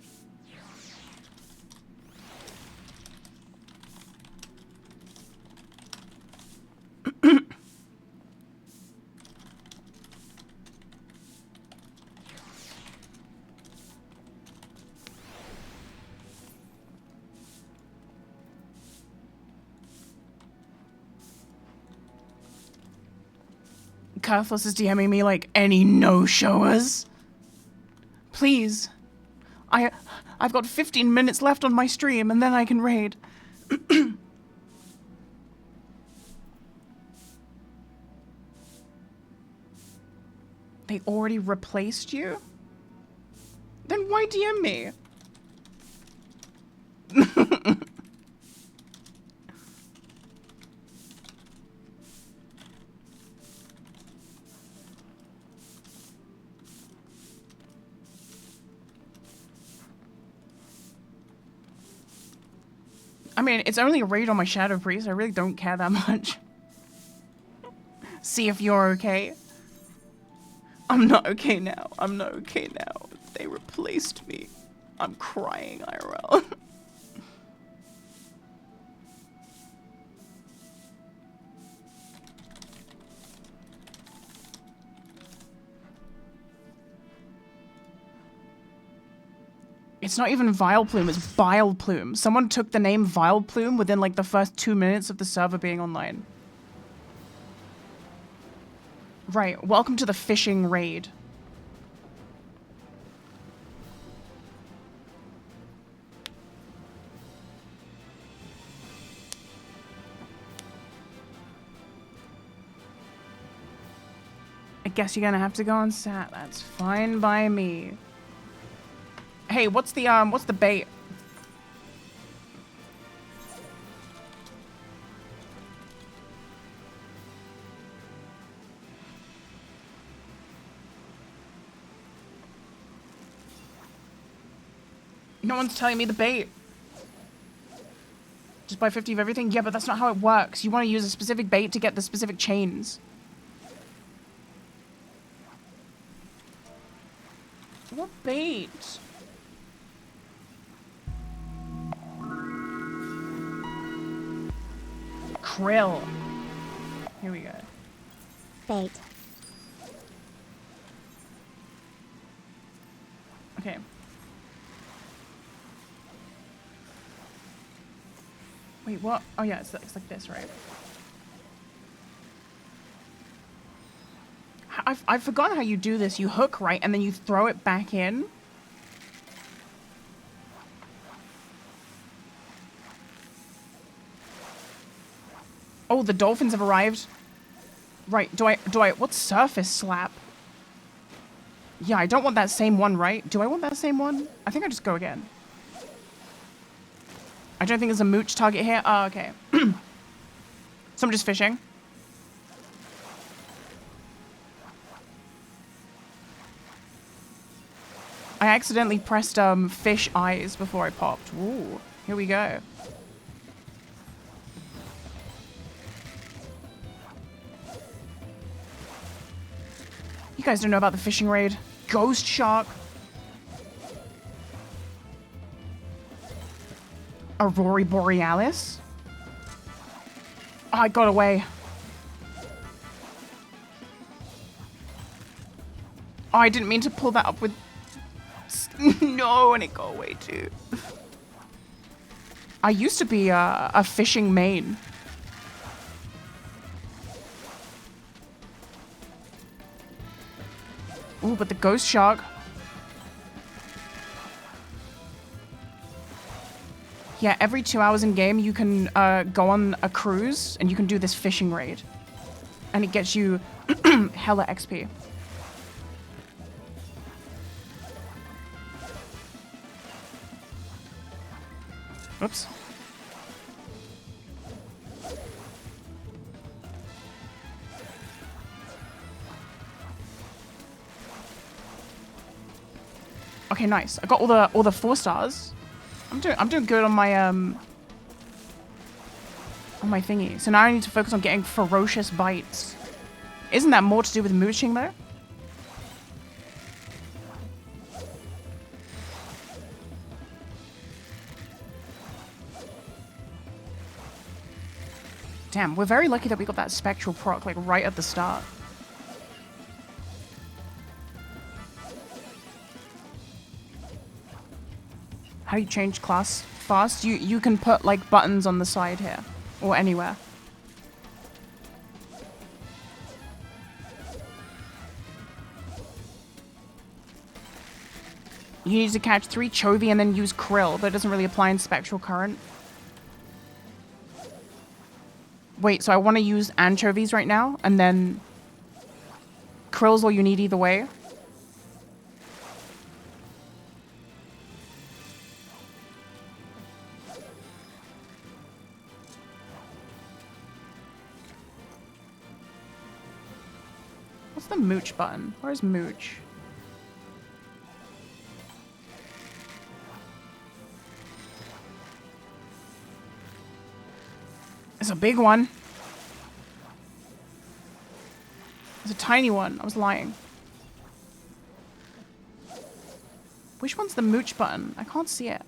Carthos is DMing me like, any no-showers? Please. I've got 15 minutes left on my stream and then I can raid. They already replaced you? Then why DM me? I mean, it's only a raid on my Shadow Priest. I really don't care that much. See if you're okay. I'm not okay now. I'm not okay now. They replaced me. I'm crying, IRL. It's not even Vileplume, it's Bileplume. Someone took the name Vileplume within like the first 2 minutes of the server being online. Right, welcome to the fishing raid. I guess you're gonna have to go on sat. That's fine by me. Hey, what's the bait? No one's telling me the bait. Just buy 50 of everything? Yeah, but that's not how it works. You want to use a specific bait to get the specific chains. What bait? Krill. Here we go. Bait. Okay. Wait, what? Oh yeah, it's like this, right? I've forgotten how you do this. You hook, right? And then you throw it back in. Oh, the dolphins have arrived. Right, do I, what's surface slap? Yeah, I don't want that same one, right? Do I want that same one? I think I just go again. I don't think there's a mooch target here. Oh, okay. So I'm just fishing. I accidentally pressed fish eyes before I popped. Ooh, here we go. You guys don't know about the fishing raid. Ghost shark. Aurora Borealis. Oh, I got away. Oh, I didn't mean to pull that up with... No, and it got away too. I used to be a fishing main. Ooh, but the ghost shark. Yeah, every 2 hours in game, you can go on a cruise and you can do this fishing raid. And it gets you hella XP. Oops. Okay, nice. I got all the 4 stars. I'm doing good on my thingy. So now I need to focus on getting ferocious bites. Isn't that more to do with mooching though? Damn, we're very lucky that we got that spectral proc like right at the start. How do you change class fast? You can put like buttons on the side here or anywhere. You need to catch 3 Chovy and then use Krill, but it doesn't really apply in Spectral Current. Wait, so I want to use anchovies right now and then krill's all you need either way. What's the mooch button? Where's mooch? It's a big one. It's a tiny one. I was lying. Which one's the mooch button? I can't see it.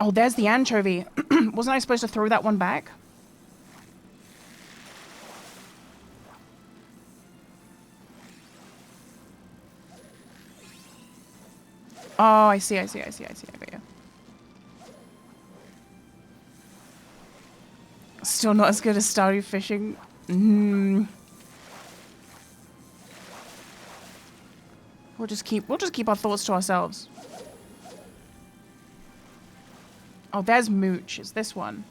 Oh, there's the anchovy. Wasn't I supposed to throw that one back? Oh, I see. I got you. Still not as good as Stardew fishing. We'll just keep our thoughts to ourselves. Oh, there's mooch. It's this one.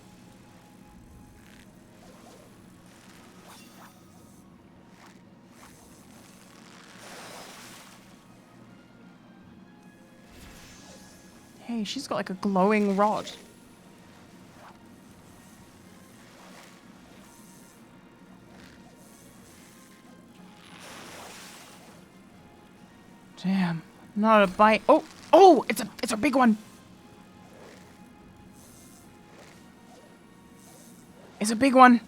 Hey, she's got like a glowing rod. Damn, not a bite. Oh, it's a big one. It's a big one.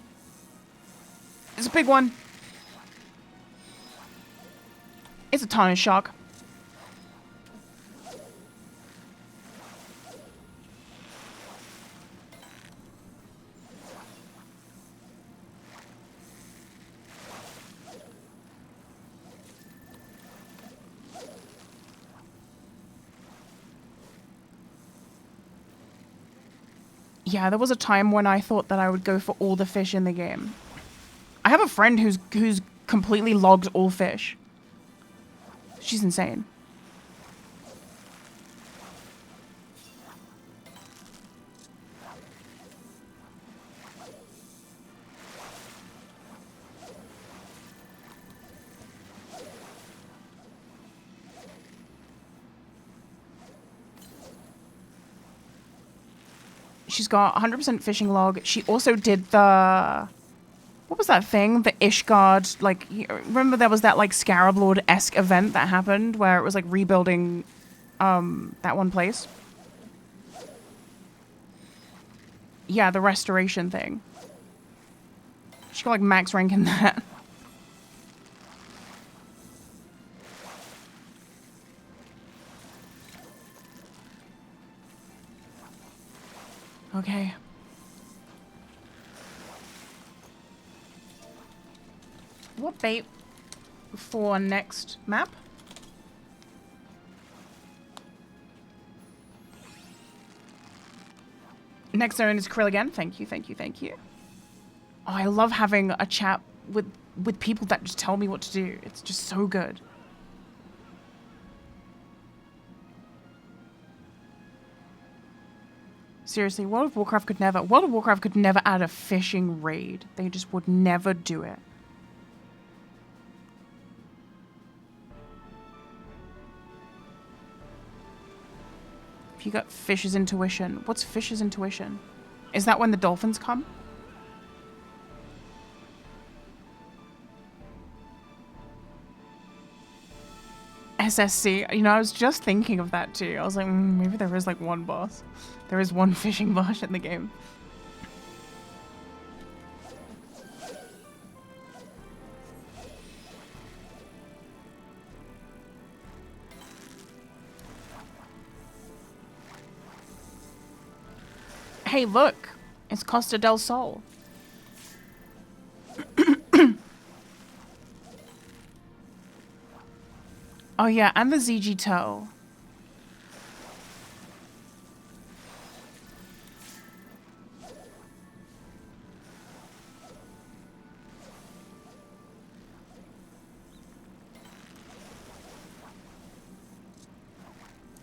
It's a big one. It's a ton of shark. Yeah, there was a time when I thought that I would go for all the fish in the game. I have a friend who's completely logged all fish. She's insane. She's got 100% fishing log. She also did the... What was that thing? The Ishgard, like... Remember there was that, like, Scarab Lord-esque event that happened where it was, like, rebuilding, that one place? Yeah, the restoration thing. She got, like, max rank in that. Okay. What bait for next map? Next zone is krill again. Thank you. Oh, I love having a chat with people that just tell me what to do. It's just so good. Seriously, World of Warcraft could never add a fishing raid. They just would never do it. If you got Fish's Intuition. What's Fish's Intuition? Is that when the dolphins come? SSC. You know, I was just thinking of that too. I was like, maybe there is like one boss. There is one fishing boss in the game. Hey, look! It's Costa del Sol. Oh yeah, and the ZG Toe.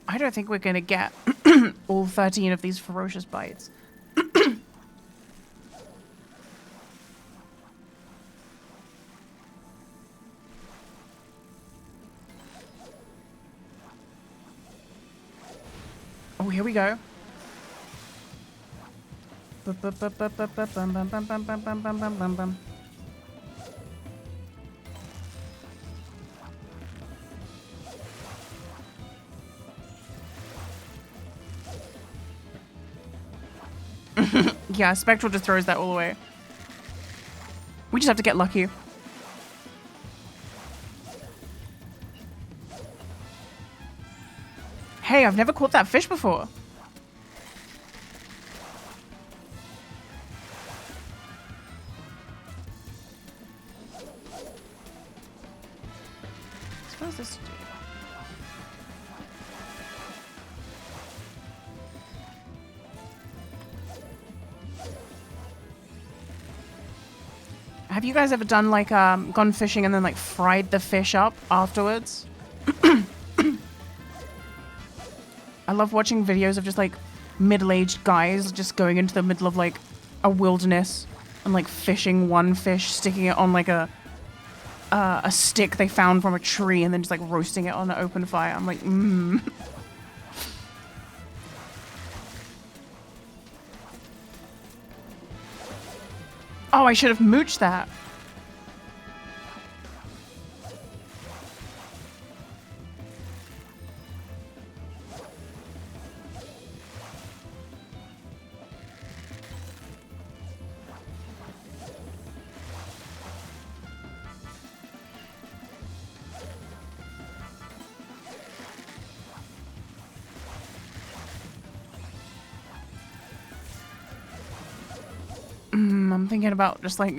I don't think we're gonna get all 13 of these ferocious bites. Oh, here we go. Yeah, Spectral just throws that all away. We just have to get lucky. Hey, I've never caught that fish before. What does this do? Have you guys ever done like gone fishing and then like fried the fish up afterwards? I love watching videos of just like middle-aged guys just going into the middle of like a wilderness and like fishing one fish, sticking it on like a stick they found from a tree and then just like roasting it on an open fire. I'm like, Oh, I should have mooched that. I'm thinking about just like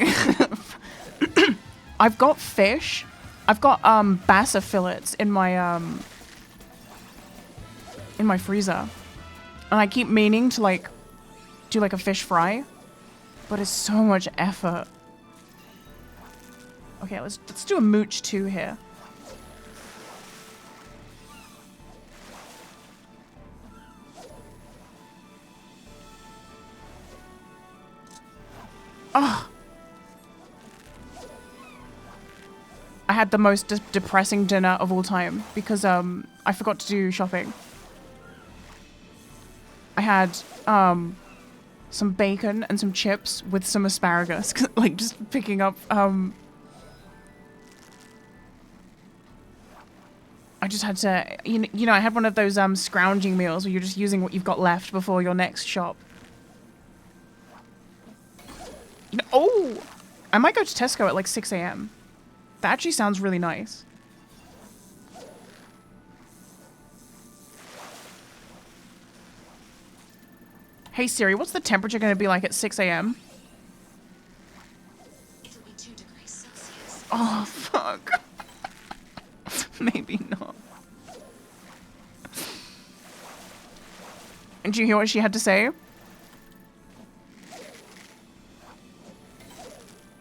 I've got fish. I've got bassa fillets in my freezer. And I keep meaning to like do like a fish fry, but it's so much effort. Okay, let's do a mooch too here. Oh. I had the most depressing dinner of all time because I forgot to do shopping. I had some bacon and some chips with some asparagus, like just picking up I just had to you know I had one of those scrounging meals where you're just using what you've got left before your next shop. You know, oh, I might go to Tesco at like 6 a.m. That actually sounds really nice. Hey Siri, what's the temperature going to be like at 6 a.m.? It'll be 2 degrees Celsius. Oh, fuck. Maybe not. And do you hear what she had to say?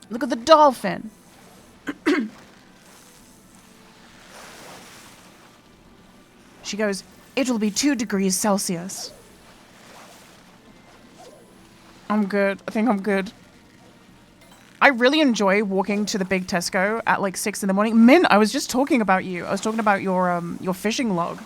Look at the dolphin. She goes, it'll be 2 degrees Celsius. I'm good. I think I'm good. I really enjoy walking to the big Tesco at like 6 in the morning. Min, I was just talking about you. I was talking about your fishing log.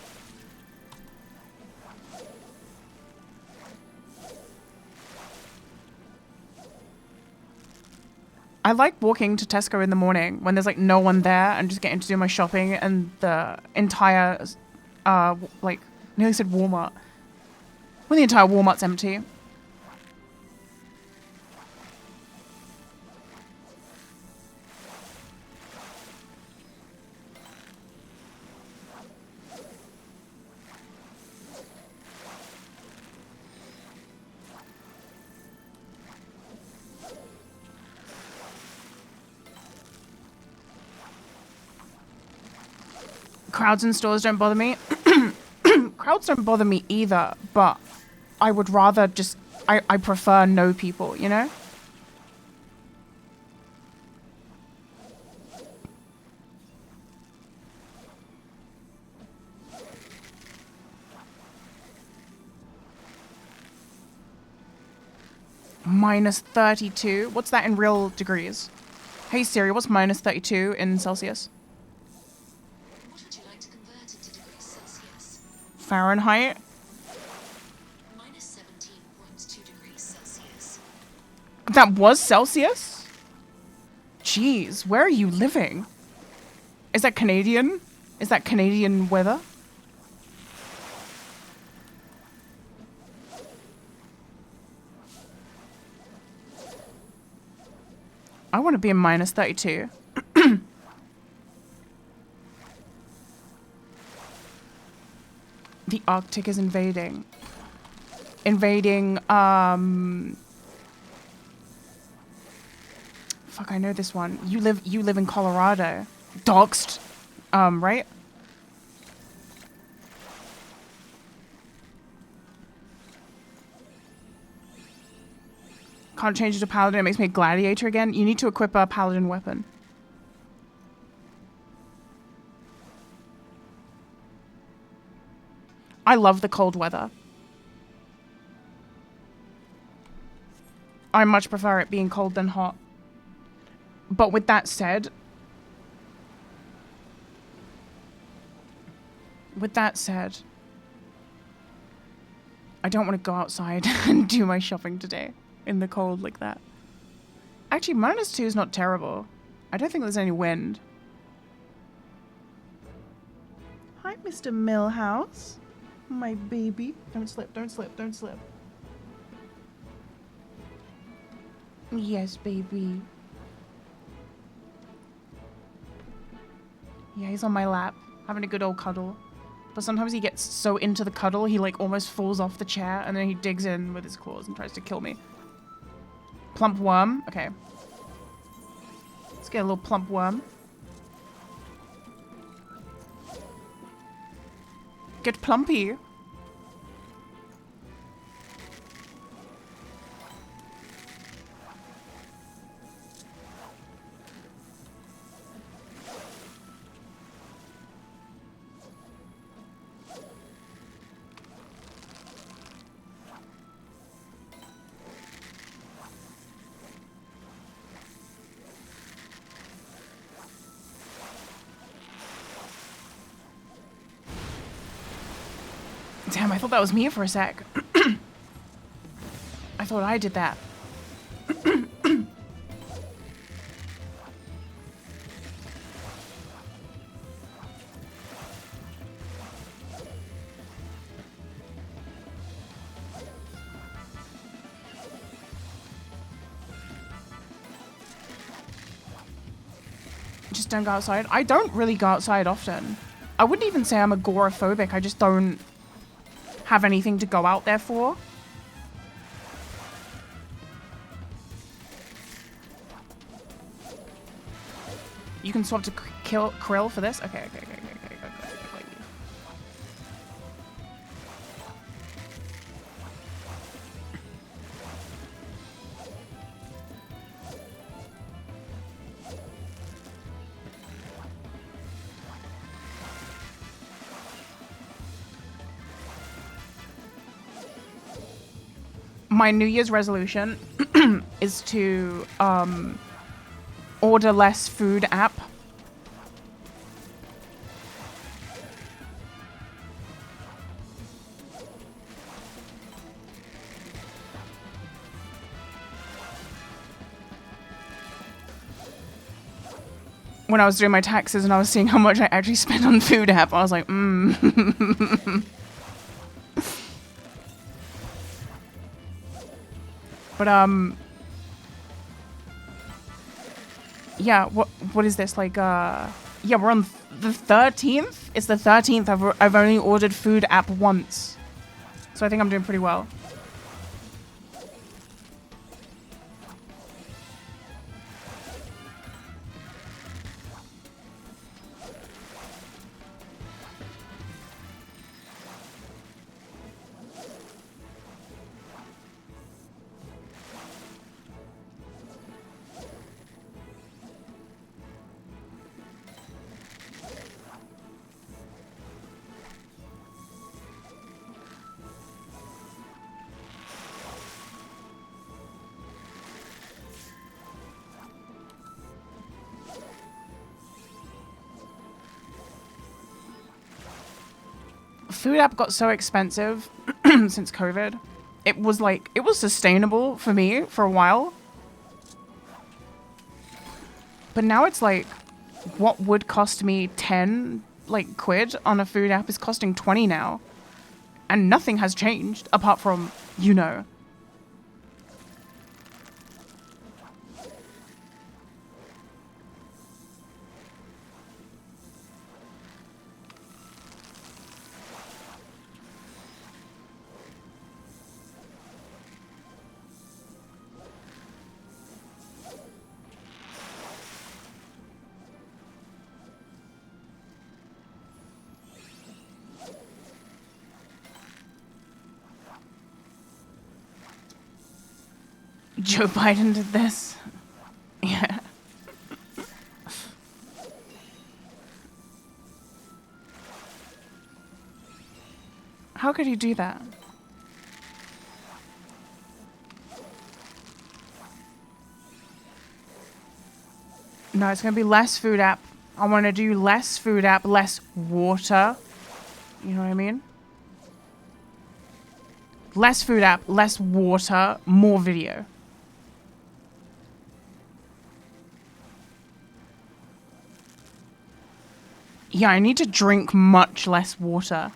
I like walking to Tesco in the morning when there's like no one there and just getting to do my shopping and the entire, like, nearly said Walmart. When the entire Walmart's empty. Crowds in stores don't bother me. Crowds don't bother me either, but I would rather just... I prefer no people, you know? Minus 32. What's that in real degrees? Hey Siri, what's minus 32 in Celsius? What would you like to convert into degrees Celsius? Fahrenheit? Minus 17.2 degrees Celsius. That was Celsius? Jeez, where are you living? Is that Canadian? Is that Canadian weather? I want to be in minus 32. The Arctic is invading. Fuck, I know this one. You live in Colorado. Doxed. Right? Can't change it to paladin. It makes me a gladiator again. You need to equip a paladin weapon. I love the cold weather. I much prefer it being cold than hot. But with that said... I don't want to go outside and do my shopping today in the cold like that. Actually, minus 2 is not terrible. I don't think there's any wind. Hi, Mr. Millhouse. My baby. Don't slip, don't slip, don't slip. Yes, baby. Yeah, he's on my lap, having a good old cuddle. But sometimes he gets so into the cuddle, he like almost falls off the chair, and then he digs in with his claws and tries to kill me. Plump worm. Okay. Let's get a little plump worm. Get plumpy. Damn, I thought that was me for a sec. I thought I did that. Just don't go outside. I don't really go outside often. I wouldn't even say I'm agoraphobic. I just don't have anything to go out there for. You can swap to krill for this? Okay. My New Year's resolution is to order less food app. When I was doing my taxes and I was seeing how much I actually spent on food app, I was like, But, yeah, what is this? Like, yeah, we're on the 13th? It's the 13th. I've only ordered food app once. So I think I'm doing pretty well. food app got so expensive since COVID. It was like, it was sustainable for me for a while. But now it's like, what would cost me 10 like quid on a food app is costing 20 now. And nothing has changed apart from, you know. Joe Biden did this. Yeah. How could he do that? No, it's gonna be less food app. I want to do less food app, less water. You know what I mean? Less food app, less water, more video. Yeah, I need to drink much less water.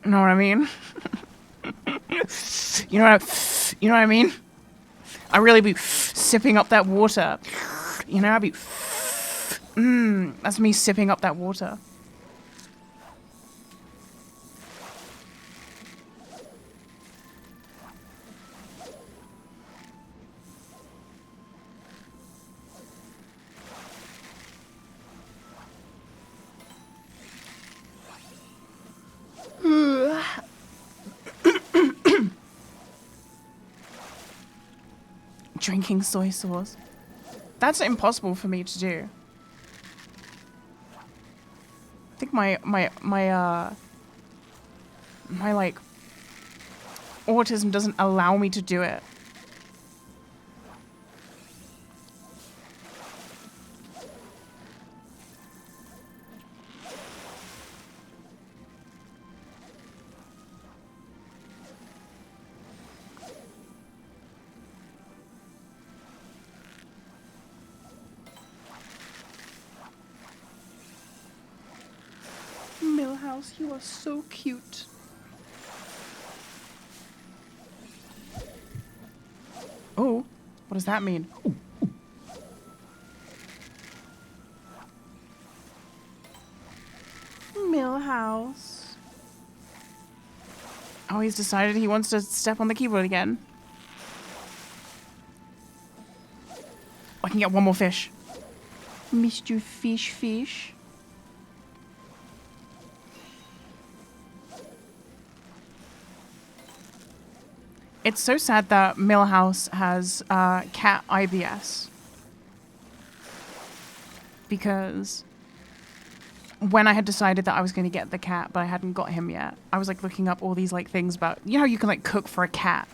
Know what I mean? You know what I mean? I really be sipping up that water. You know, I'd be that's me sipping up that water. Drinking soy sauce. That's impossible for me to do. I think my like autism doesn't allow me to do it. Millhouse, you are so cute. Oh, what does that mean? Ooh. Millhouse. Oh, he's decided he wants to step on the keyboard again. I can get one more fish. Mr. Fish. It's so sad that Millhouse has cat IBS. Because when I had decided that I was going to get the cat, but I hadn't got him yet, I was like looking up all these like things about, you know how you can like cook for a cat?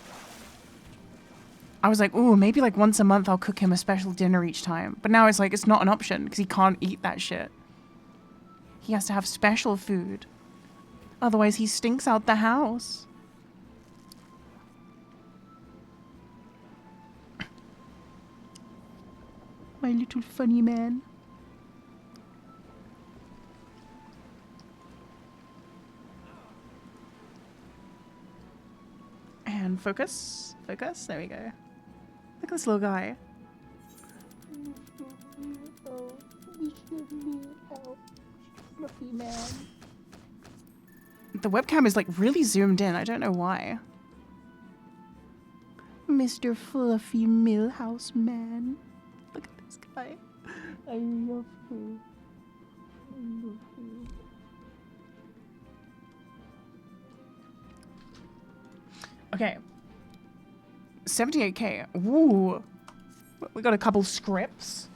I was like, ooh, maybe like once a month I'll cook him a special dinner each time. But now it's like, it's not an option because he can't eat that shit. He has to have special food. Otherwise he stinks out the house. My little funny man. And focus. Focus. There we go. Look at this little guy. The webcam is like really zoomed in. I don't know why. Mr. Fluffy Millhouse Man. Look at this guy. I love you. I love you. Okay. 78k. Ooh. We got a couple scripts.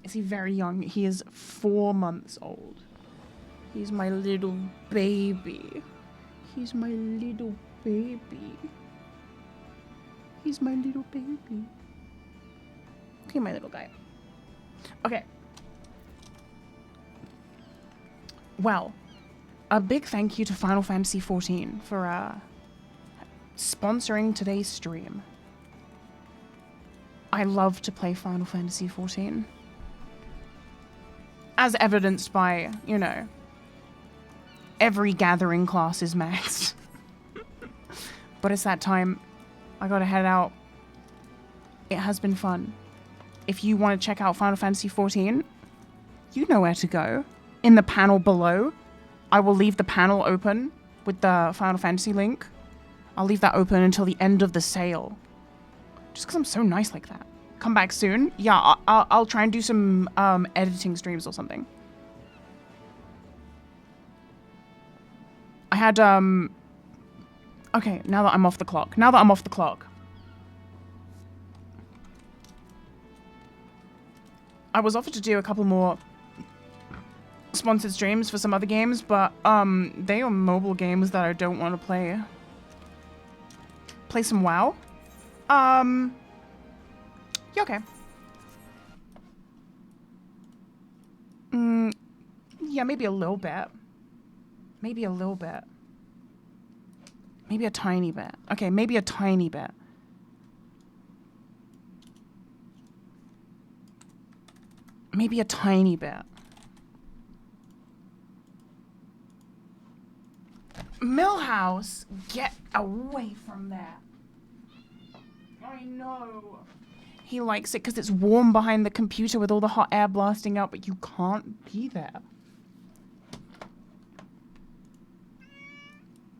Is he very young? He is 4 months old. He's my little baby. He's my little baby. He's my little baby. Okay, my little guy. Okay. Well, a big thank you to Final Fantasy XIV for sponsoring today's stream. I love to play Final Fantasy XIV. As evidenced by, you know, every gathering class is maxed. But it's that time. I gotta head out. It has been fun. If you want to check out Final Fantasy XIV, you know where to go. In the panel below. I will leave the panel open with the Final Fantasy link. I'll leave that open until the end of the sale. Just because I'm so nice like that. Come back soon. Yeah, I'll try and do some editing streams or something. I had, okay, now that I'm off the clock. I was offered to do a couple more sponsored streams for some other games, but they are mobile games that I don't want to play. Play some WoW? Yeah, okay. Yeah, maybe a little bit. Maybe a little bit. Maybe a tiny bit. Okay, maybe a tiny bit. Maybe a tiny bit. Millhouse, get away from there. I know. He likes it because it's warm behind the computer with all the hot air blasting out, but you can't be there.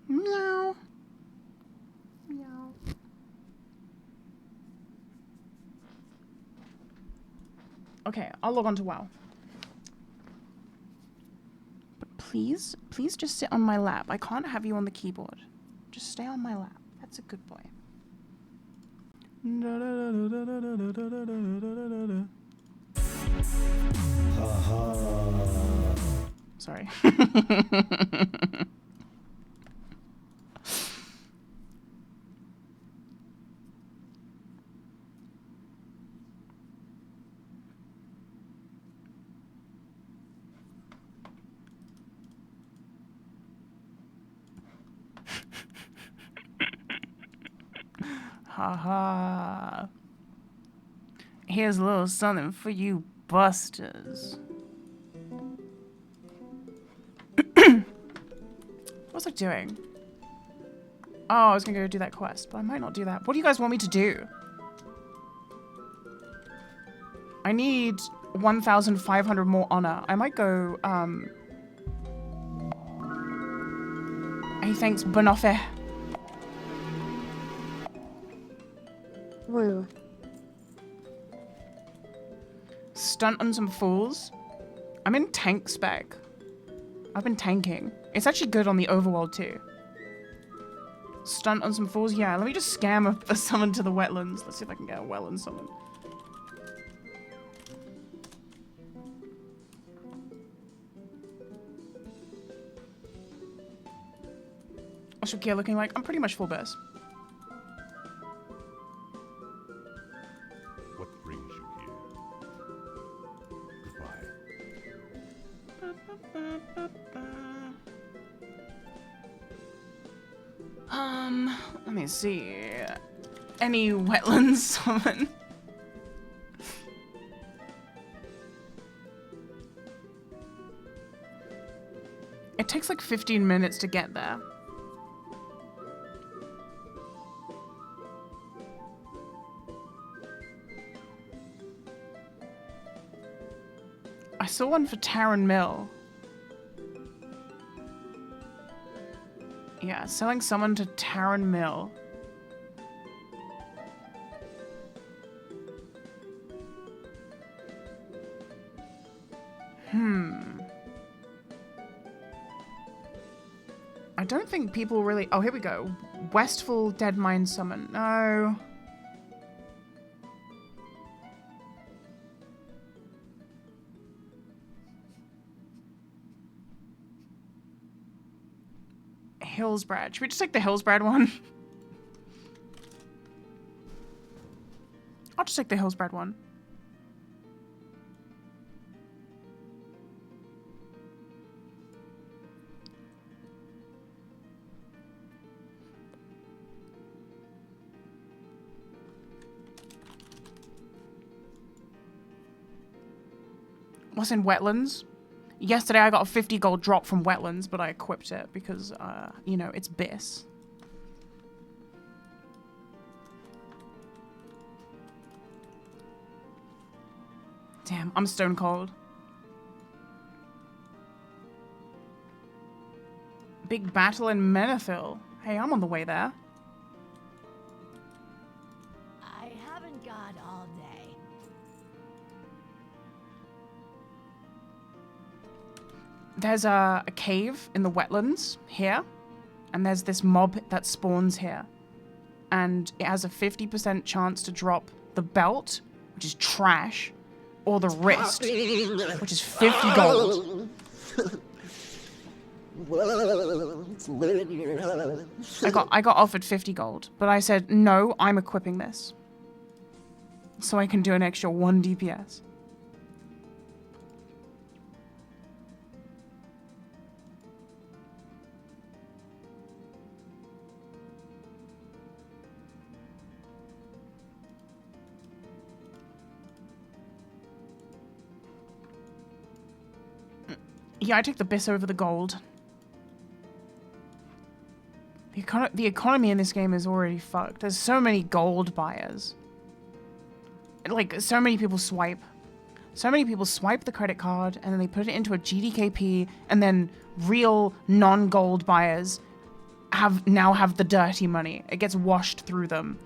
Meow. Meow. Okay, I'll log on to WoW. But please just sit on my lap. I can't have you on the keyboard. Just stay on my lap. That's a good boy. Sorry. Haha. Here's a little something for you busters. What's I doing? Oh, I was gonna go do that quest, but I might not do that. What do you guys want me to do? I need 1,500 more honor. I might go, Hey, thanks, Bonofe. Woo. Stunt on some fools. I'm in tank spec. I've been tanking. It's actually good on the overworld too. Stunt on some fools. Yeah, let me just scam a summon to the wetlands. Let's see if I can get a wetland summon. What's your gear looking like? I'm pretty much full burst. What brings you here? Goodbye. Let me see. Any wetlands summon? It takes like 15 minutes to get there. I saw one for Taryn Mill. Yeah, selling someone to Taryn Mill. I don't think people really... Oh, here we go. Westfall Dead Mind Summon. No. Hillsbrad. Should we just take the Hillsbrad one? I'll just take the Hillsbrad one. What's in wetlands? Yesterday I got a 50 gold drop from wetlands, but I equipped it because, you know, it's BIS. Damn, I'm stone cold. Big battle in Menethil. Hey, I'm on the way there. I haven't got all day. There's a cave in the wetlands here, and there's this mob that spawns here. And it has a 50% chance to drop the belt, which is trash, or the wrist, which is 50 gold. I got offered 50 gold, but I said, no, I'm equipping this. So I can do an extra 1 DPS. Yeah, I took the BIS over the gold. The economy in this game is already fucked. There's so many gold buyers. Like, so many people swipe. So many people swipe the credit card, and then they put it into a GDKP, and then real non-gold buyers now have the dirty money. It gets washed through them.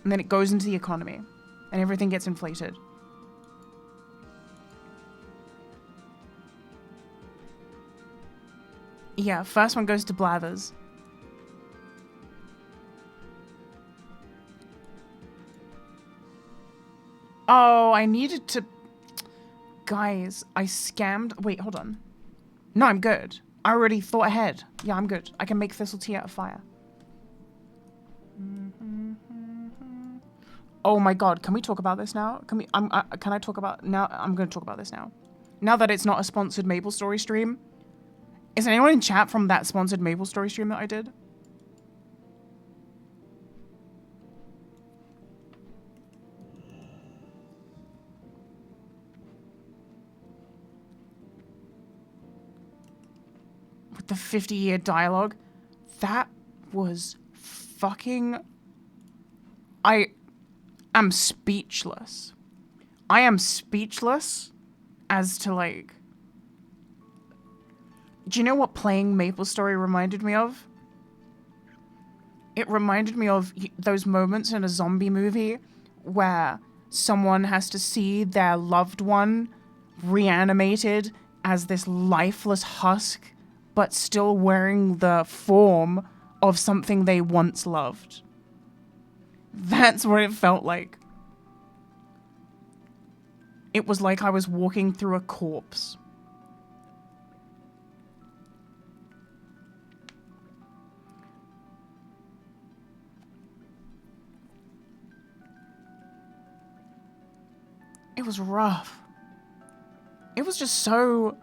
And then it goes into the economy. And everything gets inflated. Yeah, first one goes to Blathers. Oh, I needed to... Guys, I scammed... Wait, hold on. No, I'm good. I already thought ahead. Yeah, I'm good. I can make thistle tea out of fire. Oh my god, can we talk about this now? Can I talk about... Now, I'm going to talk about this now. Now that it's not a sponsored MapleStory stream. Is anyone in chat from that sponsored MapleStory stream that I did? With the 50-year dialogue. That was fucking... I am speechless. I am speechless as to, like... Do you know what playing MapleStory reminded me of? It reminded me of those moments in a zombie movie where someone has to see their loved one reanimated as this lifeless husk, but still wearing the form of something they once loved. That's what it felt like. It was like I was walking through a corpse. It was rough. It was just so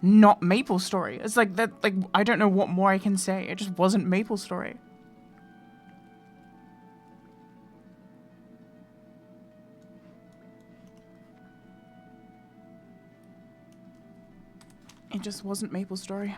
not MapleStory. It's like that, like, I don't know what more I can say. It just wasn't MapleStory. It just wasn't MapleStory.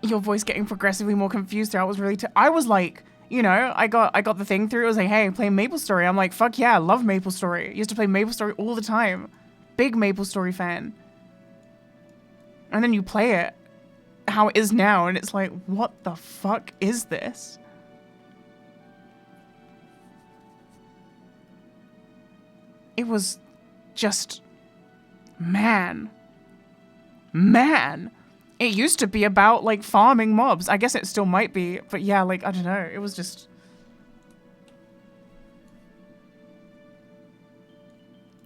Your voice getting progressively more confused there. I was really... I was like, you know, I got the thing through. It was like, hey, play MapleStory. I'm like, fuck yeah, I love MapleStory. I used to play MapleStory all the time. Big MapleStory fan. And then you play it how it is now, and it's like, what the fuck is this? It was just... Man. It used to be about, like, farming mobs. I guess it still might be, but yeah, like, I don't know. It was just...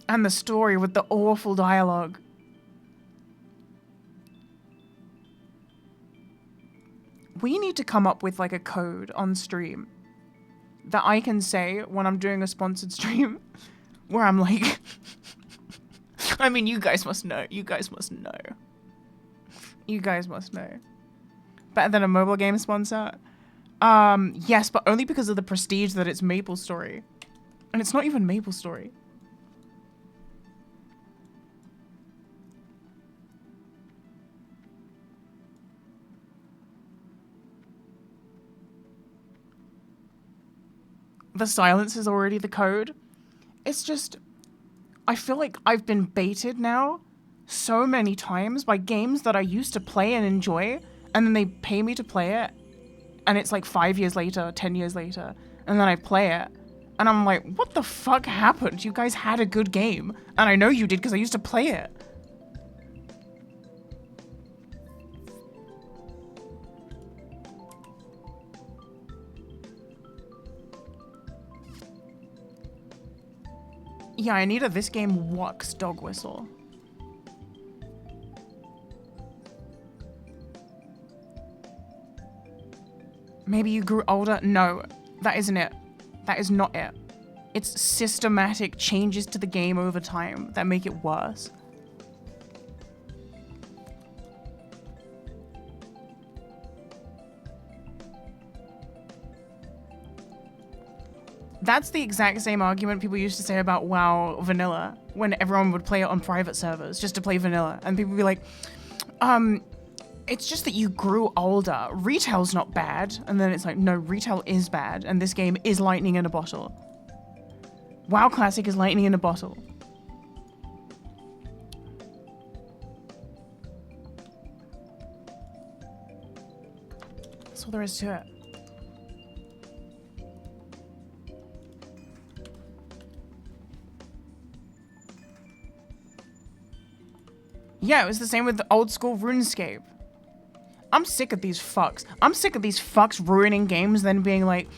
And the story with the awful dialogue. We need to come up with, like, a code on stream that I can say when I'm doing a sponsored stream where I'm like... I mean, you guys must know. You guys must know. You guys must know. Better than a mobile game sponsor. Yes, but only because of the prestige that it's MapleStory. And it's not even MapleStory. The silence is already the code. It's just, I feel like I've been baited now so many times by games that I used to play and enjoy, and then they pay me to play it, and it's like 5 years later, 10 years later, and then I play it, and I'm like, what the fuck happened? You guys had a good game, and I know you did because I used to play it. Yeah, I need a this game works dog whistle. Maybe you grew older? No, that isn't it. That is not it. It's systematic changes to the game over time that make it worse. That's the exact same argument people used to say about WoW vanilla when everyone would play it on private servers just to play vanilla. And people would be like, it's just that you grew older. Retail's not bad. And then it's like, no, retail is bad. And this game is lightning in a bottle. WoW Classic is lightning in a bottle. That's all there is to it. Yeah, it was the same with the old school RuneScape. I'm sick of these fucks. I'm sick of these fucks ruining games then being like,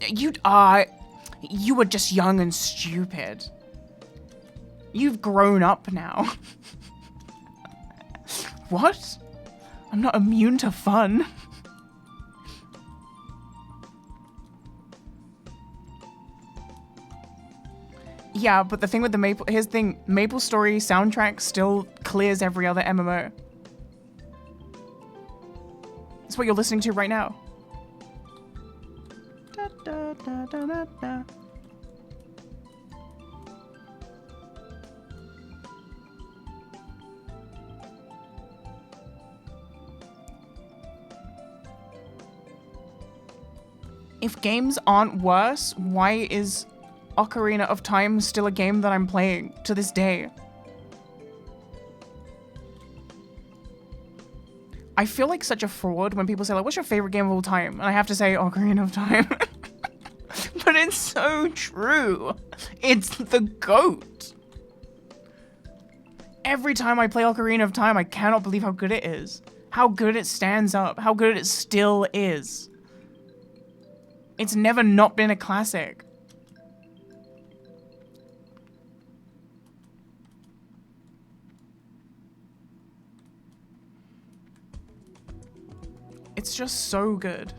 you were just young and stupid. You've grown up now. What? I'm not immune to fun. Yeah, but the thing with the here's the thing, MapleStory soundtrack still clears every other MMO. It's what you're listening to right now. Da, da, da, da, da, da. If games aren't worse, why is Ocarina of Time still a game that I'm playing to this day? I feel like such a fraud when people say, like, what's your favorite game of all time? And I have to say Ocarina of Time. But it's so true. It's the GOAT. Every time I play Ocarina of Time, I cannot believe how good it is. How good it stands up. How good it still is. It's never not been a classic. It's just so good.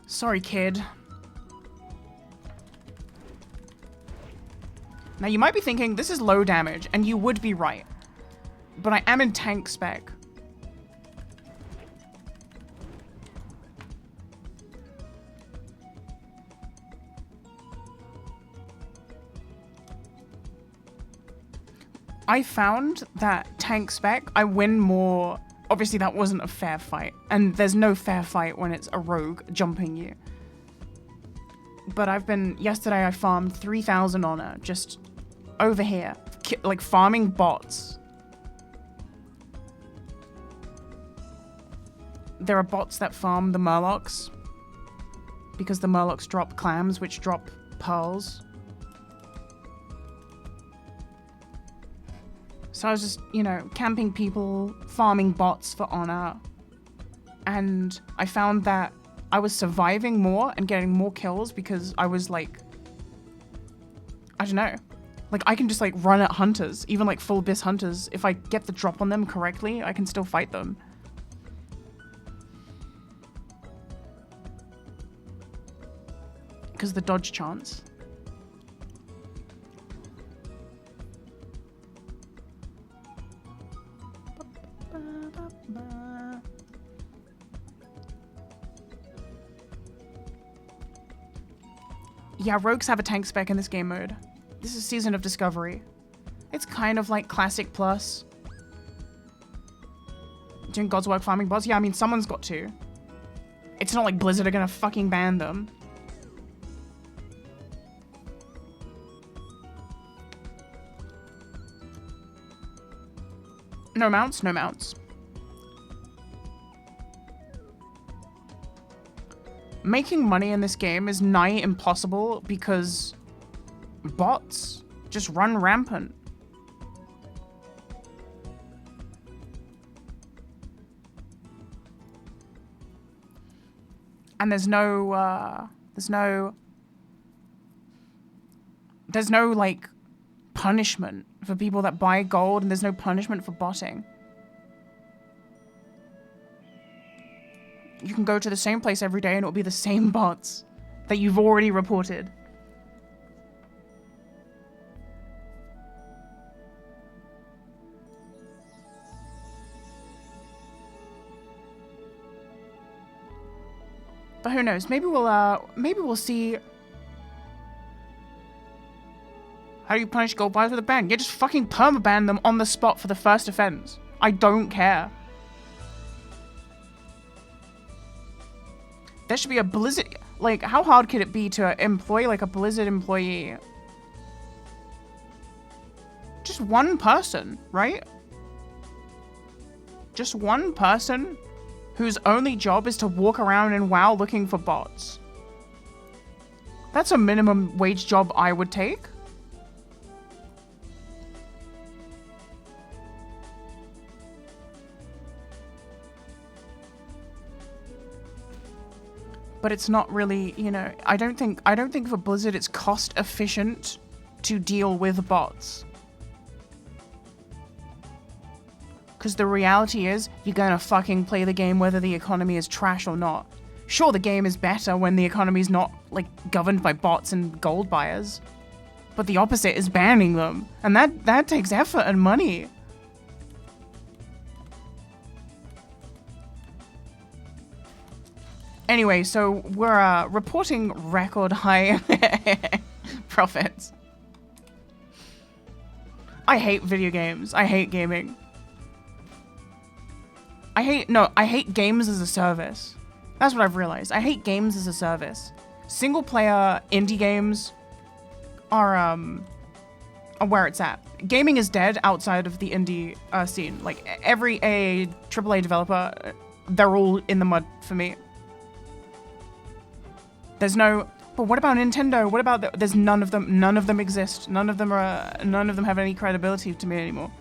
Sorry, kid. Now you might be thinking this is low damage, and you would be right. But I am in tank spec. I found that tank spec, I win more. Obviously that wasn't a fair fight, and there's no fair fight when it's a rogue jumping you. But yesterday I farmed 3,000 honor just over here, like farming bots. There are bots that farm the murlocs because the murlocs drop clams, which drop pearls. So I was just, camping people, farming bots for honor. And I found that I was surviving more and getting more kills because I was like, I don't know. Like I can just like run at hunters, even like full abyss hunters. If I get the drop on them correctly, I can still fight them. Because the dodge chance. Yeah, rogues have a tank spec in this game mode. This is Season of Discovery. It's kind of like Classic Plus. Doing God's work farming bots? Yeah, I mean, someone's got to. It's not like Blizzard are gonna fucking ban them. No mounts? No mounts. Making money in this game is nigh impossible because bots just run rampant. And there's no like punishment for people that buy gold, and there's no punishment for botting. You can go to the same place every day and it'll be the same bots that you've already reported. But who knows? Maybe we'll see. How do you punish gold buyers with a ban? Yeah, just fucking permaban them on the spot for the first offense. I don't care. There should be a Blizzard... Like, how hard could it be to employ, like, a Blizzard employee? Just one person, right? Just one person whose only job is to walk around in WoW looking for bots. That's a minimum wage job I would take. But it's not really, you know, I don't think for Blizzard it's cost efficient to deal with bots. Because the reality is, you're gonna fucking play the game whether the economy is trash or not. Sure, the game is better when the economy is not, like, governed by bots and gold buyers. But the opposite is banning them. And that takes effort and money. Anyway, so we're reporting record high profits. I hate video games. I hate gaming. I hate games as a service. That's what I've realized. I hate games as a service. Single player indie games are where it's at. Gaming is dead outside of the indie scene. Like every AAA developer, they're all in the mud for me. There's no, but what about Nintendo? What about there's none of them. None of them exist. None of them have any credibility to me anymore.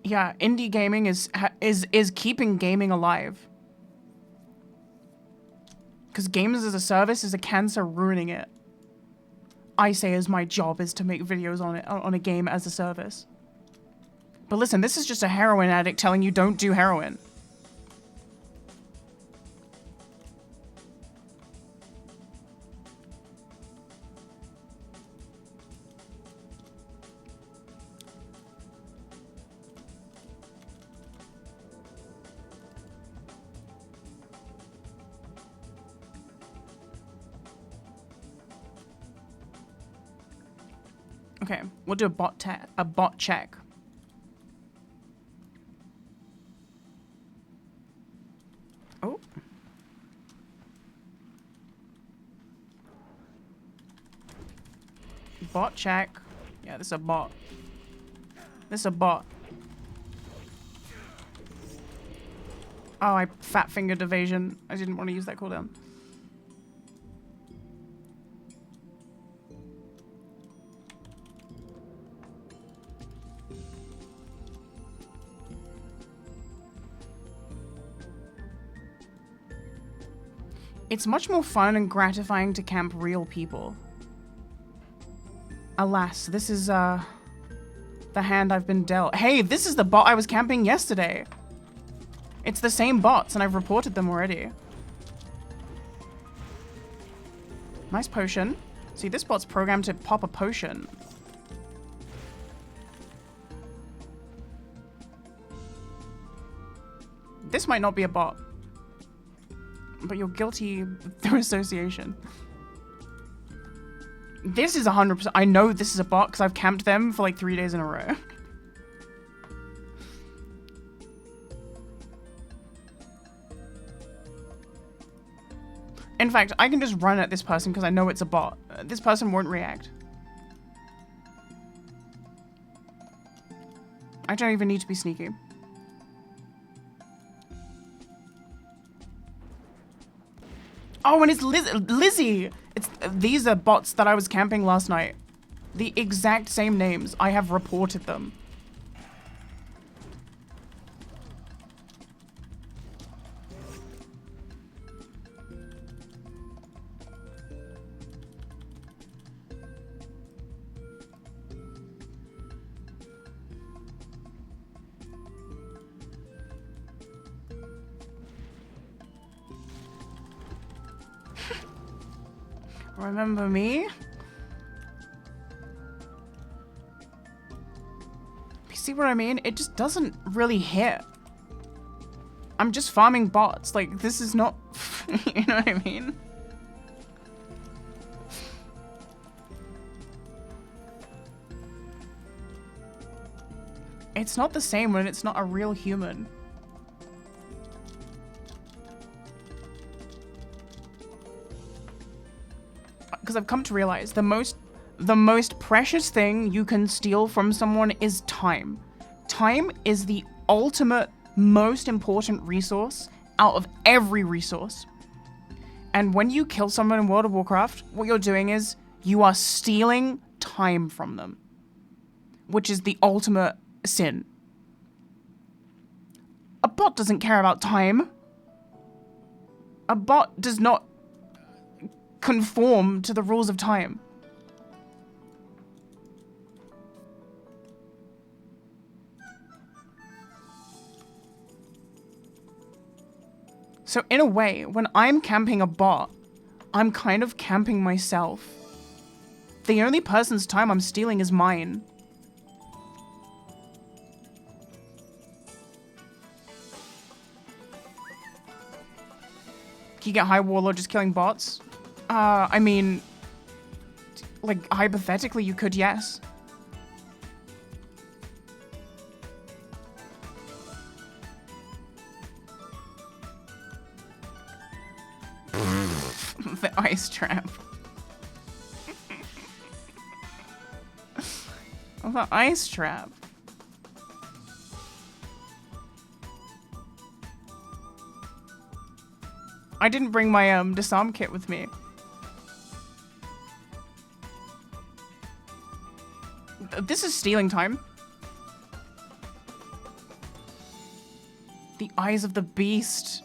Yeah, indie gaming is keeping gaming alive. Because games as a service is a cancer ruining it. I say as my job is to make videos on it, on a game as a service. But listen, this is just a heroin addict telling you don't do heroin. Okay, we'll do a bot check. Oh. Bot check. Yeah, this is a bot. This is a bot. Oh, I fat-fingered evasion. I didn't want to use that cooldown. It's much more fun and gratifying to camp real people. Alas, this is, the hand I've been dealt. Hey, this is the bot I was camping yesterday. It's the same bots, and I've reported them already. Nice potion. See, this bot's programmed to pop a potion. This might not be a bot, but you're guilty through association. This is 100%. I know this is a bot because I've camped them for like 3 days in a row. In fact, I can just run at this person because I know it's a bot. This person won't react. I don't even need to be sneaky. Oh, and it's Lizzie! These are bots that I was camping last night. The exact same names. I have reported them. Remember me? You see what I mean? It just doesn't really hit. I'm just farming bots. Like, this is not... you know what I mean? It's not the same when it's not a real human. Because I've come to realize the most precious thing you can steal from someone is time. Time is the ultimate, most important resource out of every resource. And when you kill someone in World of Warcraft, what you're doing is you are stealing time from them, which is the ultimate sin. A bot doesn't care about time. A bot does not conform to the rules of time. So in a way, when I'm camping a bot, I'm kind of camping myself. The only person's time I'm stealing is mine. Can you get high warlord just killing bots? I mean, like, hypothetically, you could, yes. The ice trap. The ice trap. I didn't bring my disarm kit with me. This is stealing time. The eyes of the beast.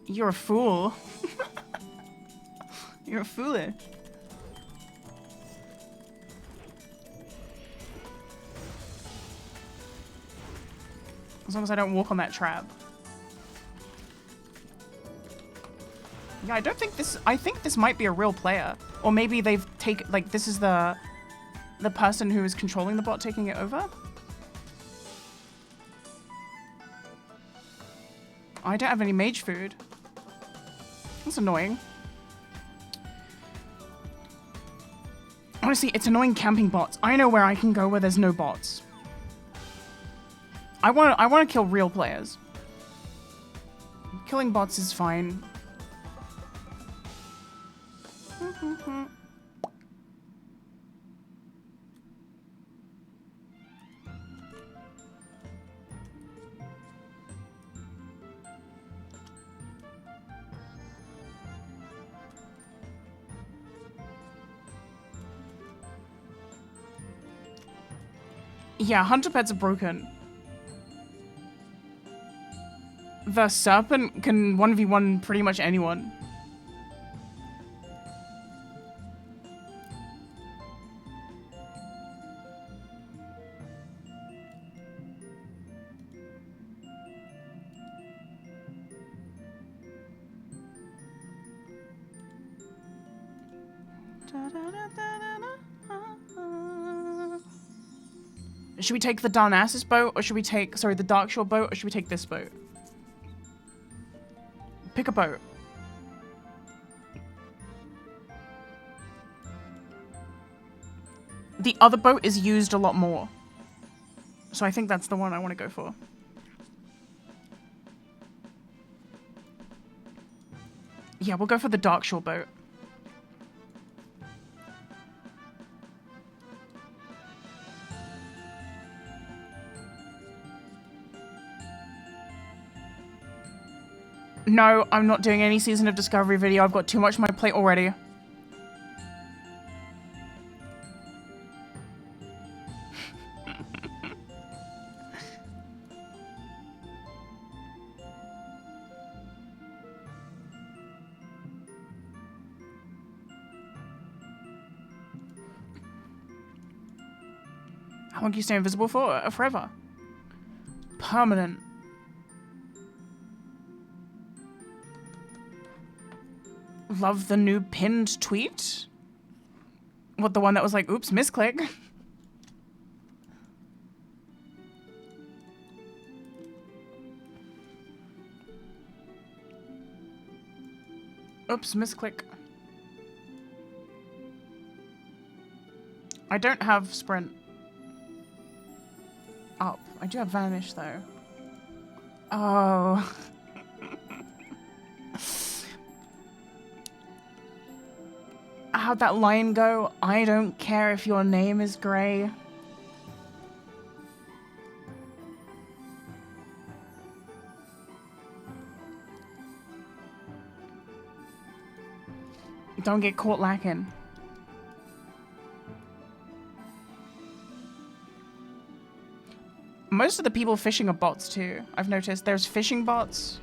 You're a fool. You're foolish. As long as I don't walk on that trap. Yeah, I don't think this... I think this might be a real player. Or maybe they've taken... Like, this is the person who is controlling the bot taking it over? I don't have any mage food. That's annoying. Honestly, it's annoying camping bots. I know where I can go where there's no bots. I want to kill real players. Killing bots is fine. Yeah, hunter pets are broken. The serpent can 1v1 pretty much anyone. Should we take the Darnassus boat, or should we take, sorry, the Darkshore boat, or should we take this boat? Pick a boat. The other boat is used a lot more. So I think that's the one I want to go for. Yeah, we'll go for the Darkshore boat. No, I'm not doing any Season of Discovery video. I've got too much on my plate already. How long can you stay invisible for? Forever. Permanent. Love the new pinned tweet. What, the one that was like, oops, misclick? Oops, misclick. I don't have sprint up. I do have vanish though. Oh. How'd that line go? I don't care if your name is Grey. Don't get caught lacking. Most of the people fishing are bots too. I've noticed there's fishing bots.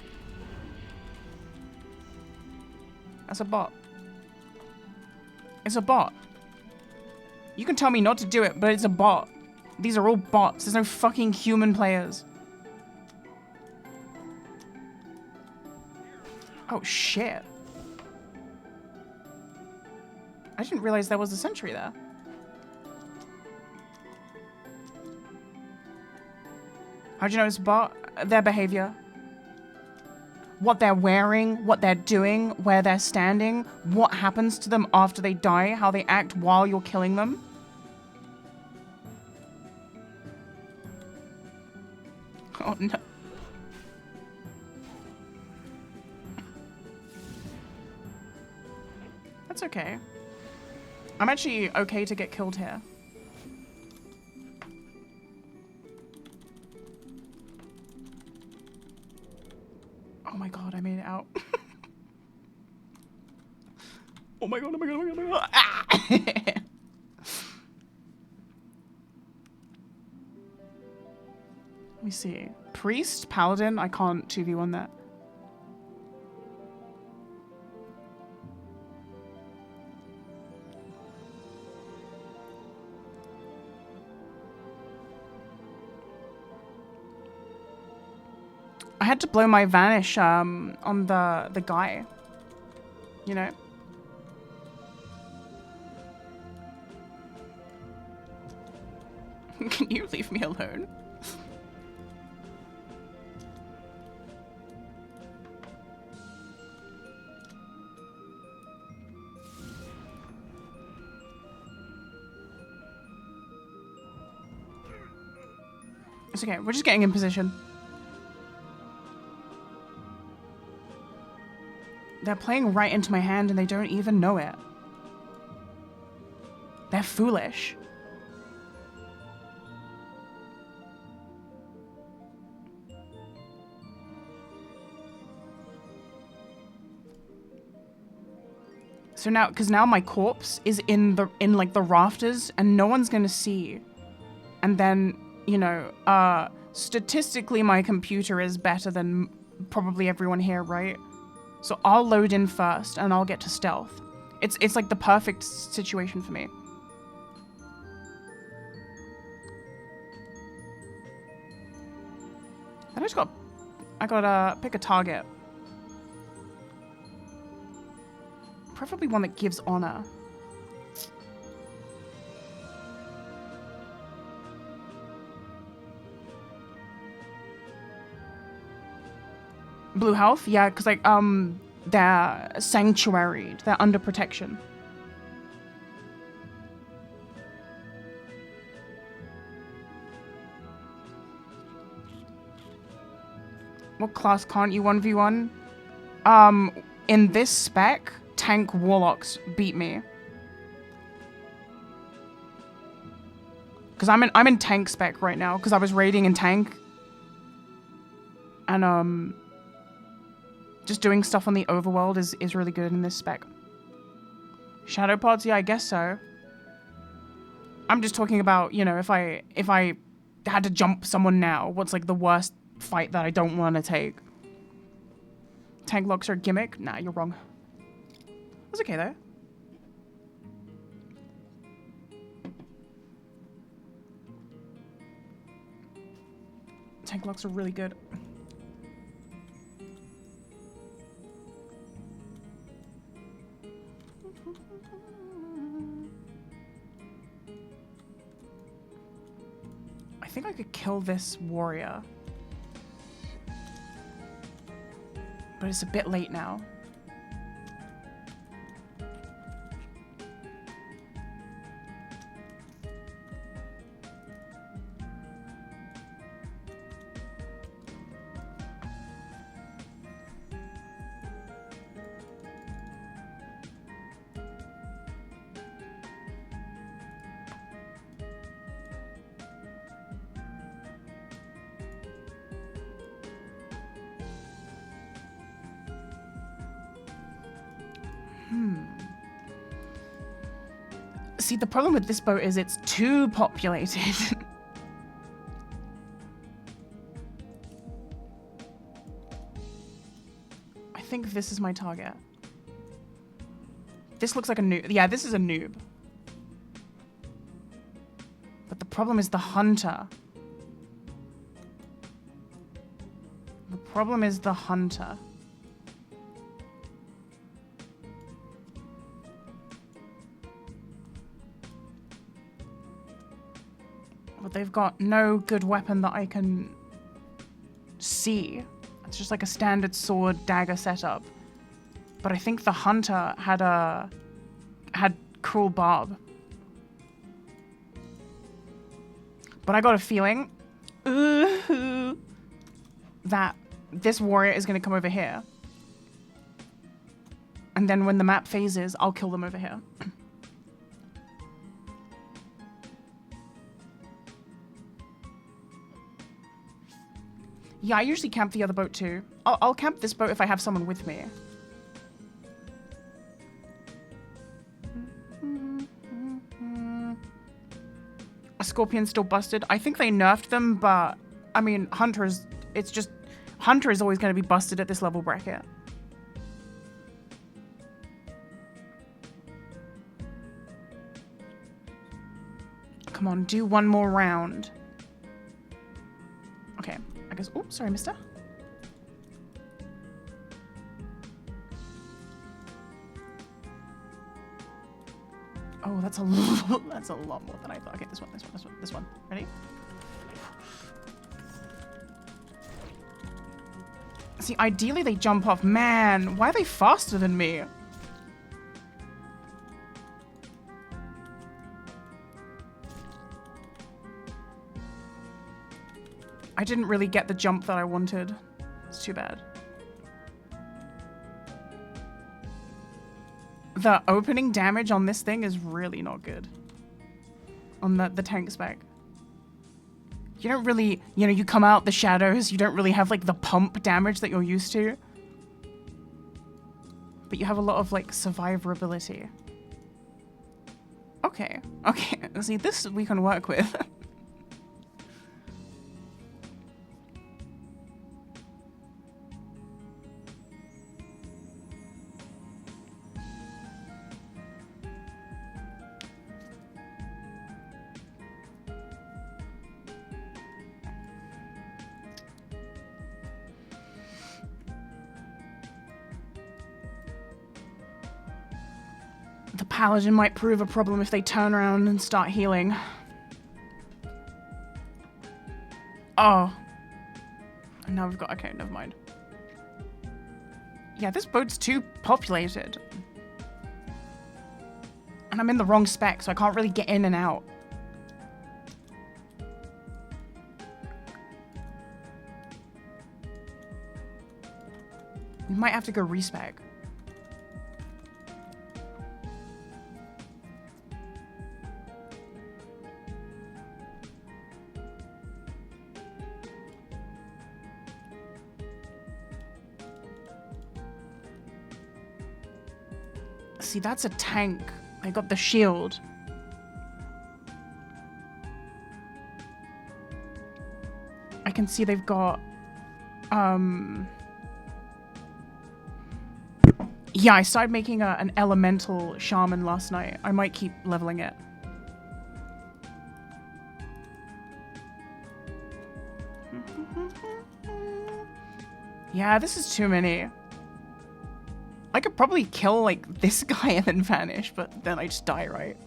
That's a bot. It's a bot. You can tell me not to do it, but it's a bot. These are all bots. There's no fucking human players. Oh shit. I didn't realize there was a sentry there. How'd you know it's a bot? Their behavior. What they're wearing, what they're doing, where they're standing, what happens to them after they die, how they act while you're killing them. Oh no. That's okay. I'm actually okay to get killed here. Oh my god, I made it out. Oh my god, oh my god, oh my god, oh my god. Ah! Let me see. Priest, Paladin, I can't 2v1 that. I had to blow my vanish on the guy, you know? Can you leave me alone? It's okay, we're just getting in position. They're playing right into my hand and they don't even know it. They're foolish. So now, because now my corpse is in like the rafters and no one's gonna see. And then, you know, statistically my computer is better than probably everyone here, right? So I'll load in first and I'll get to stealth. It's like the perfect situation for me. I gotta pick a target. Preferably one that gives honor. Blue health? Yeah, because like, they're sanctuaried. They're under protection. What class can't you 1v1? In this spec, tank warlocks beat me. Because I'm in tank spec right now, because I was raiding in tank. And, just doing stuff on the overworld is really good in this spec. Shadow pods? Yeah, I guess so. I'm just talking about, you know, if I had to jump someone now, what's like the worst fight that I don't want to take? Tank locks are a gimmick? Nah, you're wrong. That's okay though. Tank locks are really good. I think I could kill this warrior. But it's a bit late now. See, the problem with this boat is it's too populated. I think this is my target. This looks like a noob. Yeah, this is a noob. But the problem is the hunter. The problem is the hunter. But they've got no good weapon that I can see. It's just like a standard sword dagger setup. But I think the hunter had cruel barb. But I got a feeling that this warrior is going to come over here. And then when the map phases, I'll kill them over here. Yeah, I usually camp the other boat too. I'll camp this boat if I have someone with me. A scorpion's still busted. I think they nerfed them, but I mean, Hunter is always going to be busted at this level bracket. Come on, do one more round. Okay. I guess, oops, sorry, mister. Oh, that's a lot more than I thought. Okay, this one. Ready? See, ideally they jump off. Man, why are they faster than me? I didn't really get the jump that I wanted. It's too bad. The opening damage on this thing is really not good. On the tank spec. You don't really, you know, you come out the shadows, you don't really have like the pump damage that you're used to. But you have a lot of like survivability. Okay, see, this we can work with. The paladin might prove a problem if they turn around and start healing. Oh. And now we've got... Okay, never mind. Yeah, this boat's too populated. And I'm in the wrong spec, so I can't really get in and out. We might have to go respec. See, that's a tank. I got the shield. I can see they've got, yeah, I started making an elemental shaman last night. I might keep leveling it. Yeah, this is too many. I could probably kill, like, this guy and then vanish, but then I just die, right?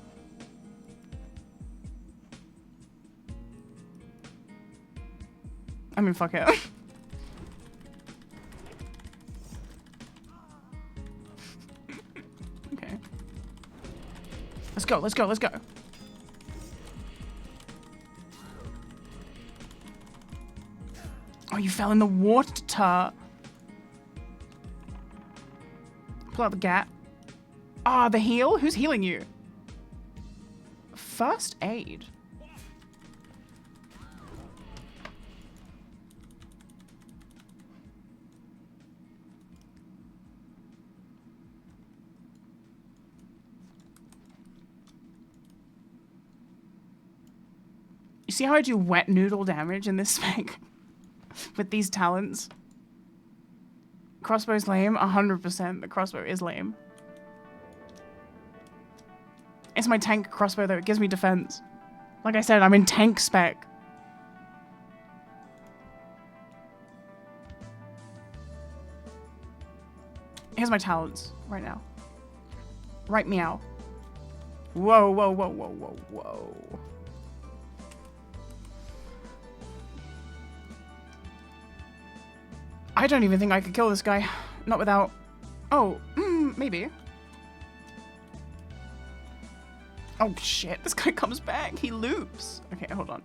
I mean, fuck it. Okay. Let's go, let's go, let's go. Oh, you fell in the water. Pull out the gap. Ah, the heal? Who's healing you? First aid. You see how I do wet noodle damage in this spec? With these talents? Crossbow's lame? 100%. The crossbow is lame. It's my tank crossbow though. It gives me defense. Like I said, I'm in tank spec. Here's my talents right now. Right meow. Whoa, whoa, whoa, whoa, whoa, whoa. I don't even think I could kill this guy. Not without... Oh, maybe. Oh shit, this guy comes back. He loops. Okay, hold on.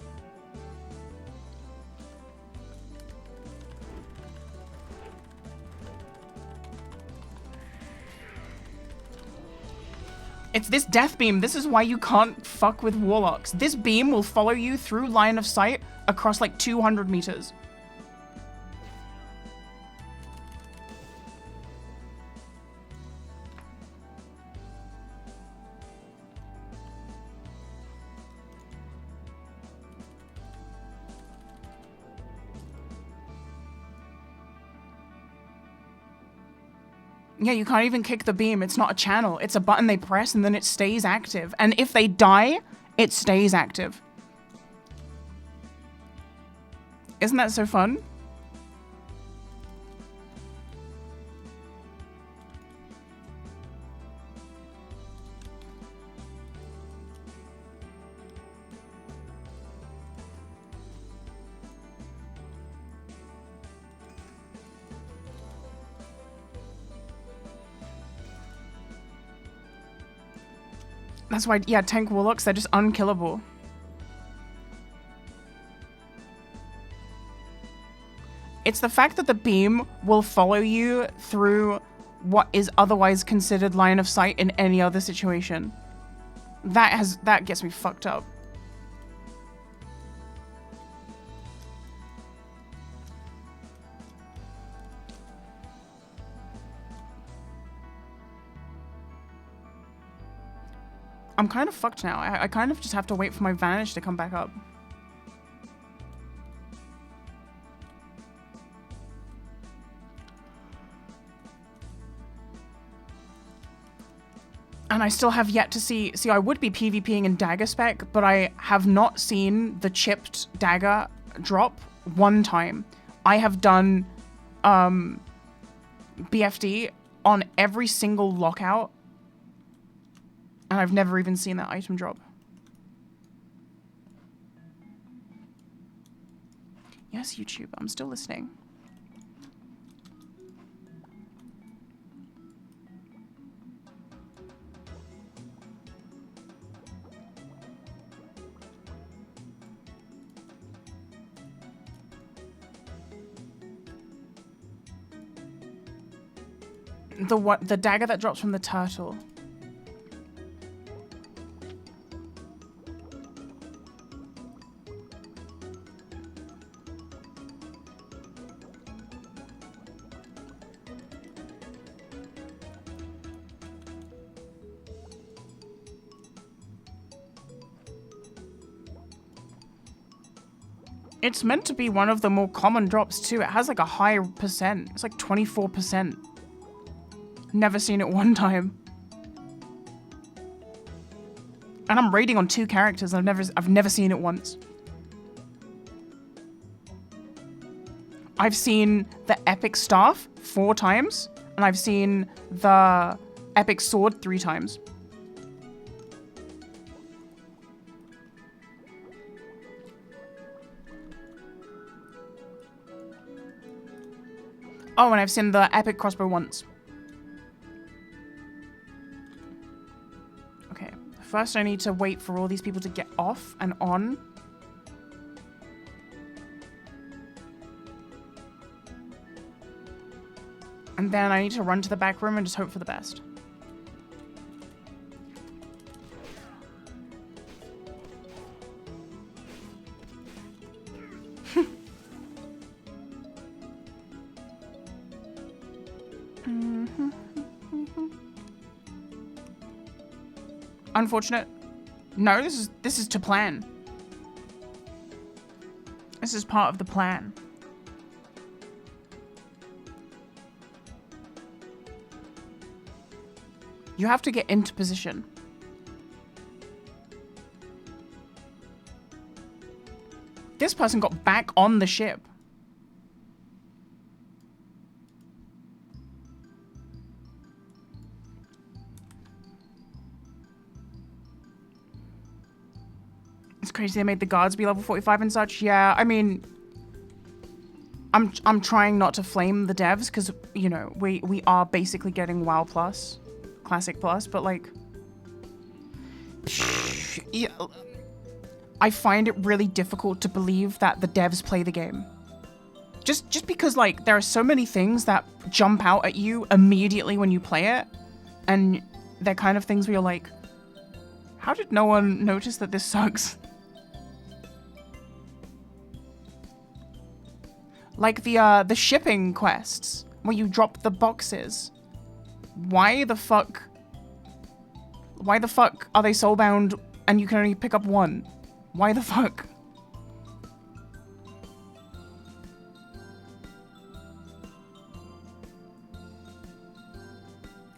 It's this death beam. This is why you can't fuck with warlocks. This beam will follow you through line of sight across like 200 meters. Yeah, you can't even kick the beam. It's not a channel. It's a button they press and then it stays active. And if they die, it stays active. Isn't that so fun? That's why, yeah, tank warlocks, they're just unkillable. It's the fact that the beam will follow you through what is otherwise considered line of sight in any other situation. That gets me fucked up. I'm kind of fucked now. I kind of just have to wait for my vanish to come back up. And I still have yet to see I would be PvPing in dagger spec, but I have not seen the chipped dagger drop one time. I have done BFD on every single lockout And I've never even seen that item drop. Yes, YouTube, I'm still listening. The dagger that drops from the turtle. It's meant to be one of the more common drops too. It has like a high percent. It's like 24%. Never seen it one time. And I'm raiding on 2 characters. I've never seen it once. I've seen the epic staff 4 times, and I've seen the epic sword 3 times. Oh, and I've seen the epic crossbow once. Okay, first I need to wait for all these people to get off and on. And then I need to run to the back room and just hope for the best. Unfortunate. No, this is to plan. This is part of the plan. You have to get into position. This person got back on the ship. It's crazy they made the guards be level 45 and such. Yeah, I mean, I'm trying not to flame the devs because, you know, we are basically getting WoW Plus, Classic Plus, but like, yeah, I find it really difficult to believe that the devs play the game. Just because like there are so many things that jump out at you immediately when you play it, and they're kind of things where you're like, how did no one notice that this sucks? Like the shipping quests, where you drop the boxes. Why the fuck are they soulbound and you can only pick up 1? Why the fuck?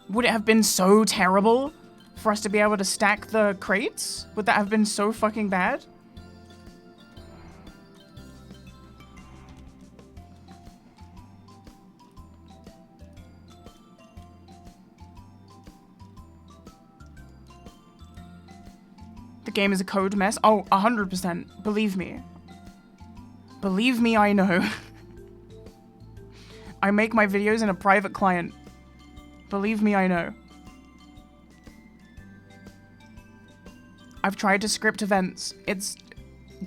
Would it have been so terrible for us to be able to stack the crates? Would that have been so fucking bad? The game is a code mess. Oh, 100%. Believe me. Believe me, I know. I make my videos in a private client. Believe me, I know. I've tried to script events. It's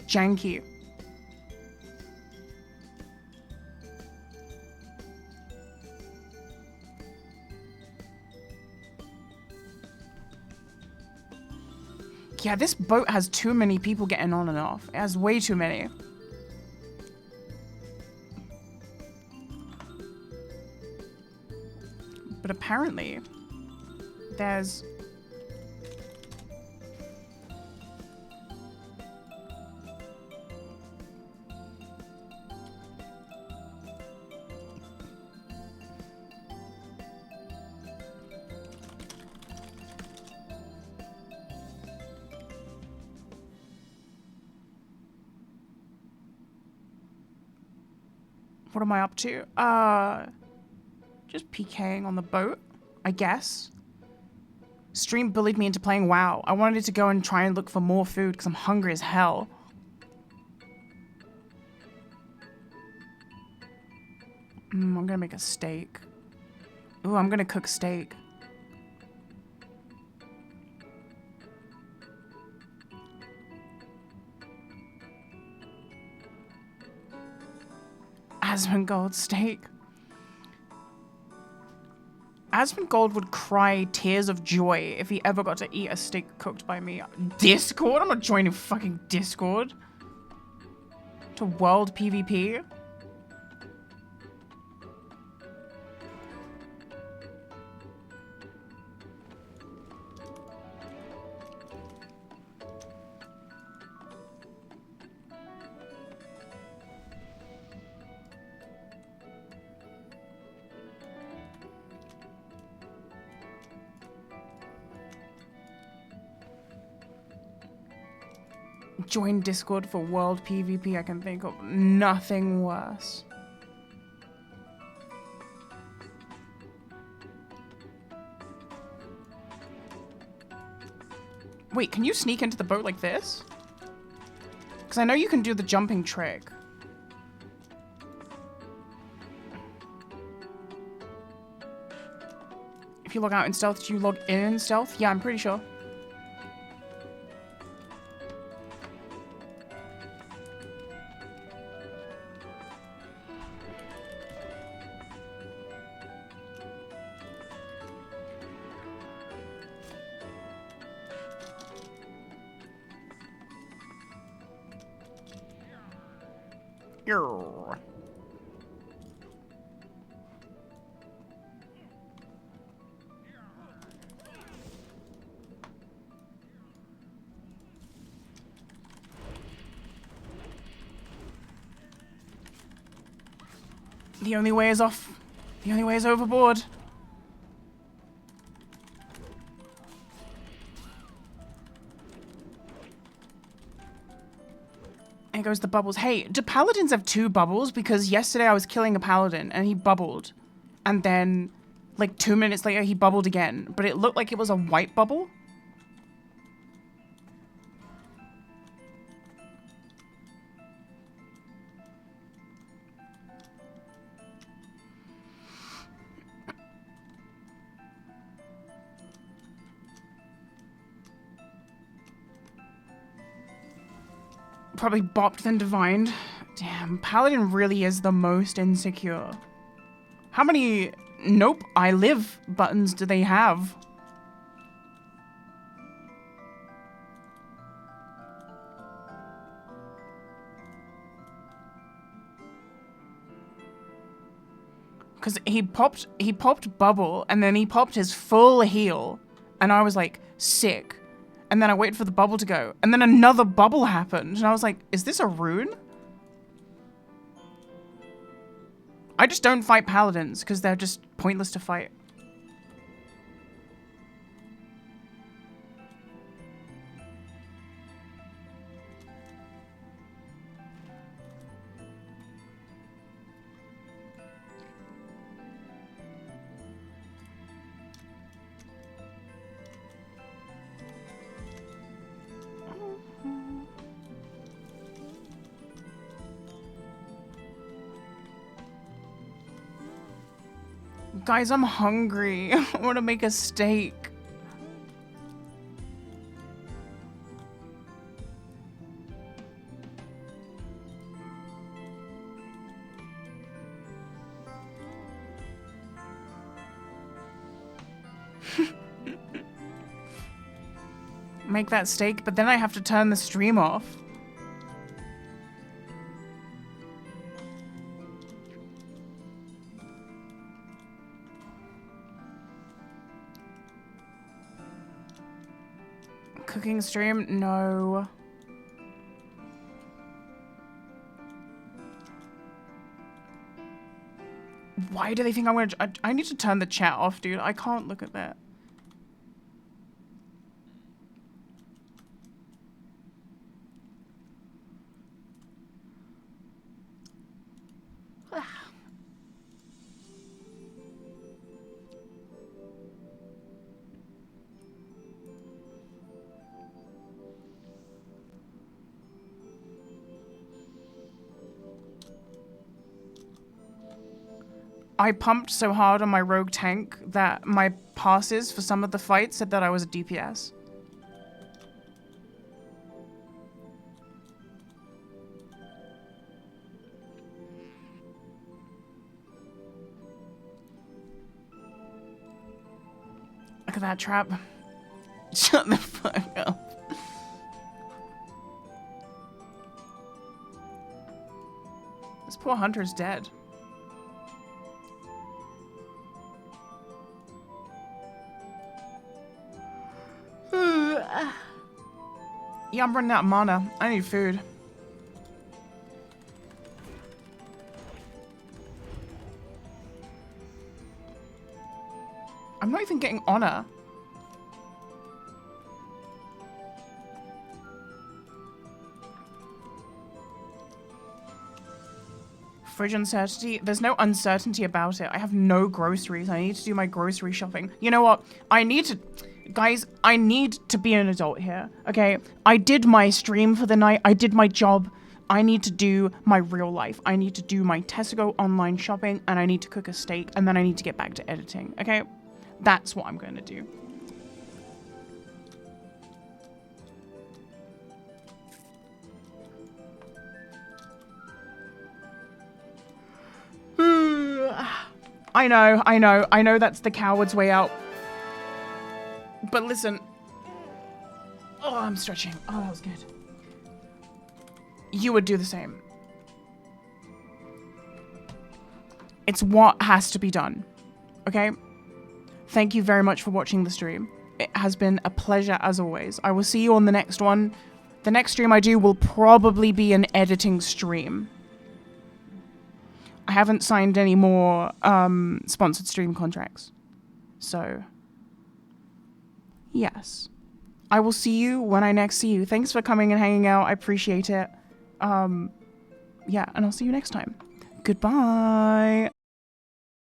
janky. Yeah, this boat has too many people getting on and off. It has way too many. But apparently, there's... What am I up to? Just PKing on the boat, I guess. Stream bullied me into playing WoW. I wanted to go and try and look for more food because I'm hungry as hell. I'm gonna make a steak. Ooh, I'm gonna cook steak. Asmongold steak. Asmongold would cry tears of joy if he ever got to eat a steak cooked by me. Discord? I'm not joining fucking Discord. To world PvP? Join Discord for world PvP. I can think of nothing worse. Wait, can you sneak into the boat like this? Because I know you can do the jumping trick. If you log out in stealth, do you log in stealth? Yeah, I'm pretty sure. The only way is off. The only way is overboard. There goes the bubbles. Hey, do paladins have 2 bubbles? Because yesterday I was killing a paladin and he bubbled. And then, like 2 minutes later, he bubbled again. But it looked like it was a white bubble. Probably bopped then divined. Damn, paladin really is the most insecure. How many nope, I live buttons do they have? Because he popped bubble and then he popped his full heal and I was like sick. And then I waited for the bubble to go. And then another bubble happened. And I was like, is this a rune? I just don't fight paladins because they're just pointless to fight. Guys, I'm hungry. I want to make a steak. Make that steak, but then I have to turn the stream off. Cooking stream? No. Why do they think I'm gonna... I need to turn the chat off, dude. I can't look at that. I pumped so hard on my rogue tank that my passes for some of the fights said that I was a DPS. Look at that trap. Shut the fuck up. This poor hunter's dead. Yeah, I'm running out of mana. I need food. I'm not even getting honor. Fridge uncertainty. There's no uncertainty about it. I have no groceries. I need to do my grocery shopping. You know what? I need to... Guys, I need to be an adult here, okay? I did my stream for the night. I did my job. I need to do my real life. I need to do my Tesco online shopping, and I need to cook a steak, and then I need to get back to editing, okay? That's what I'm going to do. I know that's the coward's way out. But listen. Oh, I'm stretching. Oh, that was good. You would do the same. It's what has to be done. Okay? Thank you very much for watching the stream. It has been a pleasure as always. I will see you on the next one. The next stream I do will probably be an editing stream. I haven't signed any more sponsored stream contracts. So, yes. I will see you when I next see you. Thanks for coming and hanging out. I appreciate it. Yeah, and I'll see you next time. Goodbye.